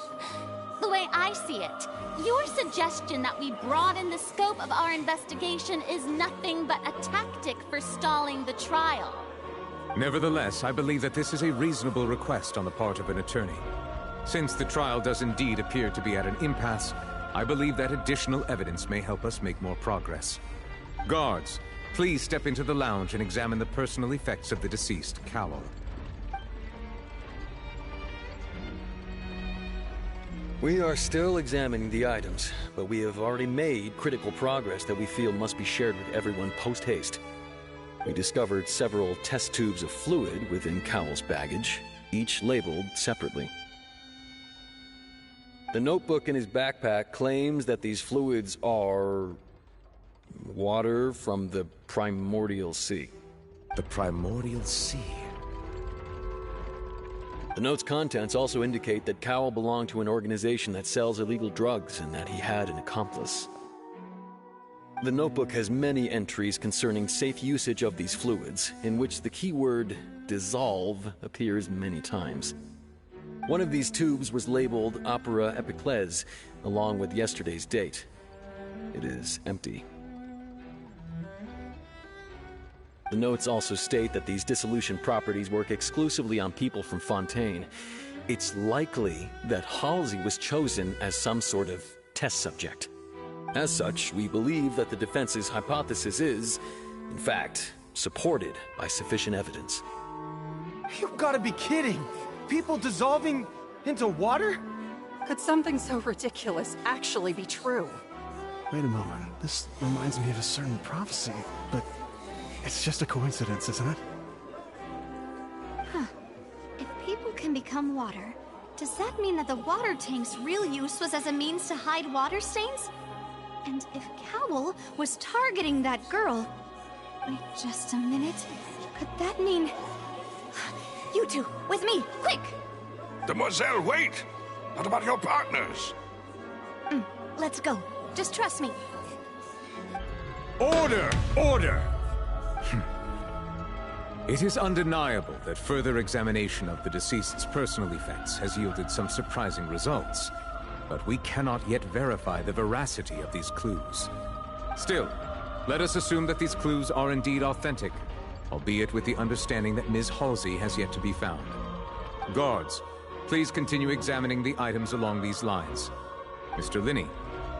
The way I see it, your suggestion that we broaden the scope of our investigation is nothing but a tactic for stalling the trial. Nevertheless, I believe that this is a reasonable request on the part of an attorney. Since the trial does indeed appear to be at an impasse, I believe that additional evidence may help us make more progress. Guards, please step into the lounge and examine the personal effects of the deceased, Cowell. We are still examining the items, but we have already made critical progress that we feel must be shared with everyone post-haste. We discovered several test tubes of fluid within Cowell's baggage, each labeled separately. The notebook in his backpack claims that these fluids are water from the primordial sea. The primordial sea? The note's contents also indicate that Cowell belonged to an organization that sells illegal drugs and that he had an accomplice. The notebook has many entries concerning safe usage of these fluids, in which the keyword dissolve appears many times. One of these tubes was labeled Opera Epiclese, along with yesterday's date. It is empty. The notes also state that these dissolution properties work exclusively on people from Fontaine. It's likely that Halsey was chosen as some sort of test subject. As such, we believe that the defense's hypothesis is, in fact, supported by sufficient evidence. You've got to be kidding! People dissolving into water? Could something so ridiculous actually be true? Wait a moment. This reminds me of a certain prophecy, but it's just a coincidence, isn't it? Huh. If people can become water, does that mean that the water tank's real use was as a means to hide water stains? And if Cowell was targeting that girl... Wait just a minute. Could that mean... You two, with me, quick! Demoiselle, wait! What about your partners? Let's go. Just trust me. Order! Order! It is undeniable that further examination of the deceased's personal effects has yielded some surprising results, but we cannot yet verify the veracity of these clues. Still, let us assume that these clues are indeed authentic, albeit with the understanding that Ms. Halsey has yet to be found. Guards, please continue examining the items along these lines. Mr. Linney,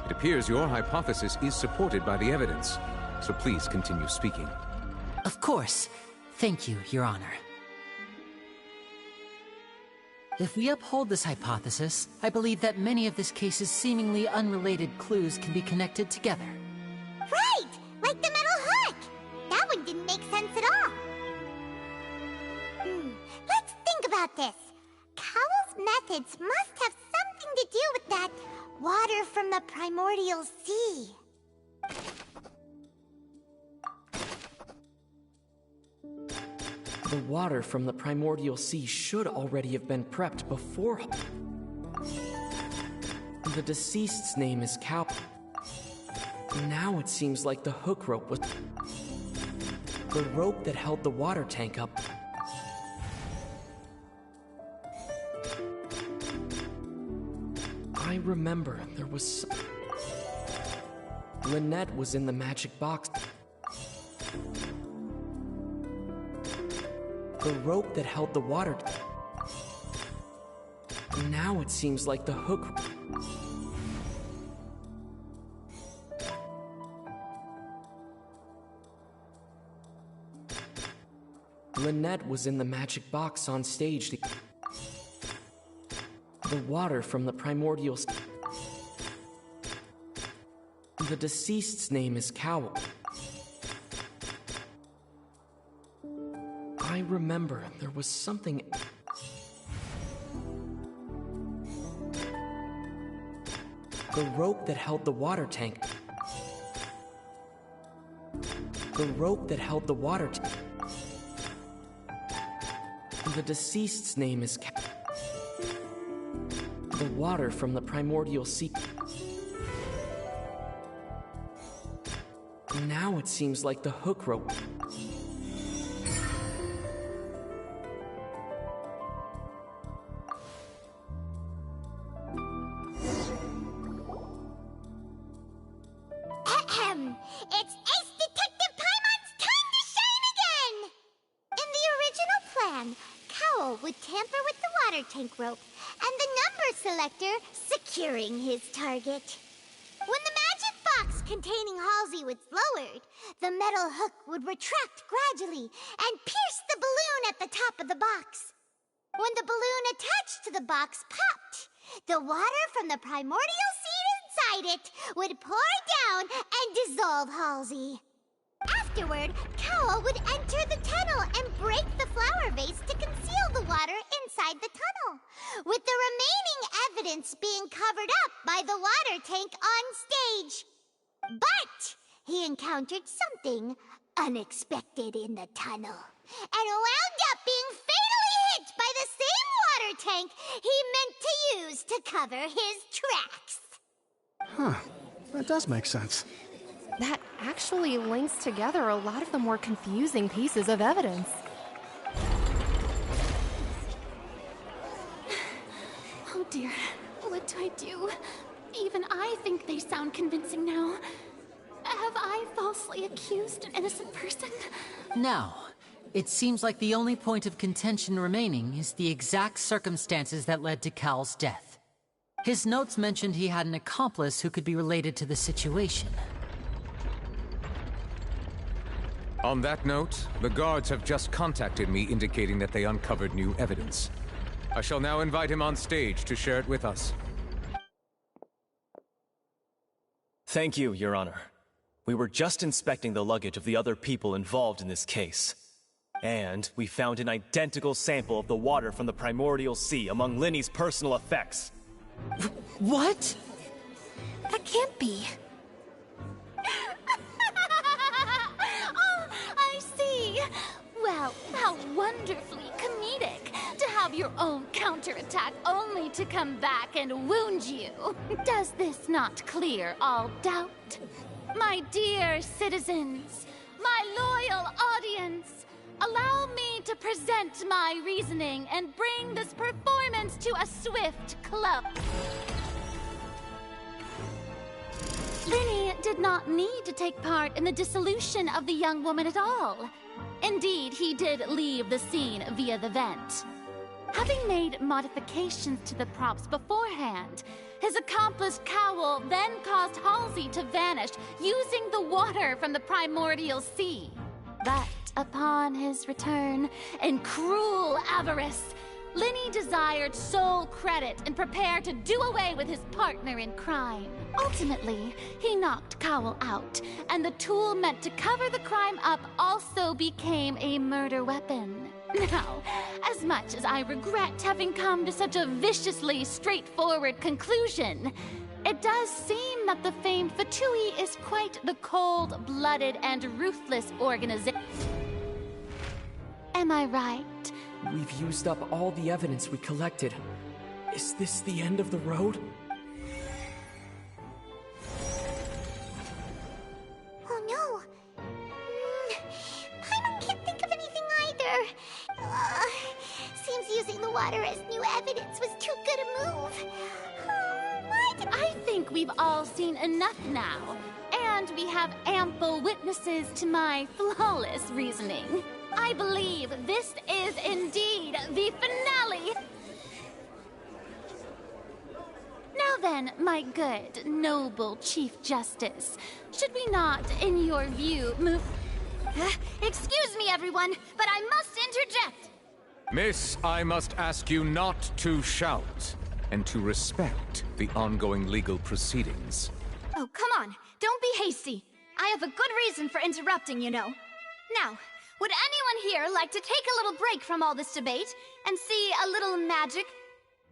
it appears your hypothesis is supported by the evidence, so please continue speaking. Of course. Thank you, Your Honor. If we uphold this hypothesis, I believe that many of this case's seemingly unrelated clues can be connected together. Right! Like the metal hook! That one didn't make sense at all. Let's think about this. Cowell's methods must have something to do with that water from the primordial sea. The water from the primordial sea should already have been prepped before... The deceased's name is Cow. Now it seems like the hook rope was... The rope that held the water tank up... I remember there was... Lynette was in the magic box. The rope that held the water... Now it seems like the hook... Lynette was in the magic box on stage. The water from the primordial... The deceased's name is Cowell. I remember there was something... The rope that held the water tank... The rope that held the water tank... The deceased's name is The water from the primordial sea... Now it seems like the hook rope... It's Ace Detective Paimon's time to shine again! In the original plan, Cowell would tamper with the water tank rope and the number selector securing his target. When the magic box containing Halsey was lowered, the metal hook would retract gradually and pierce the balloon at the top of the box. When the balloon attached to the box popped, the water from the primordial seed inside it would pour down and dissolve Halsey. After Afterward, Cowell would enter the tunnel and break the flower vase to conceal the water inside the tunnel, with the remaining evidence being covered up by the water tank on stage. But he encountered something unexpected in the tunnel, and wound up being fatally hit by the same water tank he meant to use to cover his tracks. Huh. That does make sense. That actually links together a lot of the more confusing pieces of evidence. Oh dear, what do I do? Even I think they sound convincing now. Have I falsely accused an innocent person? Now, it seems like the only point of contention remaining is the exact circumstances that led to Cal's death. His notes mentioned he had an accomplice who could be related to the situation. On that note, the guards have just contacted me indicating that they uncovered new evidence. I shall now invite him on stage to share it with us. Thank you, Your Honor. We were just inspecting the luggage of the other people involved in this case. And we found an identical sample of the water from the primordial sea among Linny's personal effects. What? That can't be. Oh, I see. Well, how wonderfully comedic to have your own counterattack only to come back and wound you. Does this not clear all doubt? My dear citizens, my loyal audience, allow me to present my reasoning and bring this performance to a swift close. Linny did not need to take part in the dissolution of the young woman at all. Indeed, he did leave the scene via the vent. Having made modifications to the props beforehand, his accomplice Cowell then caused Halsey to vanish using the water from the primordial sea. But upon his return, in cruel avarice, Linny desired sole credit and prepared to do away with his partner in crime. Ultimately, he knocked Cowell out, and the tool meant to cover the crime up also became a murder weapon. Now, as much as I regret having come to such a viciously straightforward conclusion, it does seem that the famed Fatui is quite the cold-blooded and ruthless organization. Am I right? We've used up all the evidence we collected. Is this the end of the road? Oh no. Paimon can't think of anything either. Seems using the water as new evidence was too good a move. What? I think we've all seen enough now, and we have ample witnesses to my flawless reasoning. I believe this is indeed the finale. Now then, my good, noble Chief Justice, should we not, in your view, move... Excuse me, everyone, but I must interject. Miss, I must ask you not to shout, and to respect the ongoing legal proceedings. Oh, come on. Don't be hasty. I have a good reason for interrupting, you know. Now, would anyone here like to take a little break from all this debate and see a little magic?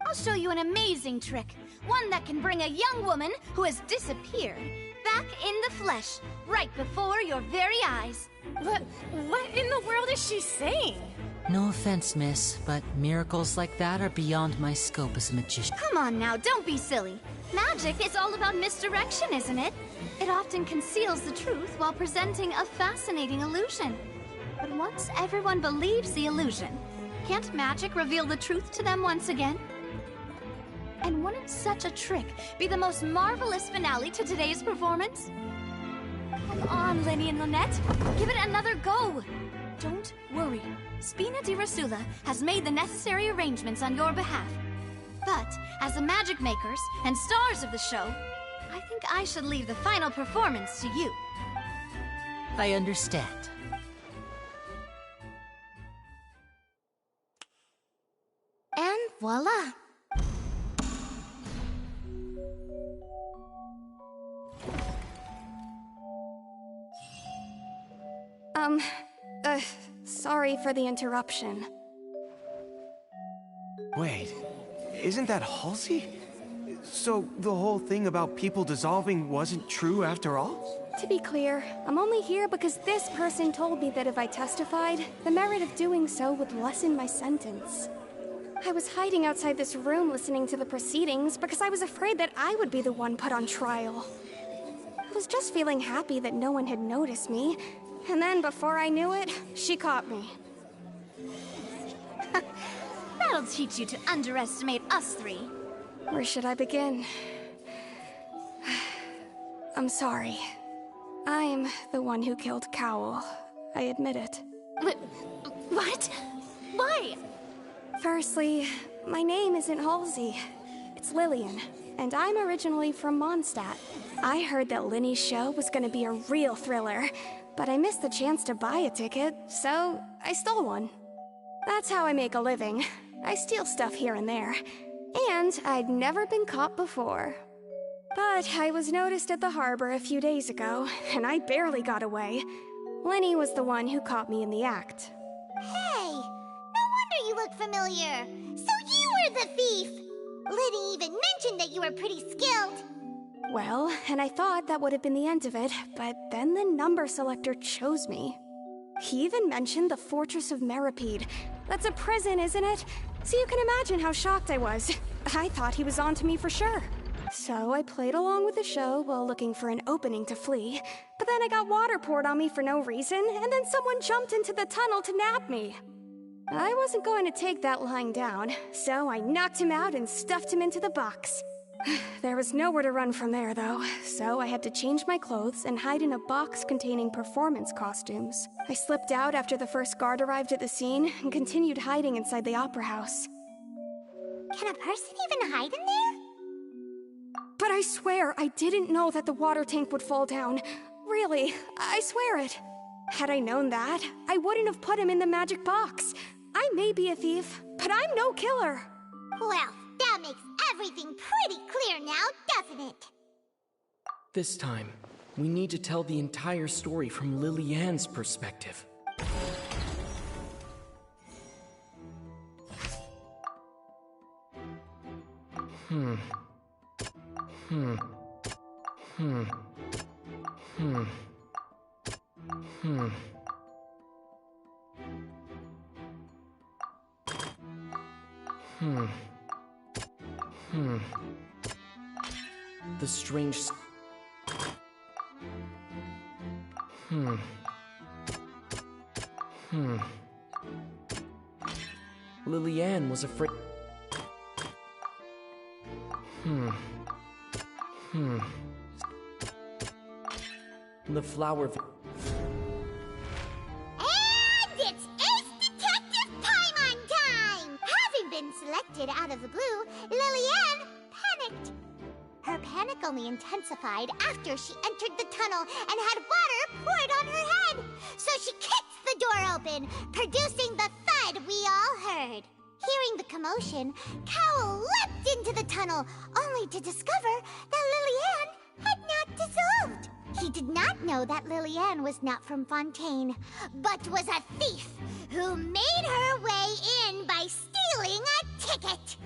I'll show you an amazing trick. One that can bring a young woman who has disappeared back in the flesh, right before your very eyes. What in the world is she saying? No offense, miss, but miracles like that are beyond my scope as a magician. Come on now, don't be silly. Magic is all about misdirection, isn't it? It often conceals the truth while presenting a fascinating illusion. But once everyone believes the illusion, can't magic reveal the truth to them once again? And wouldn't such a trick be the most marvelous finale to today's performance? Come on, Lenny and Lynette. Give it another go. Don't worry. Spina di Rasula has made the necessary arrangements on your behalf. But, as the magic makers and stars of the show, I think I should leave the final performance to you. I understand. And voila! Sorry for the interruption. Wait, isn't that Halsey? So the whole thing about people dissolving wasn't true after all? To be clear, I'm only here because this person told me that if I testified, the merit of doing so would lessen my sentence. I was hiding outside this room listening to the proceedings because I was afraid that I would be the one put on trial. I was just feeling happy that no one had noticed me, and then before I knew it, she caught me. That'll teach you to underestimate us three. Where should I begin? I'm sorry. I'm the one who killed Cowl. I admit it. What? Why? Firstly, my name isn't Halsey. It's Lillian, and I'm originally from Mondstadt. I heard that Linny's show was gonna be a real thriller, but I missed the chance to buy a ticket, so I stole one. That's how I make a living. I steal stuff here and there. And I'd never been caught before. But I was noticed at the harbor a few days ago, and I barely got away. Lenny was the one who caught me in the act. Hey! No wonder you look familiar! So you were the thief! Liddy even mentioned that you were pretty skilled! Well, and I thought that would have been the end of it, but then the number selector chose me. He even mentioned the Fortress of Meripede. That's a prison, isn't it? So you can imagine how shocked I was. I thought he was on to me for sure. So I played along with the show while looking for an opening to flee, but then I got water poured on me for no reason, and then someone jumped into the tunnel to nab me. I wasn't going to take that lying down, so I knocked him out and stuffed him into the box. There was nowhere to run from there, though, so I had to change my clothes and hide in a box containing performance costumes. I slipped out after the first guard arrived at the scene and continued hiding inside the opera house. Can a person even hide in there? But I swear I didn't know that the water tank would fall down. Really, I swear it. Had I known that, I wouldn't have put him in the magic box. I may be a thief, but I'm no killer. Well, that makes everything pretty clear now, doesn't it? This time, we need to tell the entire story from Lily-Ann's perspective. The strange... Lily-Ann was afraid... The flower... And it's Ace Detective Paimon time! Having been selected out of the blue, Lily-Ann panicked. Her panic only intensified after she entered the tunnel and had water poured on her head. So she kicked the door open, producing the thud we all heard. Hearing the commotion, Cowl leapt into the tunnel, only to discover that Lily-Ann had not dissolved. He did not know that Lily-Ann was not from Fontaine, but was a thief who made her way in by stealing a ticket.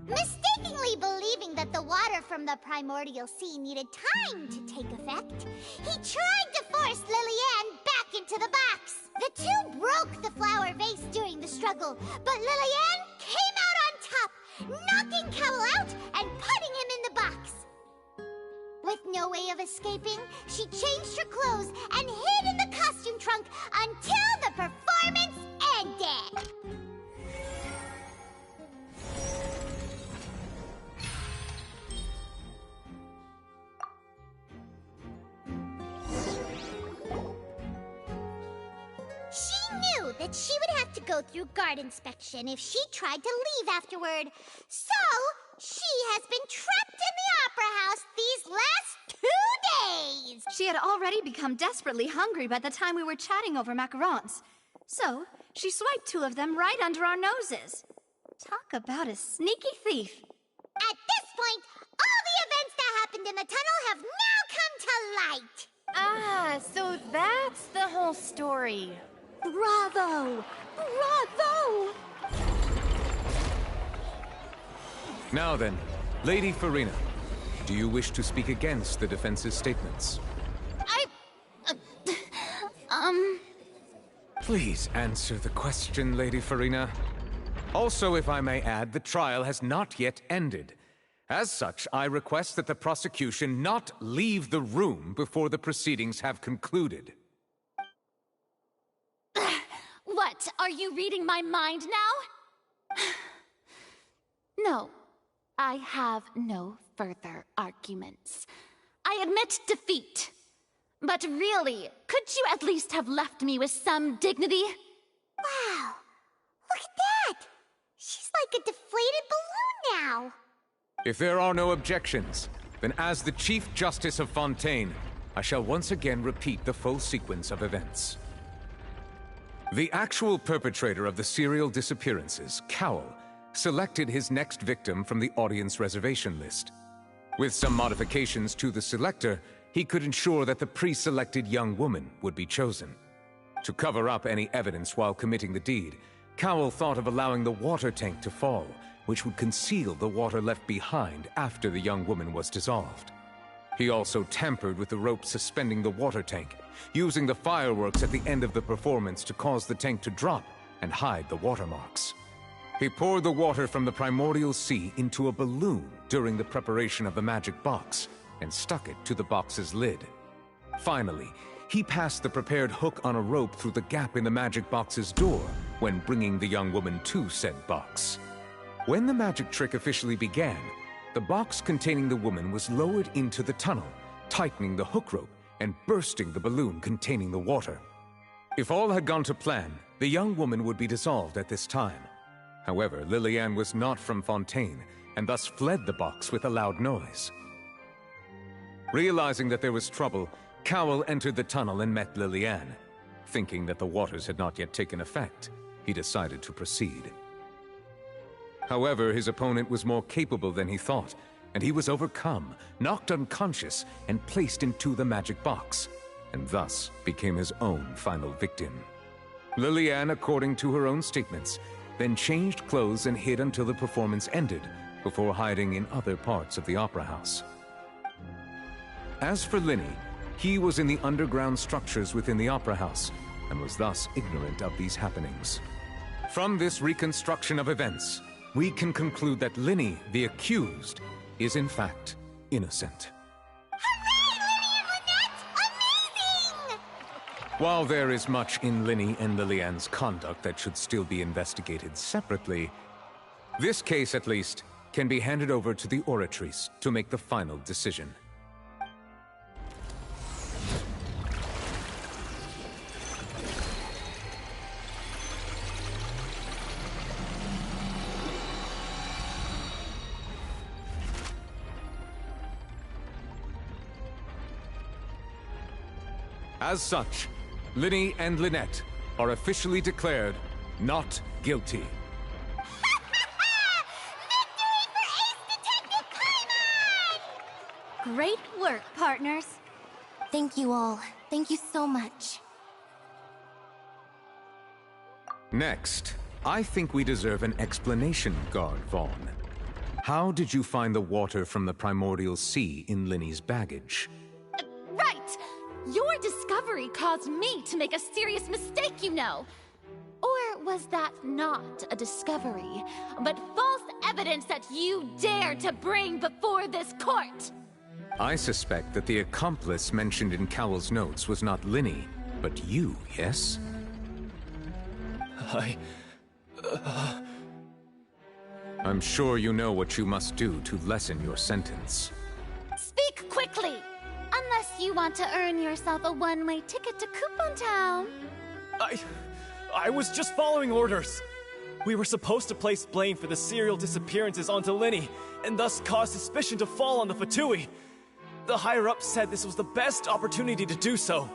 Mistakenly believing that the water from the primordial sea needed time to take effect, he tried to force Lily-Ann back into the box. The two broke the flower vase during the struggle, but Lily-Ann came out on top, knocking Cowl out and putting him in the box. With no way of escaping, she changed her clothes and hid in the costume trunk until the performance ended. She knew that she would have to go through guard inspection if she tried to leave afterward. So, she has been trapped in the opera house these last 2 days. She had already become desperately hungry by the time we were chatting over macarons. So, she swiped 2 of them right under our noses. Talk about a sneaky thief. At this point, all the events that happened in the tunnel have now come to light. Ah, so that's the whole story. Bravo! Bravo! Now then, Lady Farina, do you wish to speak against the defense's statements? Please answer the question, Lady Farina. Also, if I may add, the trial has not yet ended. As such, I request that the prosecution not leave the room before the proceedings have concluded. What? Are you reading my mind now? No, I have no further arguments. I admit defeat. But really, could you at least have left me with some dignity? Wow, look at that! She's like a deflated balloon now. If there are no objections, then as the Chief Justice of Fontaine, I shall once again repeat the full sequence of events. The actual perpetrator of the serial disappearances, Cowl, selected his next victim from the audience reservation list. With some modifications to the selector, he could ensure that the pre-selected young woman would be chosen. To cover up any evidence while committing the deed, Cowl thought of allowing the water tank to fall, which would conceal the water left behind after the young woman was dissolved. He also tampered with the rope suspending the water tank, using the fireworks at the end of the performance to cause the tank to drop and hide the watermarks. He poured the water from the primordial sea into a balloon during the preparation of the magic box, and stuck it to the box's lid. Finally, he passed the prepared hook on a rope through the gap in the magic box's door when bringing the young woman to said box. When the magic trick officially began, the box containing the woman was lowered into the tunnel, tightening the hook rope and bursting the balloon containing the water. If all had gone to plan, the young woman would be dissolved at this time. However, Lillian was not from Fontaine, and thus fled the box with a loud noise. Realizing that there was trouble, Cowl entered the tunnel and met Lillian. Thinking that the waters had not yet taken effect, he decided to proceed. However, his opponent was more capable than he thought, and he was overcome, knocked unconscious, and placed into the magic box, and thus became his own final victim. Lillian, according to her own statements, then changed clothes and hid until the performance ended, before hiding in other parts of the opera house. As for Linny, he was in the underground structures within the opera house, and was thus ignorant of these happenings. From this reconstruction of events, we can conclude that Linny, the accused, is in fact innocent. While there is much in Linny and Lillian's conduct that should still be investigated separately, this case, at least, can be handed over to the Oratrice to make the final decision. As such, Linny and Lynette are officially declared not guilty. Great work, partners. Thank you all. Thank you so much. Next, I think we deserve an explanation, Guard Vaughn. How did you find the water from the primordial sea in Linny's baggage? Right! Your discovery caused me to make a serious mistake, you know. Or was that not a discovery, but false evidence that you dared to bring before this court? I suspect that the accomplice mentioned in Cowell's notes was not Linny, but you, yes? I'm sure you know what you must do to lessen your sentence. Speak quickly! Unless you want to earn yourself a one-way ticket to Coupon Town. I was just following orders. We were supposed to place blame for the serial disappearances onto Linny, and thus cause suspicion to fall on the Fatui. The higher-ups said this was the best opportunity to do so.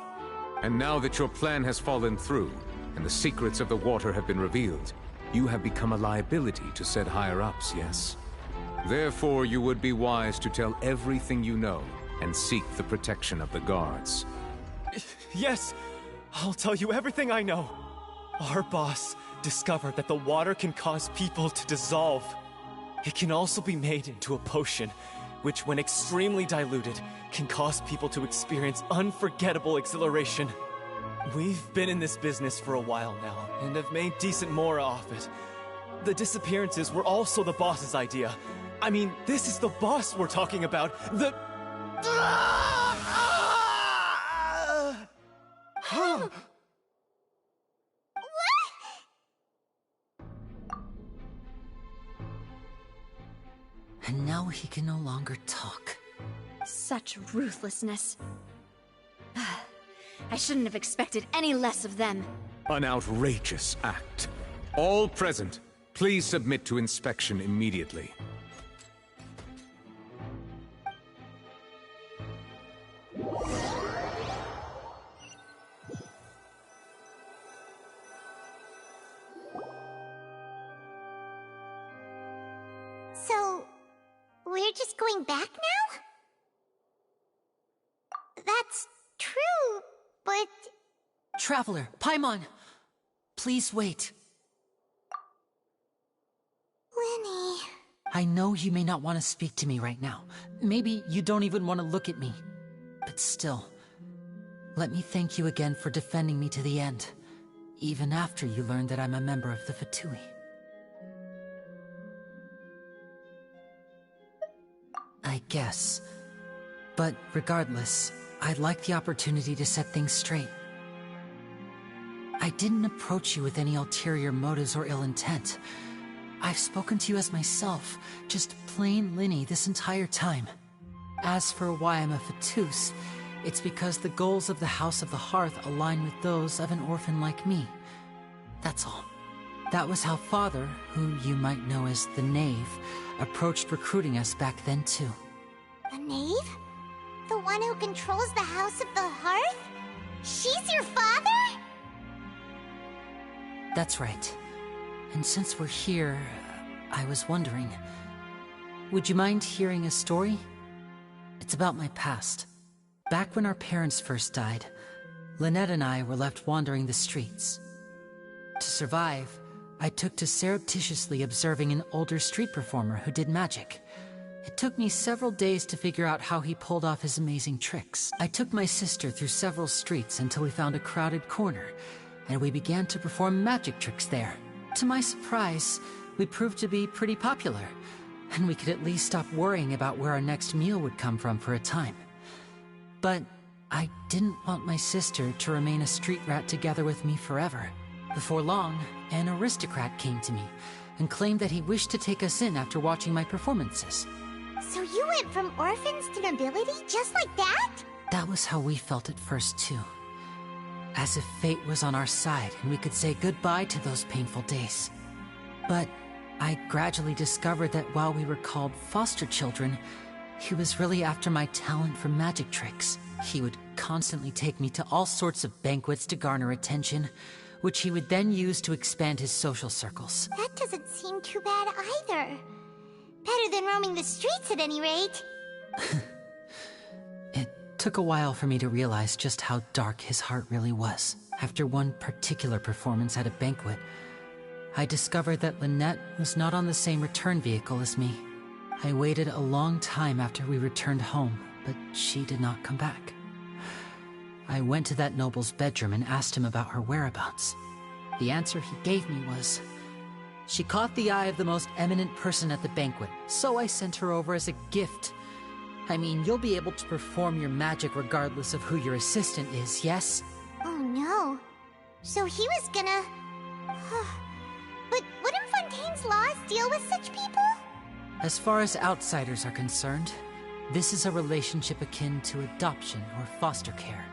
And now that your plan has fallen through, and the secrets of the water have been revealed, you have become a liability to said higher-ups, yes? Therefore, you would be wise to tell everything you know, and seek the protection of the guards. Yes, I'll tell you everything I know. Our boss discovered that the water can cause people to dissolve. It can also be made into a potion, which when extremely diluted, can cause people to experience unforgettable exhilaration. We've been in this business for a while now, and have made decent mora off it. The disappearances were also the boss's idea. I mean, this is the boss we're talking about. The... And now he can no longer talk. Such ruthlessness. I shouldn't have expected any less of them. An outrageous act. All present, please submit to inspection immediately. So, we're just going back now? That's true, but... Traveler, Paimon! Please wait. Lenny... I know you may not want to speak to me right now. Maybe you don't even want to look at me. But still, let me thank you again for defending me to the end, even after you learned that I'm a member of the Fatui. I guess. But regardless, I'd like the opportunity to set things straight. I didn't approach you with any ulterior motives or ill intent. I've spoken to you as myself, just plain Linny this entire time. As for why I'm a Fatus, it's because the goals of the House of the Hearth align with those of an orphan like me. That's all. That was how Father, who you might know as the Knave, approached recruiting us back then too. The Knave? The one who controls the House of the Hearth? She's your father? That's right. And since we're here, I was wondering, would you mind hearing a story? It's about my past. Back when our parents first died, Lynette and I were left wandering the streets. To survive, I took to surreptitiously observing an older street performer who did magic. It took me several days to figure out how he pulled off his amazing tricks. I took my sister through several streets until we found a crowded corner, and we began to perform magic tricks there. To my surprise, we proved to be pretty popular, and we could at least stop worrying about where our next meal would come from for a time. But I didn't want my sister to remain a street rat together with me forever. Before long, an aristocrat came to me and claimed that he wished to take us in after watching my performances. So you went from orphans to nobility just like that? That was how we felt at first too. As if fate was on our side and we could say goodbye to those painful days. But I gradually discovered that while we were called foster children, he was really after my talent for magic tricks. He would constantly take me to all sorts of banquets to garner attention, which he would then use to expand his social circles. That doesn't seem too bad either. Better than roaming the streets at any rate. It took a while for me to realize just how dark his heart really was. After one particular performance at a banquet, I discovered that Lynette was not on the same return vehicle as me. I waited a long time after we returned home, but she did not come back. I went to that noble's bedroom and asked him about her whereabouts. The answer he gave me was, she caught the eye of the most eminent person at the banquet, so I sent her over as a gift. I mean, you'll be able to perform your magic regardless of who your assistant is, yes? Oh no. So he was gonna... But wouldn't Fontaine's laws deal with such people? As far as outsiders are concerned, this is a relationship akin to adoption or foster care,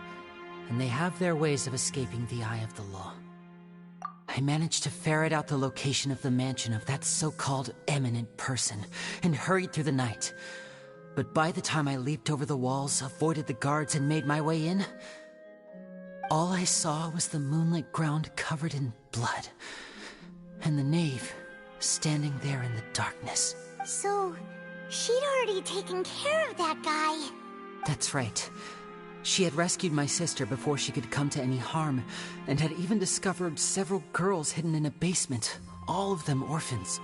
and they have their ways of escaping the eye of the law. I managed to ferret out the location of the mansion of that so-called eminent person and hurried through the night. But by the time I leaped over the walls, avoided the guards, and made my way in, all I saw was the moonlit ground covered in blood, and the knave standing there in the darkness. So, she'd already taken care of that guy. That's right. She had rescued my sister before she could come to any harm, and had even discovered several girls hidden in a basement, all of them orphans.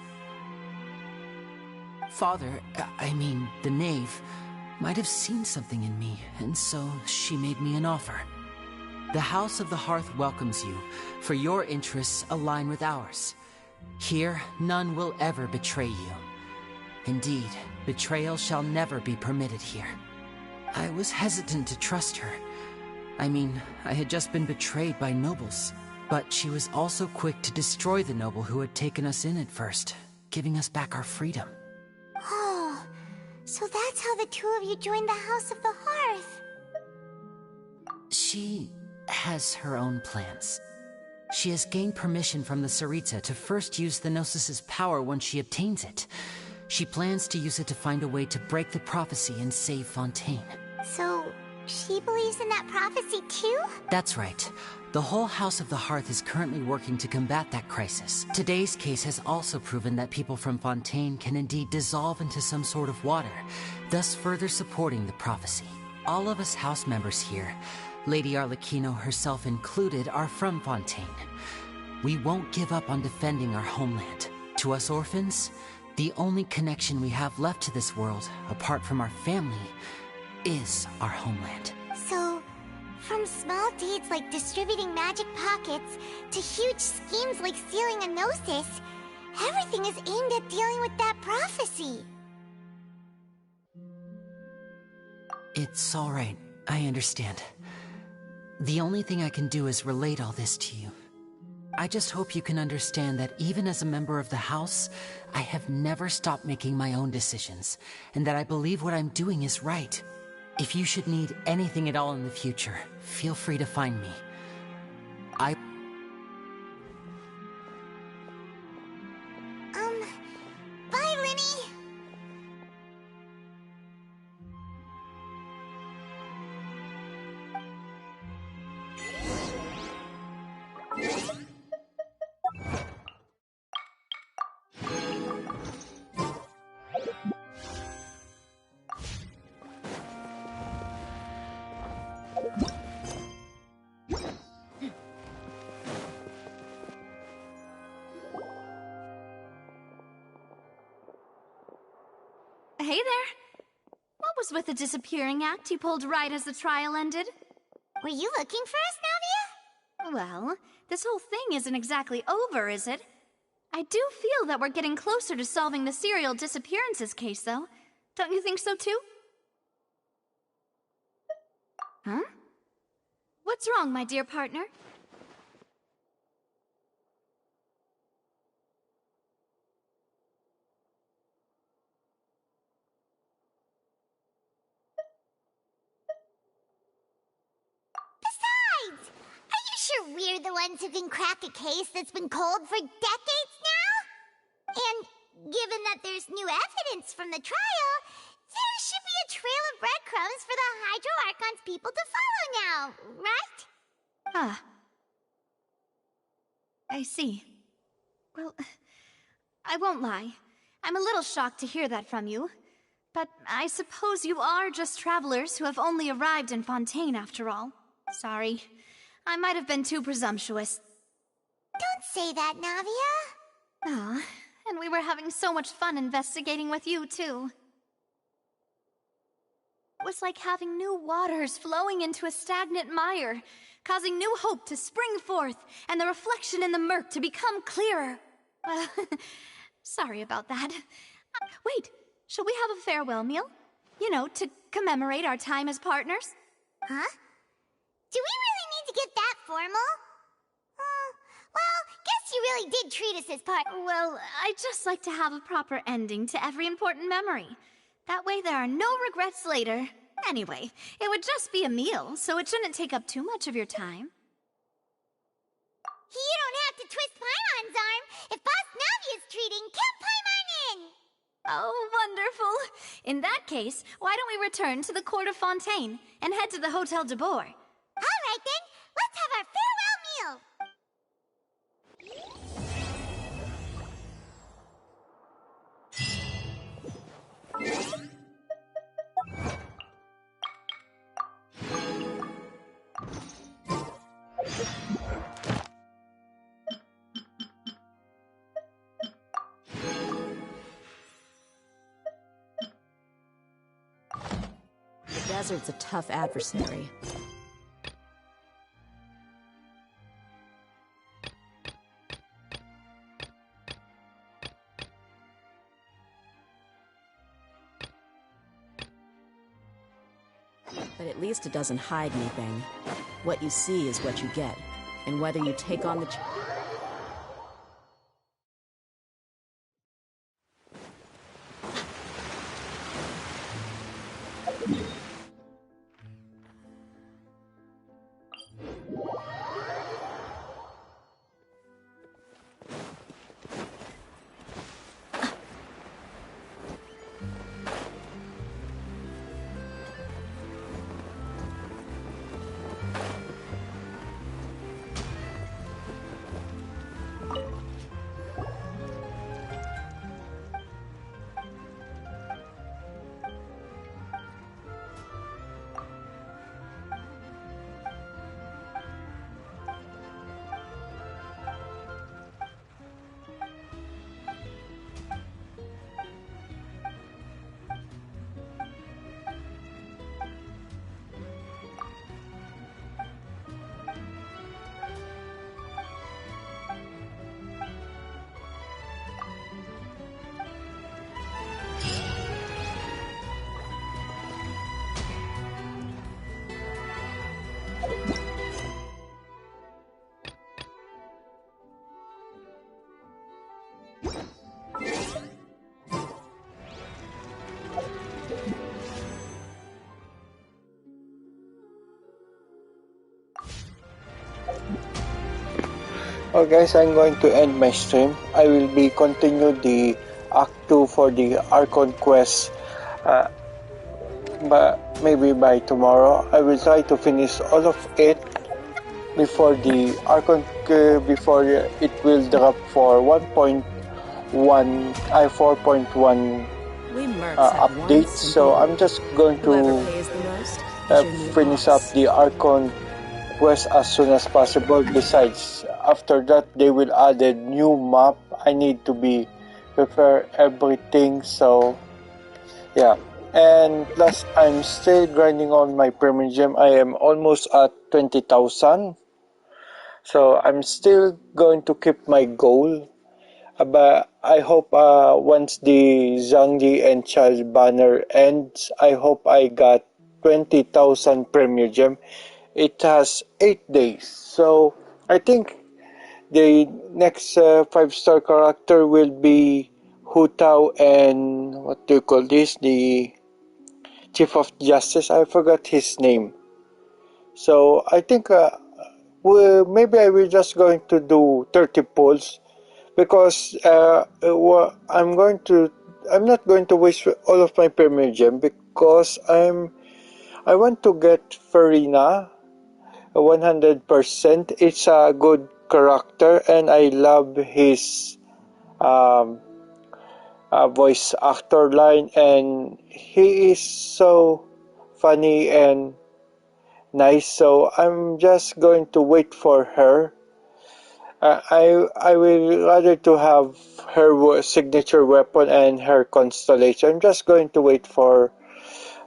Father, I mean, the knave, might have seen something in me, and so she made me an offer. The House of the Hearth welcomes you, for your interests align with ours. Here, none will ever betray you. Indeed, betrayal shall never be permitted here. I was hesitant to trust her. I mean, I had just been betrayed by nobles. But she was also quick to destroy the noble who had taken us in at first, giving us back our freedom. Oh, so that's how the two of you joined the House of the Hearth. She has her own plans. She has gained permission from the Tsaritsa to first use the Gnosis' power when she obtains it. She plans to use it to find a way to break the prophecy and save Fontaine. So, she believes in that prophecy too? That's right. The whole House of the Hearth is currently working to combat that crisis. Today's case has also proven that people from Fontaine can indeed dissolve into some sort of water, thus further supporting the prophecy. All of us house members here, Lady Arlecchino herself included, are from Fontaine. We won't give up on defending our homeland. To us orphans, the only connection we have left to this world, apart from our family, is our homeland. So, from small deeds like distributing magic pockets to huge schemes like stealing a Gnosis, everything is aimed at dealing with that prophecy. It's all right. I understand. The only thing I can do is relate all this to you. I just hope you can understand that even as a member of the House, I have never stopped making my own decisions, and that I believe what I'm doing is right. If you should need anything at all in the future, feel free to find me. Bye, Linny! Hey there. What was with the disappearing act you pulled right as the trial ended? Were you looking for us, Navia? Well, this whole thing isn't exactly over, is it? I do feel that we're getting closer to solving the serial disappearances case, though. Don't you think so, too? Huh? What's wrong, my dear partner? Besides, are you sure we're the ones who can crack a case that's been cold for decades now? And given that there's new evidence from the trial, there should be a trail of breadcrumbs for the Hydro Archon's people to follow now, right? Ah. I see. Well, I won't lie. I'm a little shocked to hear that from you. But I suppose you are just travelers who have only arrived in Fontaine after all. Sorry. I might have been too presumptuous. Don't say that, Navia. Ah, and we were having so much fun investigating with you, too. It was like having new waters flowing into a stagnant mire, causing new hope to spring forth, and the reflection in the murk to become clearer. Well, sorry about that. Wait, shall we have a farewell meal? You know, to commemorate our time as partners? Huh? Do we really need to get that formal? Well, guess you really did treat us as part— Well, I'd just like to have a proper ending to every important memory. That way there are no regrets later. Anyway, it would just be a meal, so it shouldn't take up too much of your time. You don't have to twist Paimon's arm. If Boss Navia's treating, count Paimon in! Oh, wonderful. In that case, why don't we return to the Court of Fontaine and head to the Hotel de Boer? All right, then. Let's have our farewell meal. The desert's a tough adversary. But at least it doesn't hide anything. What you see is what you get. And whether you take on the... Oh guys, I'm going to end my stream. I will be continue the Act 2 for the Archon quest, but maybe by tomorrow. I will try to finish all of it before the Archon, before it will drop for 1.1, 4.1 update. So I'm just going to finish up the Archon quest as soon as possible. Besides, after that they will add a new map. I need to be prepare everything, so yeah. And plus I'm still grinding on my premium gem. I am almost at 20,000, so I'm still going to keep my goal, but I hope once the Zhangji and Child banner ends, I hope I got 20,000 premium gem. It has 8 days, so I think the next 5-star character will be Hu Tao and what do you call this? The Chief of Justice. I forgot his name. So I think maybe I will just going to do 30 pulls, because I'm not going to waste all of my premium gem, because I want to get Farina 100%. It's a good character and I love his voice actor line, and he is so funny and nice. So I'm just going to wait for her. I will rather to have her signature weapon and her constellation. I'm just going to wait for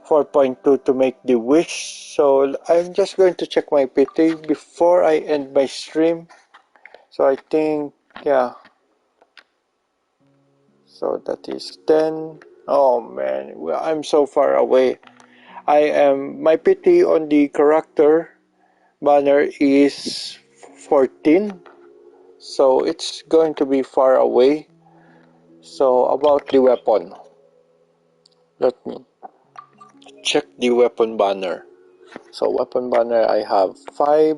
4.2 to make the wish. So I'm just going to check my PT before I end my stream. So I think, yeah. So that is 10. Oh man, well, I'm so far away. My PT on the character banner is 14. So it's going to be far away. So about the weapon. Let me check the weapon banner. So weapon banner, I have 5,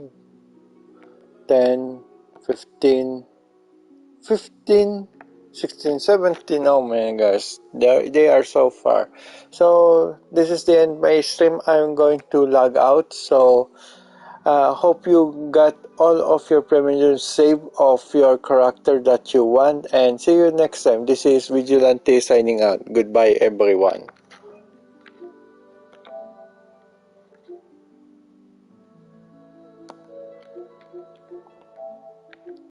10, 15, 16, 17. Oh man, guys, they are so far. So this is the end of my stream. I'm going to log out. So hope you got all of your premium save of your character that you want, and see you next time. This is Vigilante signing out. Goodbye everyone.